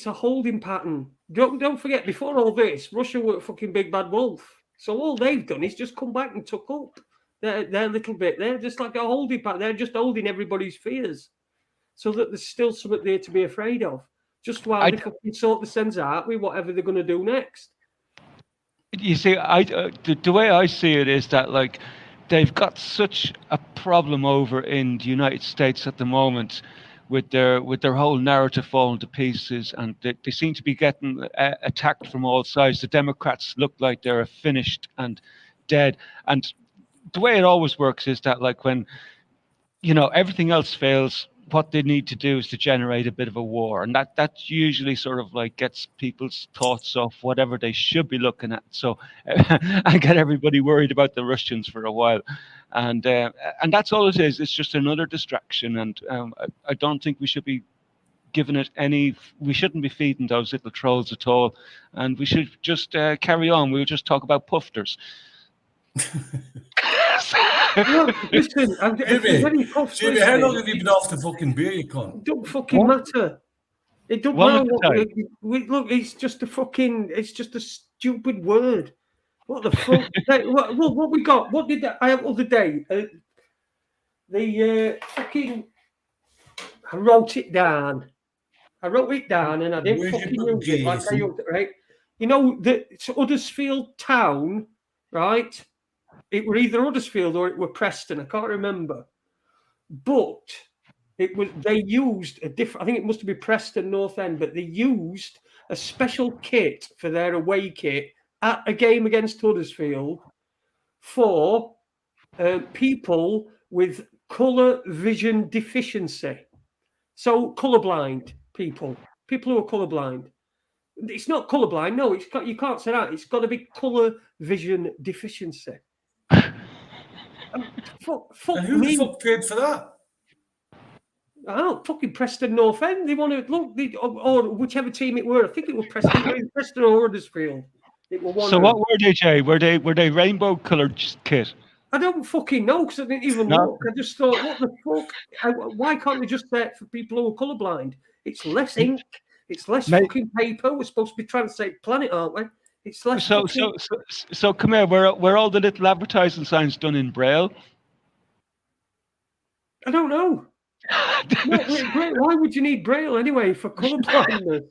a holding pattern. Don't forget, before all this, Russia were a fucking big bad wolf. So all they've done is just come back and took up their little bit. They're just like a holding pattern. They're just holding everybody's fears, so that there's still something there to be afraid of. Just while they fucking sort the sense out with whatever they're going to do next. You see, the way I see it is that like they've got such a problem over in the United States at the moment with their whole narrative falling to pieces, and they seem to be getting attacked from all sides. The Democrats look like they're finished and dead, and the way it always works is that like when everything else fails, what they need to do is to generate a bit of a war, and that usually sort of like gets people's thoughts off whatever they should be looking at. So I get everybody worried about the Russians for a while, and that's all it is. It's just another distraction, and I don't think we should be giving it any. We shouldn't be feeding those little trolls at all, and we should just carry on. We'll just talk about pufters. Listen, Jimmy, how long have you been off the fucking beer, you cunt? It don't fucking matter. It don't matter. Look, it's just a stupid word. What the fuck? what we got? What did I have the other day? Fucking. I wrote it down, and I didn't fucking use it like I used it, right? The Huddersfield town, right? It were either Huddersfield or it were Preston. I can't remember. But they used a different. I think it must be Preston North End, but they used a special kit for their away kit at a game against Huddersfield for people with colour vision deficiency. So colourblind people who are colourblind. It's not colourblind. No, you can't say that. It's got to be colour vision deficiency. Fuck And who me. the fuck paid for that? Oh, fucking Preston North End. They want to look, or whichever team it were. I think it was Preston or Huddersfield. It were one. So what were they, Jay? Were they rainbow coloured kit? I don't fucking know because I didn't even look. I just thought, what the fuck? Why can't they just say it for people who are colourblind? It's less ink. It's less fucking paper. We're supposed to be trying to save the planet, aren't we? It's less. So come here. Were all the little advertising signs done in Braille? I don't know. No, why would you need Braille anyway for colour blindness?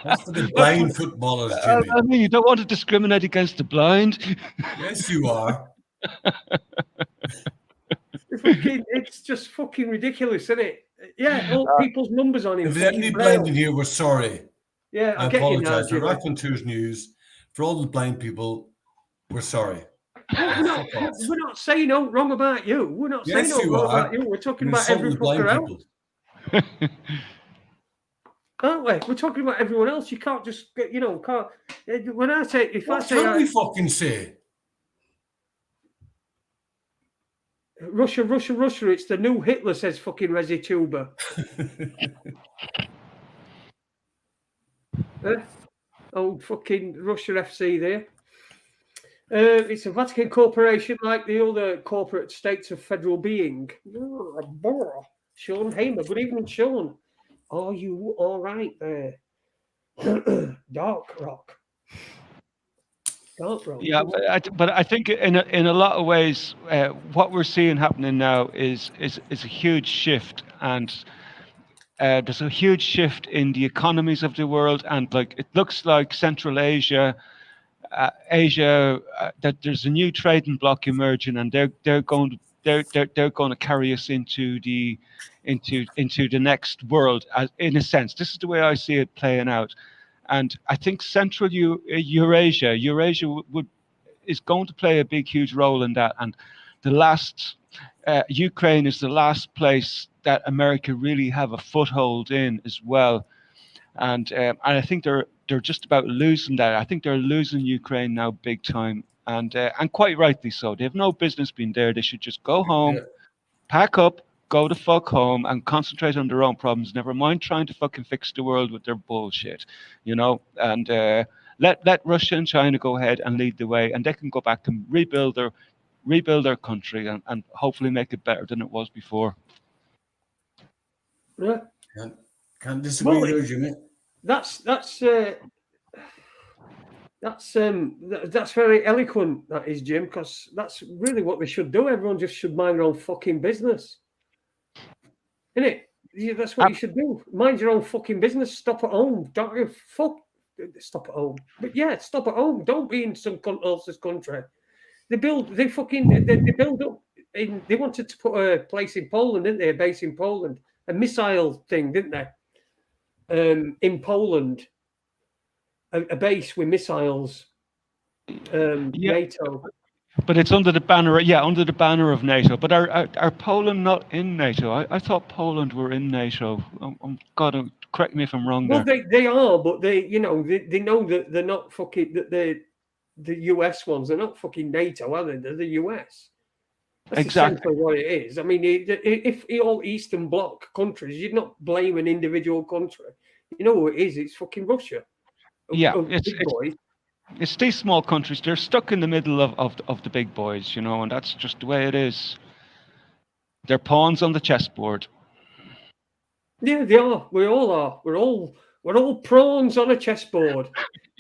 That's for the blind footballers, Jimmy. I mean, you don't want to discriminate against the blind. Yes, you are. It's just fucking ridiculous, isn't it? Yeah, all people's numbers on him. If there's any blind in here, we're sorry. Yeah, I apologise for Raconteurs News. For all the blind people, we're sorry. We're not saying no wrong about you. We're not saying no wrong about you. We're talking about every fucker else. Aren't we? We're talking about everyone else. You can't just, can't. When I say, what can we fucking say? Russia, it's the new Hitler, says fucking Resi Tuber. Old fucking Russia FC there. It's a Vatican corporation like the other corporate states of federal being. Sean Hamer. Good evening, Sean. Are you all right there? Dark rock. Yeah, but I think in a lot of ways, what we're seeing happening now is a huge shift, and there's a huge shift in the economies of the world, and like it looks like Central Asia, that there's a new trading bloc emerging, and they're going to carry us into the next world. In a sense, this is the way I see it playing out. And I think Central Eurasia is going to play a big, huge role in that. And the last Ukraine is the last place that America really have a foothold in as well. And I think they're just about losing that. I think they're losing Ukraine now big time, and quite rightly so. They have no business being there. They should just go home, pack up, go the fuck home, and concentrate on their own problems. Never mind trying to fucking fix the world with their bullshit, And let Russia and China go ahead and lead the way, and they can go back and rebuild their country and hopefully make it better than it was before. Yeah. Can't disagree with you, Jimmy. That's very eloquent, that is, Jim, because that's really what they should do. Everyone just should mind their own fucking business. Isn't it? Yeah, that's what you should do. Mind your own fucking business. Stop at home. Don't give fuck. Stop at home. But yeah, stop at home. Don't be in some else's country. They build up. They wanted to put a place in Poland, didn't they? A base in Poland, a missile thing, didn't they? In Poland, a base with missiles. NATO. But it's under the banner, of NATO. But are Poland not in NATO? I thought Poland were in NATO. God, correct me if I'm wrong. Well, they are, but they know that they're not fucking the US ones. They're not fucking NATO, are they? They're the US. That's exactly what it is. I mean, if all Eastern Bloc countries, you'd not blame an individual country. You know what it is? It's fucking Russia. Yeah, it's these small countries. They're stuck in the middle of the big boys, and that's just the way it is. They're pawns on the chessboard. Yeah, they are. We all are. We're all prawns on a chessboard.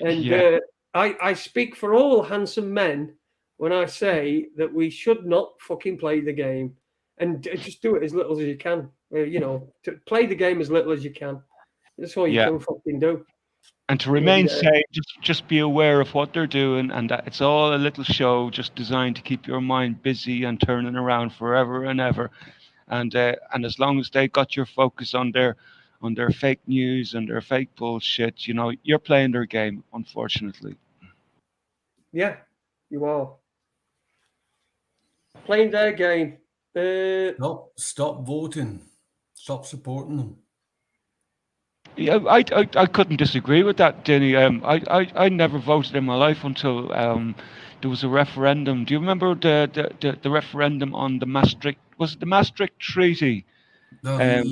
And I speak for all handsome men when I say that we should not fucking play the game, and just do it as little as you can. To play the game as little as you can. That's all you can fucking do. And to remain safe, just be aware of what they're doing, and that it's all a little show just designed to keep your mind busy and turning around forever and ever. And as long as they got your focus on their on their fake news and their fake bullshit. You know, you're playing their game, unfortunately. Yeah, you are playing their game. Stop voting. Stop supporting them. Yeah, I couldn't disagree with that, Denny. I never voted in my life until there was a referendum. Do you remember the referendum on the Maastricht? Was it the Maastricht Treaty? The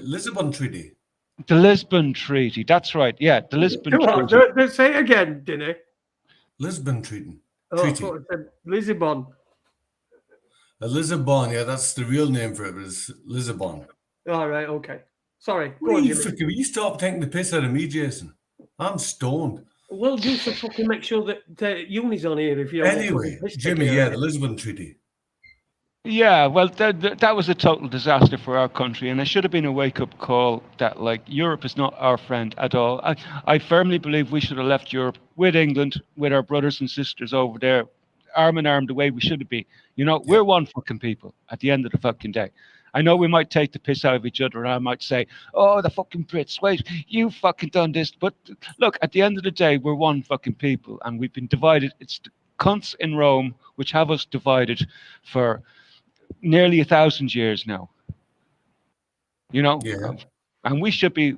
Lisbon Treaty. The Lisbon Treaty. That's right. Yeah, the Lisbon Come on, Treaty. say it again, Dinny. Lisbon Treaty. Oh, I thought it said Lisbon. Lisbon, yeah, that's the real name for it. It's Lisbon. All right, okay. Sorry. Will you stop taking the piss out of me, Jason? I'm stoned. We'll do some fucking make sure that the uni's on here if you don't. Anyway, Jimmy, yeah, the Lisbon Treaty. Yeah, well, that was a total disaster for our country, and it should have been a wake-up call that, like, Europe is not our friend at all. I firmly believe we should have left Europe with England, with our brothers and sisters over there, arm in arm, the way we should be. You know, we're one fucking people at the end of the fucking day. I know we might take the piss out of each other, and I might say, oh, the fucking Brits, wait, you fucking done this. But look, at the end of the day, we're one fucking people, and we've been divided. It's the cunts in Rome which have us divided for nearly 1,000 years now. You know? Yeah. And we should be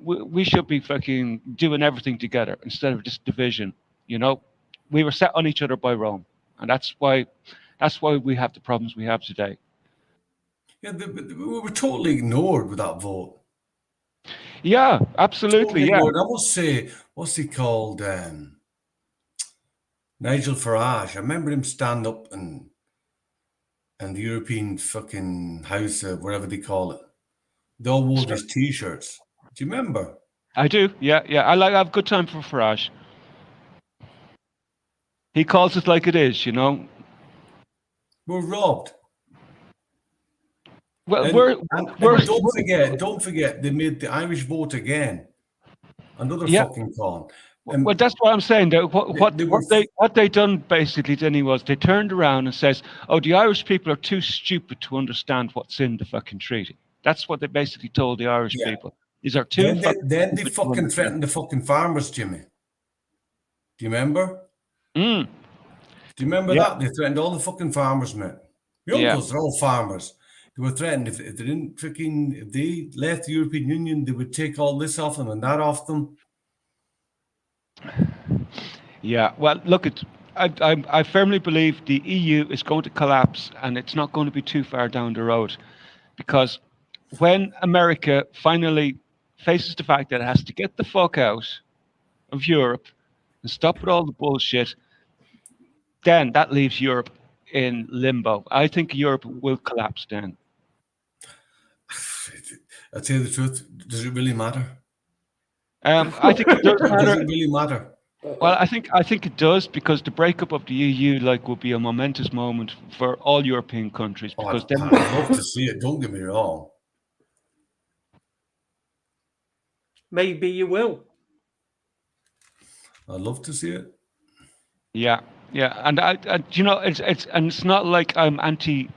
fucking doing everything together instead of just division. You know? We were set on each other by Rome. And that's why we have the problems we have today. Yeah, we were totally ignored with that vote. Yeah, absolutely. Totally ignored. I must say, what's he called? Nigel Farage. I remember him stand up and the European fucking house, whatever they call it. They all wore these T-shirts. Do you remember? I do. Yeah. I have good time for Farage. He calls it like it is, you know. We're robbed. Well, don't forget, they made the Irish vote again. Another fucking con. Well, that's what I'm saying. What they done basically, Denny, was they turned around and says, "Oh, the Irish people are too stupid to understand what's in the fucking treaty." That's what they basically told the Irish people. These are too. Then they fucking threatened the fucking farmers, Jimmy. Do you remember? Do you remember that? They threatened all the fucking farmers, mate. Your uncles are all farmers. They were threatened if they didn't if they left the European Union, they would take all this off them and that off them. Yeah, well, look, I firmly believe the EU is going to collapse, and it's not going to be too far down the road, because when America finally faces the fact that it has to get the fuck out of Europe and stop with all the bullshit, then that leaves Europe in limbo. I think Europe will collapse then. I'll tell you the truth. Does it really matter? I think it does matter. Does it really matter? Well, I think it does, because the breakup of the EU will be a momentous moment for all European countries. Because I'd love to see it. Don't get me wrong. Maybe you will. I'd love to see it. Yeah, and it's not like I'm anti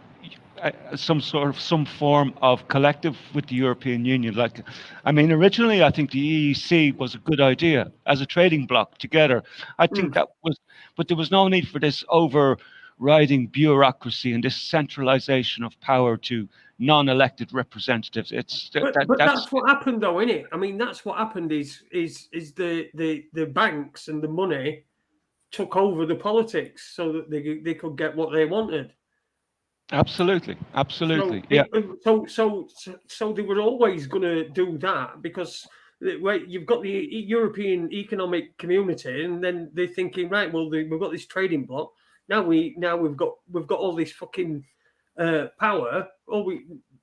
some form of collective with the European Union. Like, I mean, originally I think the EEC was a good idea as a trading bloc together. I think that was, but there was no need for this overriding bureaucracy and this centralization of power to non-elected representatives. That's what happened, though, isn't it? I mean, that's what happened. Is the banks and the money took over the politics so that they could get what they wanted. Absolutely. So they were always going to do that, because you've got the European Economic Community, and then they're thinking, right, well, we've got this trading bloc. Now we've got all this fucking power.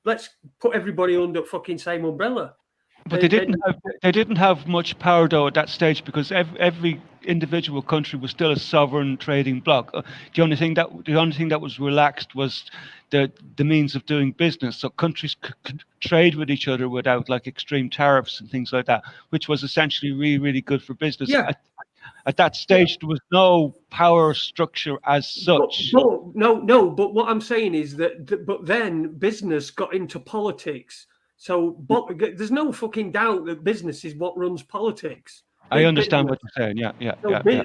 Let's put everybody under fucking same umbrella. But they didn't have much power, though, at that stage, because every individual country was still a sovereign trading bloc. The only thing that was relaxed was the means of doing business. So countries could trade with each other without like extreme tariffs and things like that, which was essentially really, really good for business. Yeah. At that stage, there was no power structure as such. No. But what I'm saying is that, but then business got into politics. So but there's no fucking doubt that business is what runs politics. I understand what you're saying. Yeah.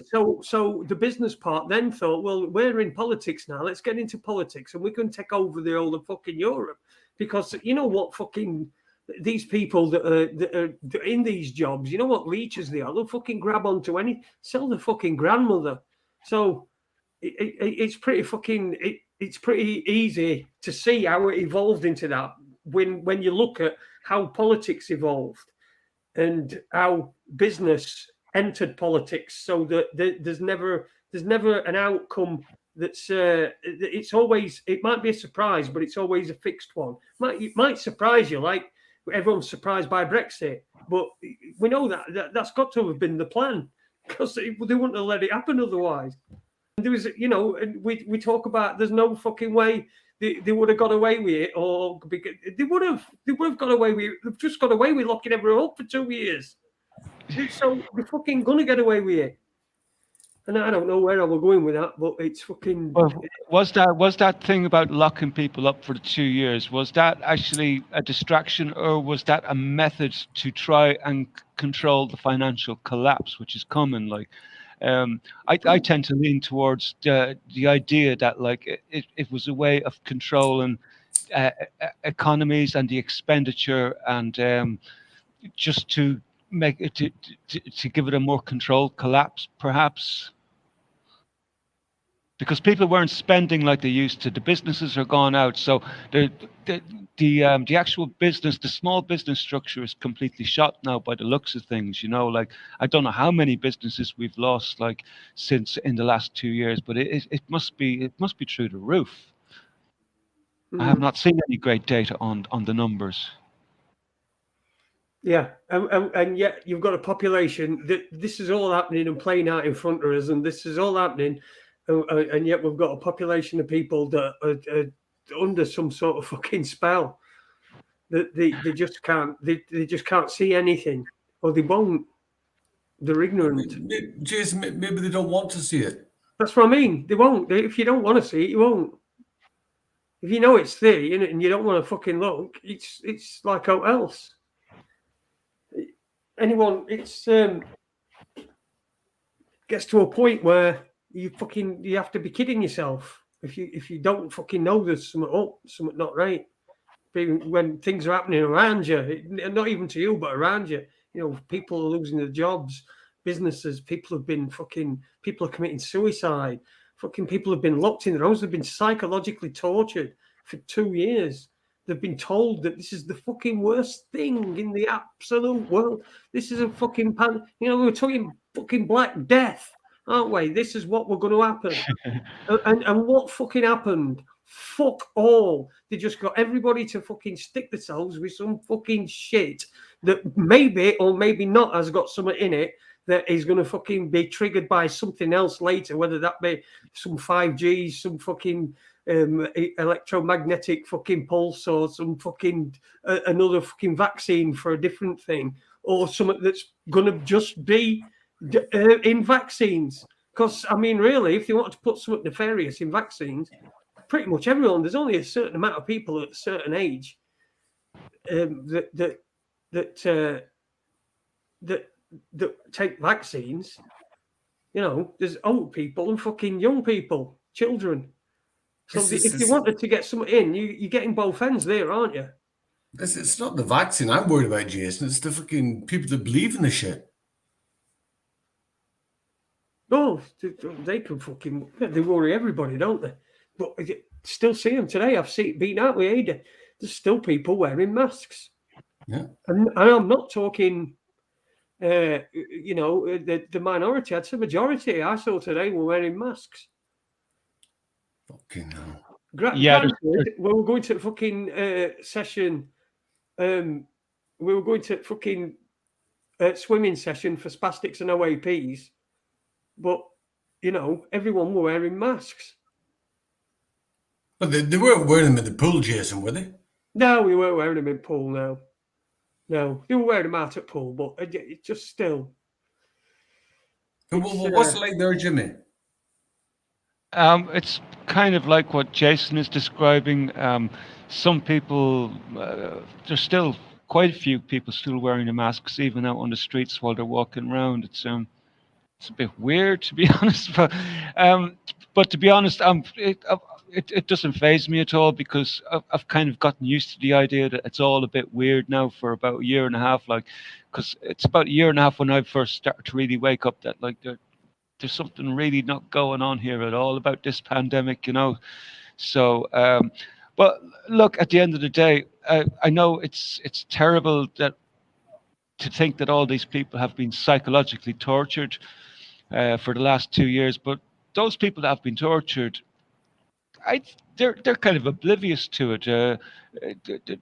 So the business part then thought, well, we're in politics now. Let's get into politics, and we can take over the whole of fucking Europe, because you know what fucking these people that are in these jobs, you know what leeches they are. They'll fucking grab onto sell the fucking grandmother. So it's pretty fucking it's pretty easy to see how it evolved into that when you look at how politics evolved and how business entered politics, so that there's never an outcome that's it's always, it might be a surprise, but it's always a fixed one. It might surprise you, like everyone's surprised by Brexit, but we know that's got to have been the plan, because they wouldn't have let it happen otherwise. And there was, you know, and we talk about there's no fucking way they would have got away with it, or they would have got away with it. They've just got away with locking everyone up for 2 years. So they're fucking gonna get away with it. And I don't know where I was going with that, but it's fucking. Well, was that thing about locking people up for the 2 years, was that actually a distraction, or was that a method to try and control the financial collapse which is coming? Like, I tend to lean towards the idea that like it was a way of controlling economies and the expenditure, and just to make it to give it a more controlled collapse, perhaps. Because people weren't spending like they used to. The businesses are gone out, so the actual business, the small business structure is completely shot now by the looks of things. You know, like I don't know how many businesses we've lost like since in the last 2 years, but it must be through the roof. I have not seen any great data on the numbers. Yeah, and yet you've got a population that this is all happening and playing out in front of us, and this is all happening. And yet we've got a population of people that are under some sort of fucking spell, that they just can't see anything, or they won't. They're ignorant. Jason, maybe they don't want to see it. That's what I mean. They won't. If you don't want to see it, you won't. If you know it's there and you don't want to fucking look, it's like how else. Anyone, it's gets to a point where you have to be kidding yourself if you don't fucking know there's something not right. When things are happening around you, not even to you, but around you, you know, people are losing their jobs, businesses, people are committing suicide, fucking people have been locked in their homes, they've been psychologically tortured for 2 years. They've been told that this is the fucking worst thing in the absolute world. This is a fucking we were talking fucking Black Death, aren't we? This is what we're going to happen. and what fucking happened? Fuck all. They just got everybody to fucking stick themselves with some fucking shit that maybe or maybe not has got something in it that is going to fucking be triggered by something else later, whether that be some 5G, some fucking electromagnetic fucking pulse, or some fucking another fucking vaccine for a different thing, or something that's going to just be in vaccines. Because, I mean, really, if you want to put something nefarious in vaccines, pretty much everyone, there's only a certain amount of people at a certain age that take vaccines. You know, there's old people and fucking young people, children. So if you wanted to get something in, you're getting both ends there, aren't you? It's not the vaccine I'm worried about, Jason. It's the fucking people that believe in the shit. Oh, they can fucking, they worry everybody, don't they? But I still see them today. I've seen beaten out with Ada. There's still people wearing masks. Yeah. And I'm not talking, you know, the minority. I'd say majority I saw today were wearing masks. Fucking hell. Granted, we were going to fucking session. We were going to fucking swimming session for spastics and OAPs. But, you know, everyone were wearing masks. But they weren't wearing them in the pool, Jason, were they? No, we weren't wearing them in pool, no. No, they were wearing them out at pool, but it's just still. But what's it like there, Jimmy? It's kind of like what Jason is describing. Some people, there's still quite a few people still wearing the masks, even out on the streets while they're walking around. It's a bit weird, to be honest. But to be honest, it doesn't faze me at all because I've kind of gotten used to the idea that it's all a bit weird now for about a year and a half. Like, because it's about a year and a half when I first started to really wake up that like there's something really not going on here at all about this pandemic, you know. So, but look, at the end of the day, I know it's terrible that to think that all these people have been psychologically tortured for the last 2 years. But those people that have been tortured, they're kind of oblivious to it.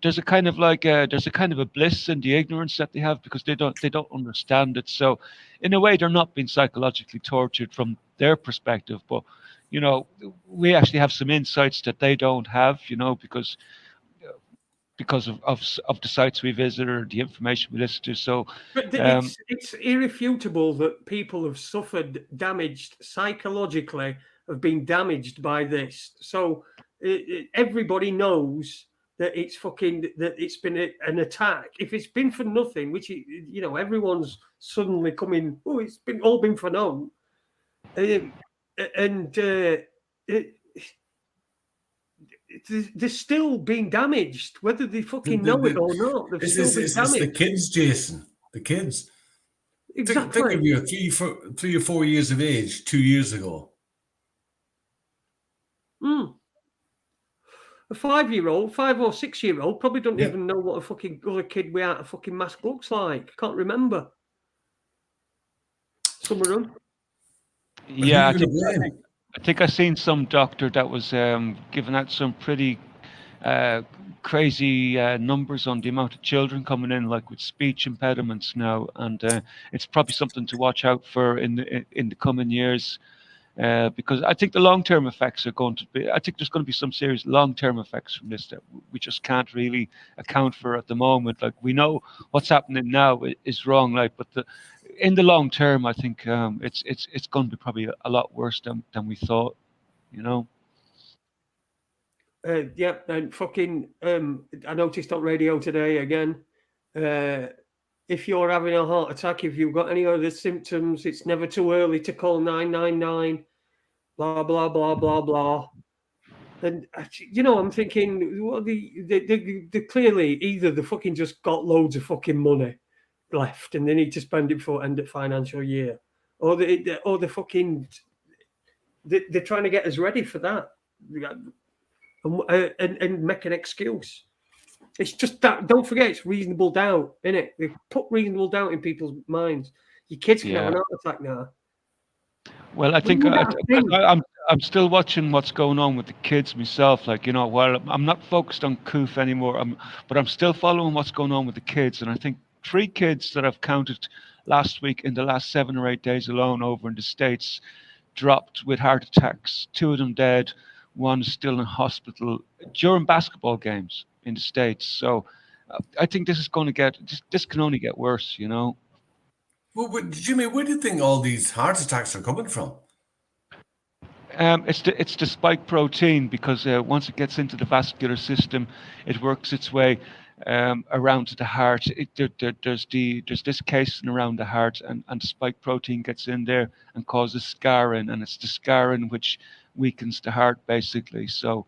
There's a kind of like there's a kind of a bliss in the ignorance that they have because they don't understand it. So, in a way, they're not being psychologically tortured from their perspective, but you know, we actually have some insights that they don't have. You know, because of the sites we visit or the information we listen to. So, but it's irrefutable that people have suffered damaged psychologically, have been damaged by this. So everybody knows that it's that it's been an attack. If it's been for nothing, which you know, everyone's suddenly coming. Oh, it's been all been for no, and they're still being damaged, whether they fucking know it or not. They've still been damaged. It's the kids, Jason. The kids. Exactly. Think of you 3 or 4 years of age 2 years ago. A 5-year-old, 5 or 6-year-old, probably don't even know what a fucking other kid without a fucking mask looks like. Can't remember. Some of them. Yeah, I think I seen some doctor that was giving out some pretty crazy numbers on the amount of children coming in, like with speech impediments now, and it's probably something to watch out for in the coming years. Because I think the long-term effects are going to be. I think there's going to be some serious long-term effects from this that we just can't really account for at the moment. Like we know what's happening now is wrong, like, but in the long term, I think it's going to be probably a lot worse than we thought. You know. Yeah, and fucking. I noticed on radio today again. If you're having a heart attack, if you've got any other symptoms, it's never too early to call 999. Blah blah blah blah blah. And you know, I'm thinking, well, they clearly either the fucking just got loads of fucking money left and they need to spend it before end of financial year, or the fucking they're trying to get us ready for that, and make an excuse. It's just that. Don't forget, it's reasonable doubt, innit? They put reasonable doubt in people's minds. Your kids can have an heart attack now. Well, I think I'm still watching what's going on with the kids myself. Like, you know, while I'm not focused on Coof anymore, but I'm still following what's going on with the kids. And I think 3 kids that I've counted last week in the last 7 or 8 days alone over in the States dropped with heart attacks. 2 of them dead. 1 is still in hospital during basketball games in the States. So I think this is going to this can only get worse, you know. Well, Jimmy, where do you think all these heart attacks are coming from? It's the spike protein, because once it gets into the vascular system, it works its way around to the heart. There's this casing around the heart, and the spike protein gets in there and causes scarring, and it's the scarring which weakens the heart, basically. So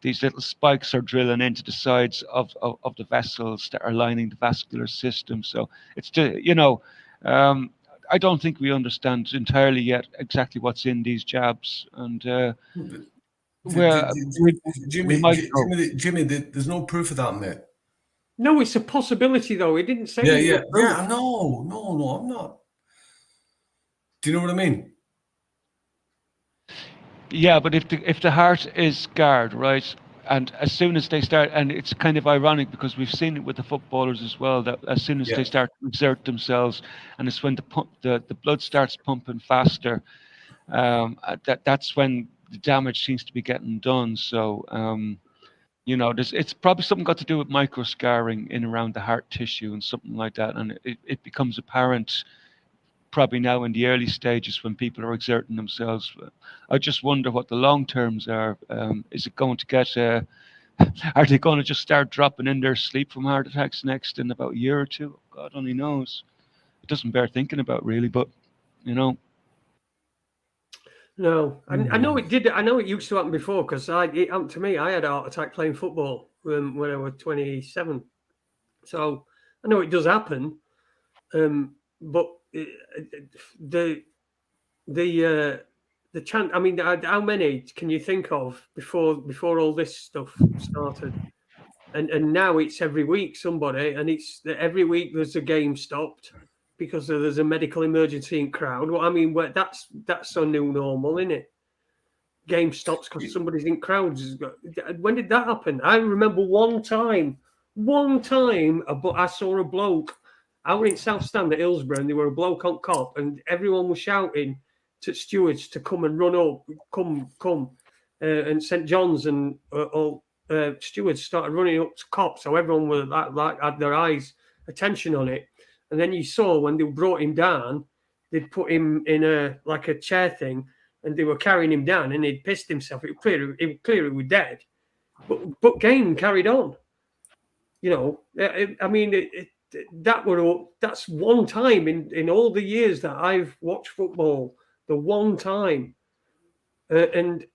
these little spikes are drilling into the sides of the vessels that are lining the vascular system. So it's you know. I don't think we understand entirely yet exactly what's in these jabs, and Jimmy, there's no proof of that, mate. No, it's a possibility, though. He didn't say. Yeah. No, I'm not. Do you know what I mean? Yeah, but if the heart is scarred, right, and as soon as they start, and it's kind of ironic because we've seen it with the footballers as well, that as soon as they start to exert themselves, and it's when the blood starts pumping faster, that's when the damage seems to be getting done. So you know, it's probably something got to do with microscarring in around the heart tissue and something like that, and it becomes apparent probably now in the early stages when people are exerting themselves. I just wonder what the long terms are. Is it going to get? Are they going to just start dropping in their sleep from heart attacks next in about a year or two? God only knows. It doesn't bear thinking about really, but you know. No, I know it did. I know it used to happen before because it happened to me. I had a heart attack playing football when I was 27. So I know it does happen. But the chance. I mean, how many can you think of before all this stuff started? And now it's every week somebody, and it's every week there's a game stopped because there's a medical emergency in crowd. Well, I mean, that's a new normal, isn't it? Game stops because somebody's in crowds. When did that happen? I remember one time, but I saw a bloke. I was in South Stand at Hillsborough, and there were a bloke on cop, and everyone was shouting to stewards to come and run up, come. And St John's and all stewards started running up to cops, so everyone was like had their eyes attention on it. And then you saw when they brought him down, they'd put him in a chair thing, and they were carrying him down, and he'd pissed himself. It was clear he was dead, but game carried on. You know, I mean, that's one time in all the years that I've watched football, the one time, and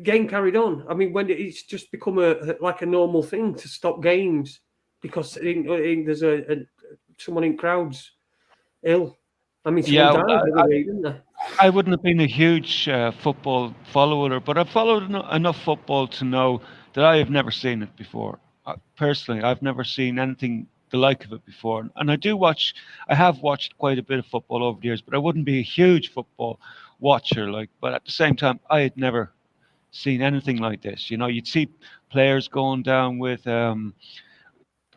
game carried on. I mean, when it's just become like a normal thing to stop games because there's someone in crowds ill. I mean, someone died the other week, didn't there? I wouldn't have been a huge football follower, but I've followed enough football to know that I have never seen it before. Personally, I've never seen anything the like of it before. And I have watched quite a bit of football over the years, but I wouldn't be a huge football watcher. But at the same time, I had never seen anything like this. You know, you'd see players going down with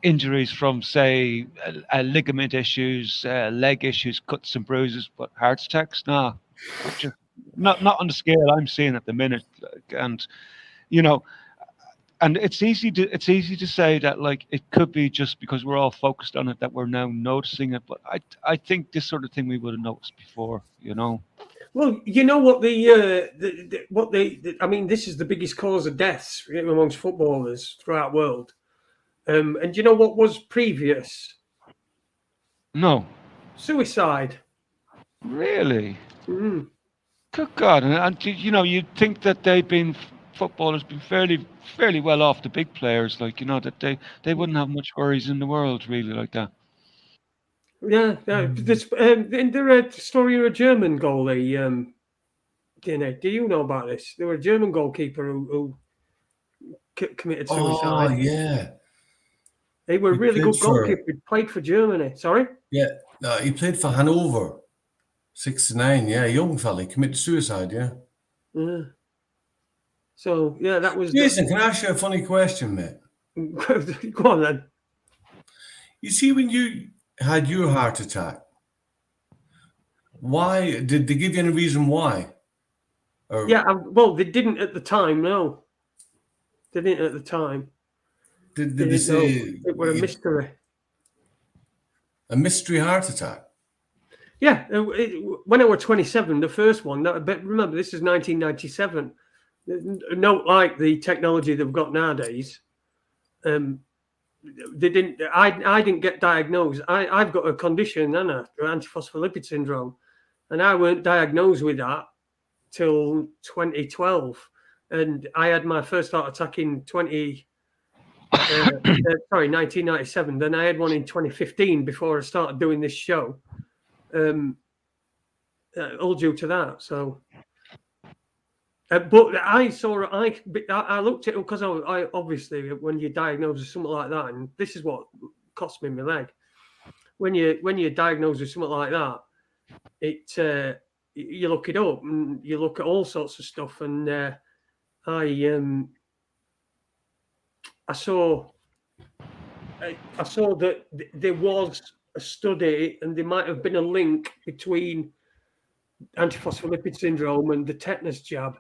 injuries from, say, ligament issues, leg issues, cuts and bruises, but heart attacks, no, just not on the scale I'm seeing at the minute. And you know, and it's easy to say that like it could be just because we're all focused on it that we're now noticing it, but I think this sort of thing we would have noticed before. You know. Well, you know what I mean, this is the biggest cause of deaths amongst footballers throughout the world. And you know what was previous? No. Suicide. Really? Mm. Good God! And you know, you'd think that footballers been fairly well off, the big players, like, you know, that they wouldn't have much worries in the world really like that. Yeah, there's a story of a German goalie. Do you know about this? There was a German goalkeeper who committed suicide. Oh, yeah. They were really good goalkeeper. He played for Germany. Sorry? Yeah, he played for Hanover. 69, yeah, young fella. He committed suicide, yeah. Yeah. So, yeah, that was... Jason, can I ask you a funny question, mate? Go on, then. You see, when you had your heart attack, why? Did they give you any reason why? Or... Yeah, well, they didn't at the time, no. They didn't at the time. Did they say... It was a mystery. A mystery heart attack? Yeah, when I was 27, the first one, remember, this is 1997. Not like the technology they've got nowadays. They didn't. I didn't get diagnosed. I've got a condition, antiphospholipid syndrome, and I weren't diagnosed with that till 2012. And I had my first heart attack in 1997. Then I had one in 2015 before I started doing this show. All due to that. So, but I looked at it because I obviously when you're diagnosed with something like that, and this is what cost me my leg. When you're diagnosed with something like that, you look it up and you look at all sorts of stuff, and I saw that there was a study, and there might have been a link between antiphospholipid syndrome and the tetanus jab.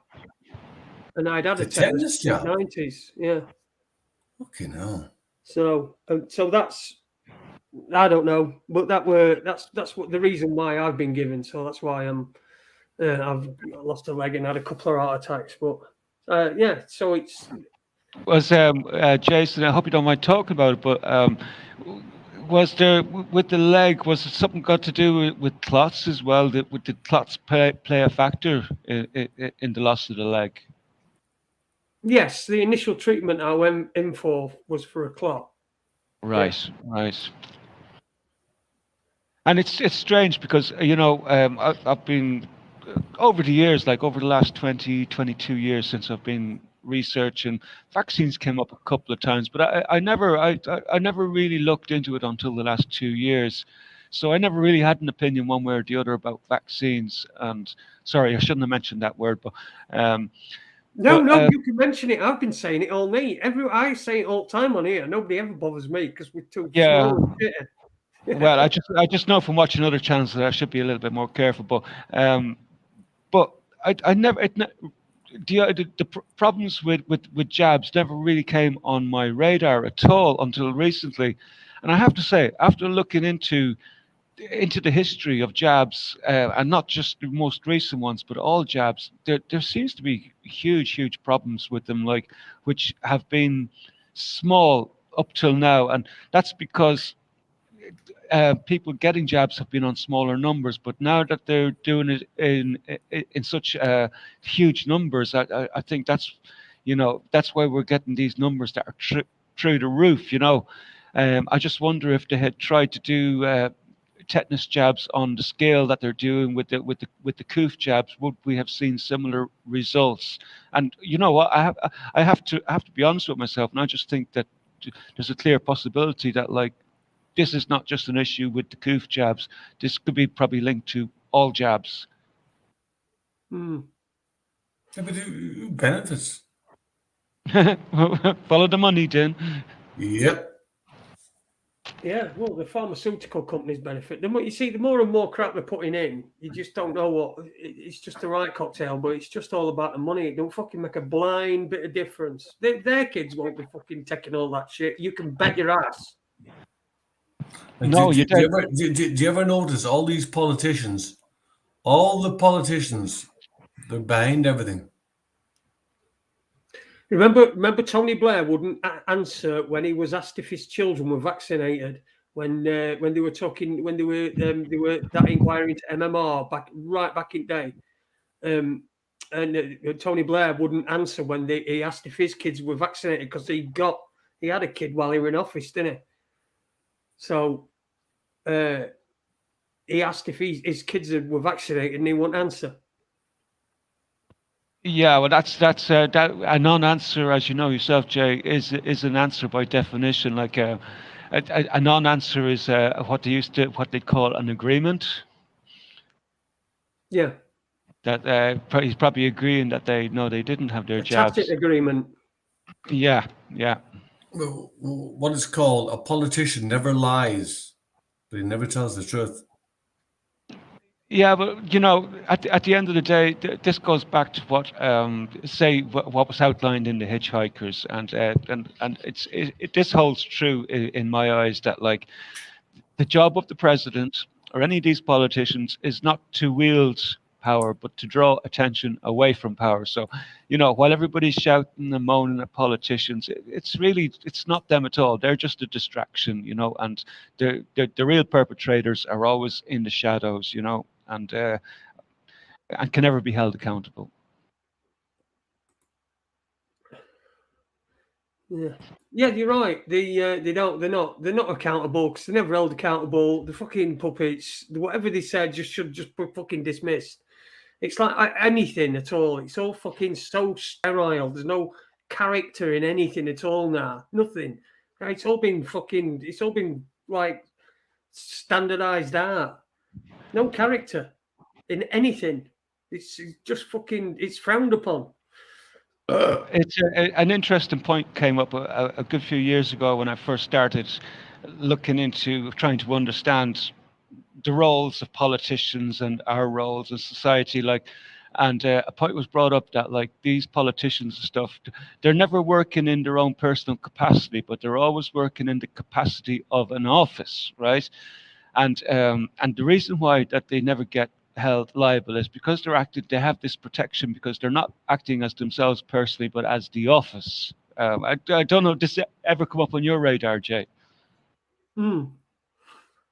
And I'd had a tetanus jab in the 90s. Yeah. Okay, no. So that's I don't know, but that's what the reason why I've been given. So that's why I've lost a leg and had a couple of heart attacks. But yeah, so it's Was Jason? I hope you don't mind talking about it, but was there with the leg? Was it something got to do with clots as well? Would the clots play a factor in the loss of the leg? yes. The initial treatment I went in for was for a clot. Right, right. And it's strange because I've been over the years, like over the last 20, 22 years since I've been researching, vaccines came up a couple of times, but I never really looked into it until the last 2 years. So I never really had an opinion one way or the other about vaccines. And sorry, I shouldn't have mentioned that word, but No, you can mention it. I've been saying it all night. I say it all the time on here. Nobody ever bothers me because we're too yeah. slow and shit. Well, I just know from watching other channels that I should be a little bit more careful. But I never the problems with jabs never really came on my radar at all until recently, and I have to say, after looking into the history of jabs, and not just the most recent ones, but all jabs, there seems to be huge problems with them, like which have been small up till now, and that's because people getting jabs have been on smaller numbers, but now that they're doing it in such huge numbers, I think that's why we're getting these numbers that are through the roof. I just wonder if they had tried to do tetanus jabs on the scale that they're doing with the coof jabs, would we have seen similar results? And you know what, I have to be honest with myself, and I just think that there's a clear possibility that, like, this is not just an issue with the coof jabs. This could be probably linked to all jabs. Hmm. Yeah, but who benefits? Follow the money, Din. Yep. Yeah, well, the pharmaceutical companies benefit. The more you see, the more and more crap they're putting in, you just don't know what. It's just the right cocktail, but it's just all about the money. It don't fucking make a blind bit of difference. Their kids won't be fucking taking all that shit. You can bet your ass. No, do you ever notice all these politicians, all the politicians, they're behind everything. Remember Tony Blair wouldn't answer when he was asked if his children were vaccinated when they were talking, when they were that inquiry into MMR right back in day. And Tony Blair wouldn't answer when he asked if his kids were vaccinated because he had a kid while he was in office, didn't he? So he asked if his kids were vaccinated, and he wouldn't answer. Yeah, well, that's that a non-answer, as you know yourself, Jay, is an answer by definition. Like a non-answer is what they call an agreement. Yeah. That he's probably agreeing that they didn't have their jabs. Tacit agreement. Yeah. Well, what is called a politician never lies, but he never tells the truth. Yeah, but at the end of the day, this goes back to what what was outlined in the Hitchhikers, and this holds true in my eyes, that, like, the job of the president or any of these politicians is not to wield power, but to draw attention away from power. So, while everybody's shouting and moaning at politicians, it's not them at all. They're just a distraction, and the real perpetrators are always in the shadows, and can never be held accountable. Yeah, you're right. They're not accountable because they're never held accountable. The fucking puppets, whatever they said, should just be fucking dismissed. It's like anything at all. It's all fucking so sterile. There's no character in anything at all now. Nothing. It's all been like standardized art. No character in anything. It's just fucking. It's frowned upon. It's an interesting point came up a good few years ago when I first started looking into trying to understand the roles of politicians and our roles in society. Like, And a point was brought up that like these politicians and stuff, they're never working in their own personal capacity, but they're always working in the capacity of an office, right? And the reason why that they never get held liable is because they have this protection because they're not acting as themselves personally, but as the office. I don't know, does it ever come up on your radar, Jay?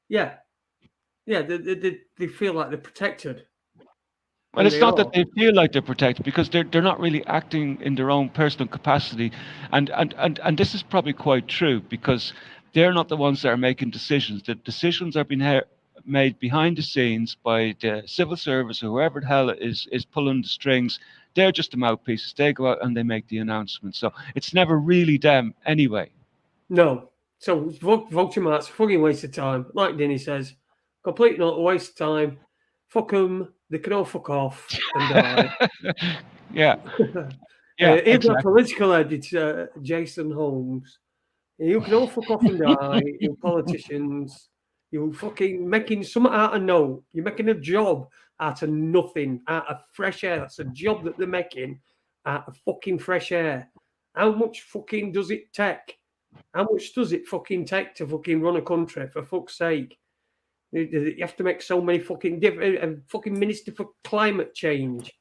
Yeah. Yeah, they feel like they're protected. Well, it's not that they feel like they're protected because they're not really acting in their own personal capacity, and this is probably quite true because they're not the ones that are making decisions. The decisions are being made behind the scenes by the civil service or whoever the hell is pulling the strings. They're just the mouthpieces. They go out and they make the announcement. So it's never really them anyway. No. So voting rights, fucking waste of time. Like Denny says, complete not a waste of time. Fuck them. They can all fuck off and die. Yeah. Yeah. Even a political editor, Jason Holmes. You can all fuck off and die. You politicians. You're fucking making something out of no. You're making a job out of nothing, out of fresh air. That's a job that they're making out of fucking fresh air. How much fucking does it take? How much does it fucking take to fucking run a country, for fuck's sake? You have to make so many fucking fucking minister for climate change.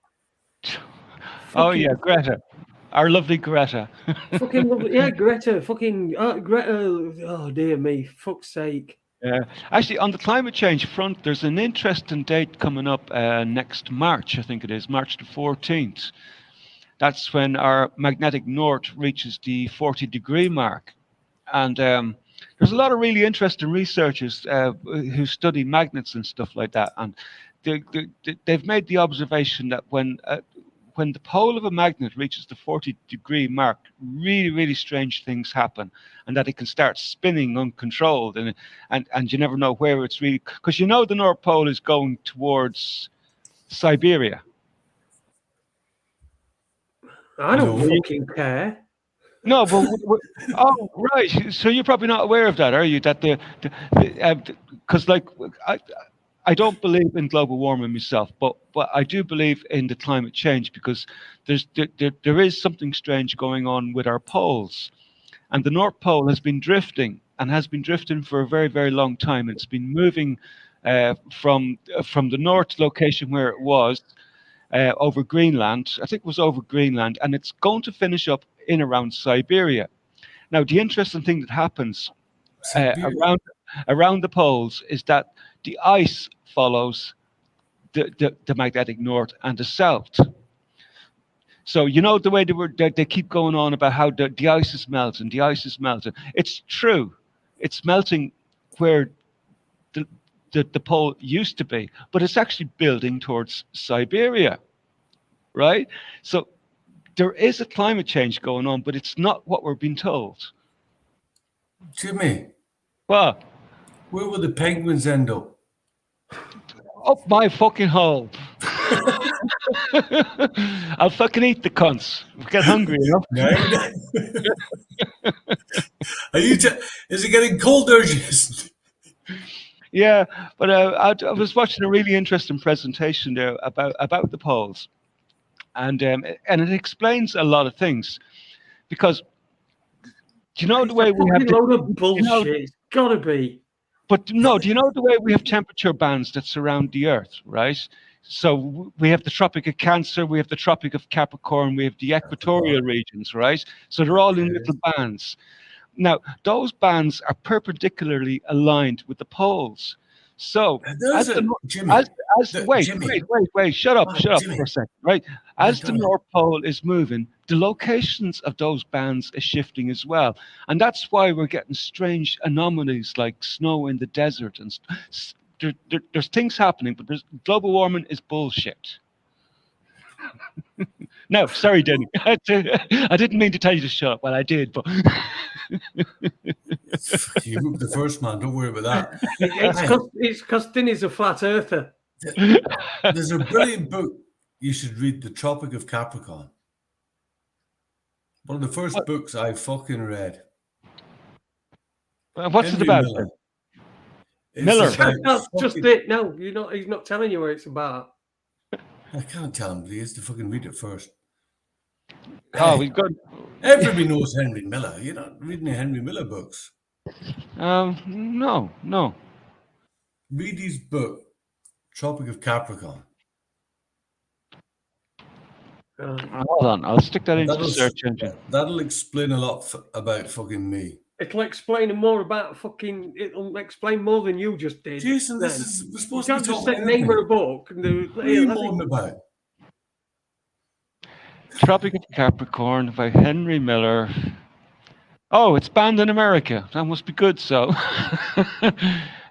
Oh yeah, Greta, our lovely Greta. Fucking lovely, yeah, Greta. Fucking Greta. Oh dear me, fuck's sake. Actually, on the climate change front, there's an interesting date coming up next March. I think it is March the 14th. That's when our magnetic north reaches the 40-degree mark, and there's a lot of really interesting researchers who study magnets and stuff like that, and they've made the observation that when the pole of a magnet reaches the 40-degree mark, really, really strange things happen, and that it can start spinning uncontrolled, and you never know where it's really, because you know the North Pole is going towards Siberia. I don't fucking care. No, but oh right. So you're probably not aware of that, are you? That because like I don't believe in global warming myself, but I do believe in the climate change because there is something strange going on with our poles, and the North Pole has been drifting and has been drifting for a very, very long time. It's been moving from the north location where it was over Greenland. I think it was over Greenland, and it's going to finish up in around Siberia. Now, the interesting thing that happens around the poles is that the ice follows the magnetic north and the south. So you know the way they keep going on about how the ice is melting, the ice is melting. It's true, it's melting where the pole used to be, but it's actually building towards Siberia, right? So there is a climate change going on, but it's not what we're being told. Jimmy. What? Where will the penguins end up? Up my fucking hole. I'll fucking eat the cunts. Get hungry, you know? Is it getting colder, Jason? Yeah, but I was watching a really interesting presentation there about the poles, and it explains a lot of things, because do you know the way we have load of bullshit? It's gotta be. But no, do you know the way we have temperature bands that surround the Earth, right? So we have the Tropic of Cancer, we have the Tropic of Capricorn, we have the equatorial regions, right? So they're all in little bands. Now, those bands are perpendicularly aligned with the poles. So wait, shut up for a second, right? As the North Pole is moving, the locations of those bands is shifting as well, and that's why we're getting strange anomalies like snow in the desert, and there's things happening. But global warming is bullshit. No, sorry, Denny. I didn't mean to tell you to shut up. Well, I did, but you were the first man. Don't worry about that. It's because Denny's a flat earther. There's a brilliant book you should read, The Tropic of Capricorn. One of the first books I fucking read. What's Henry it about? Miller. That's just it. No, he's not telling you what it's about. I can't tell him, but he has to fucking read it first. Oh, we've got. Everybody knows Henry Miller. You're not reading the Henry Miller books. No. Read his book, Tropic of Capricorn. Hold on, I'll stick that into the search engine. That'll explain a lot about fucking me. It'll explain more about fucking. It'll explain more than you just did. Jason, we're supposed you to be can't just talking say name of a book. What are you moaning about? Tropic of Capricorn by Henry Miller. Oh, it's banned in America. That must be good. So,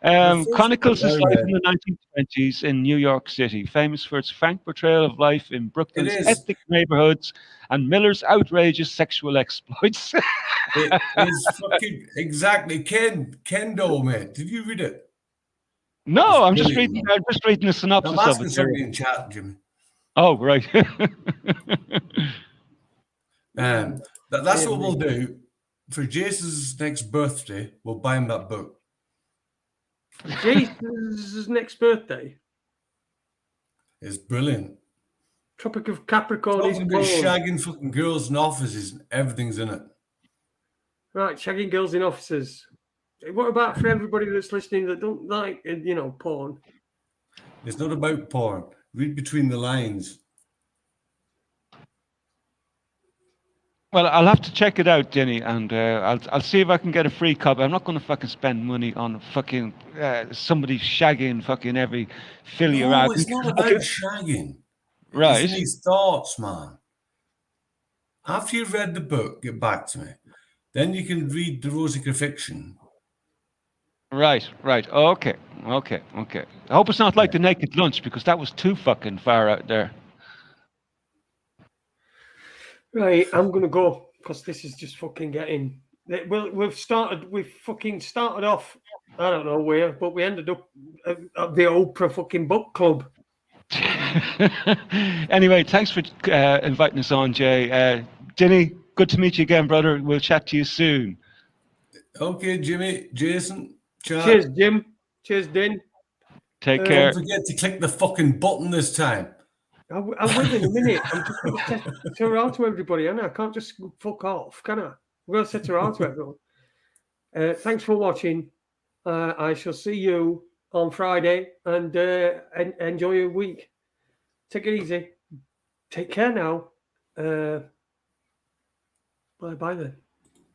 chronicles his life in the 1920s in New York City, famous for its frank portrayal of life in Brooklyn's ethnic neighborhoods and Miller's outrageous sexual exploits. It is fucking exactly Kendo, mate. Did you read it? No, I'm just reading the synopsis I'm asking of it. somebody in chat, Jimmy. Oh, right. That's what we'll do. For Jason's next birthday, we'll buy him that book. Jason's next birthday? It's brilliant. Tropic of Capricorn is shagging fucking girls in offices and everything's in it. Right, shagging girls in offices. What about for everybody that's listening that don't like, porn? It's not about porn. Read between the lines. Well, I'll have to check it out, Jenny, and I'll see if I can get a free copy. I'm not going to fucking spend money on fucking somebody shagging fucking every filly around. No, it's not about shagging. Right. It's in his thoughts, man. After you've read the book, get back to me. Then you can read the Rosica fiction. Right. Okay. I hope it's not like The Naked Lunch, because that was too fucking far out there. Right, I'm gonna go because this is just fucking getting. Well, we've fucking started off. I don't know where, but we ended up at the Oprah fucking book club. Anyway, thanks for inviting us on, Jay. Jenny, good to meet you again, brother. We'll chat to you soon. Okay, Jimmy, Jason. Chat. Cheers, Jim. Cheers, Din. Take care. Don't forget to click the fucking button this time. I will in a minute. I'm just going to set her out to everybody, and I can't just fuck off, can I? We're going to set her out to everyone. Thanks for watching. I shall see you on Friday, and enjoy your week. Take it easy. Take care now. Bye then.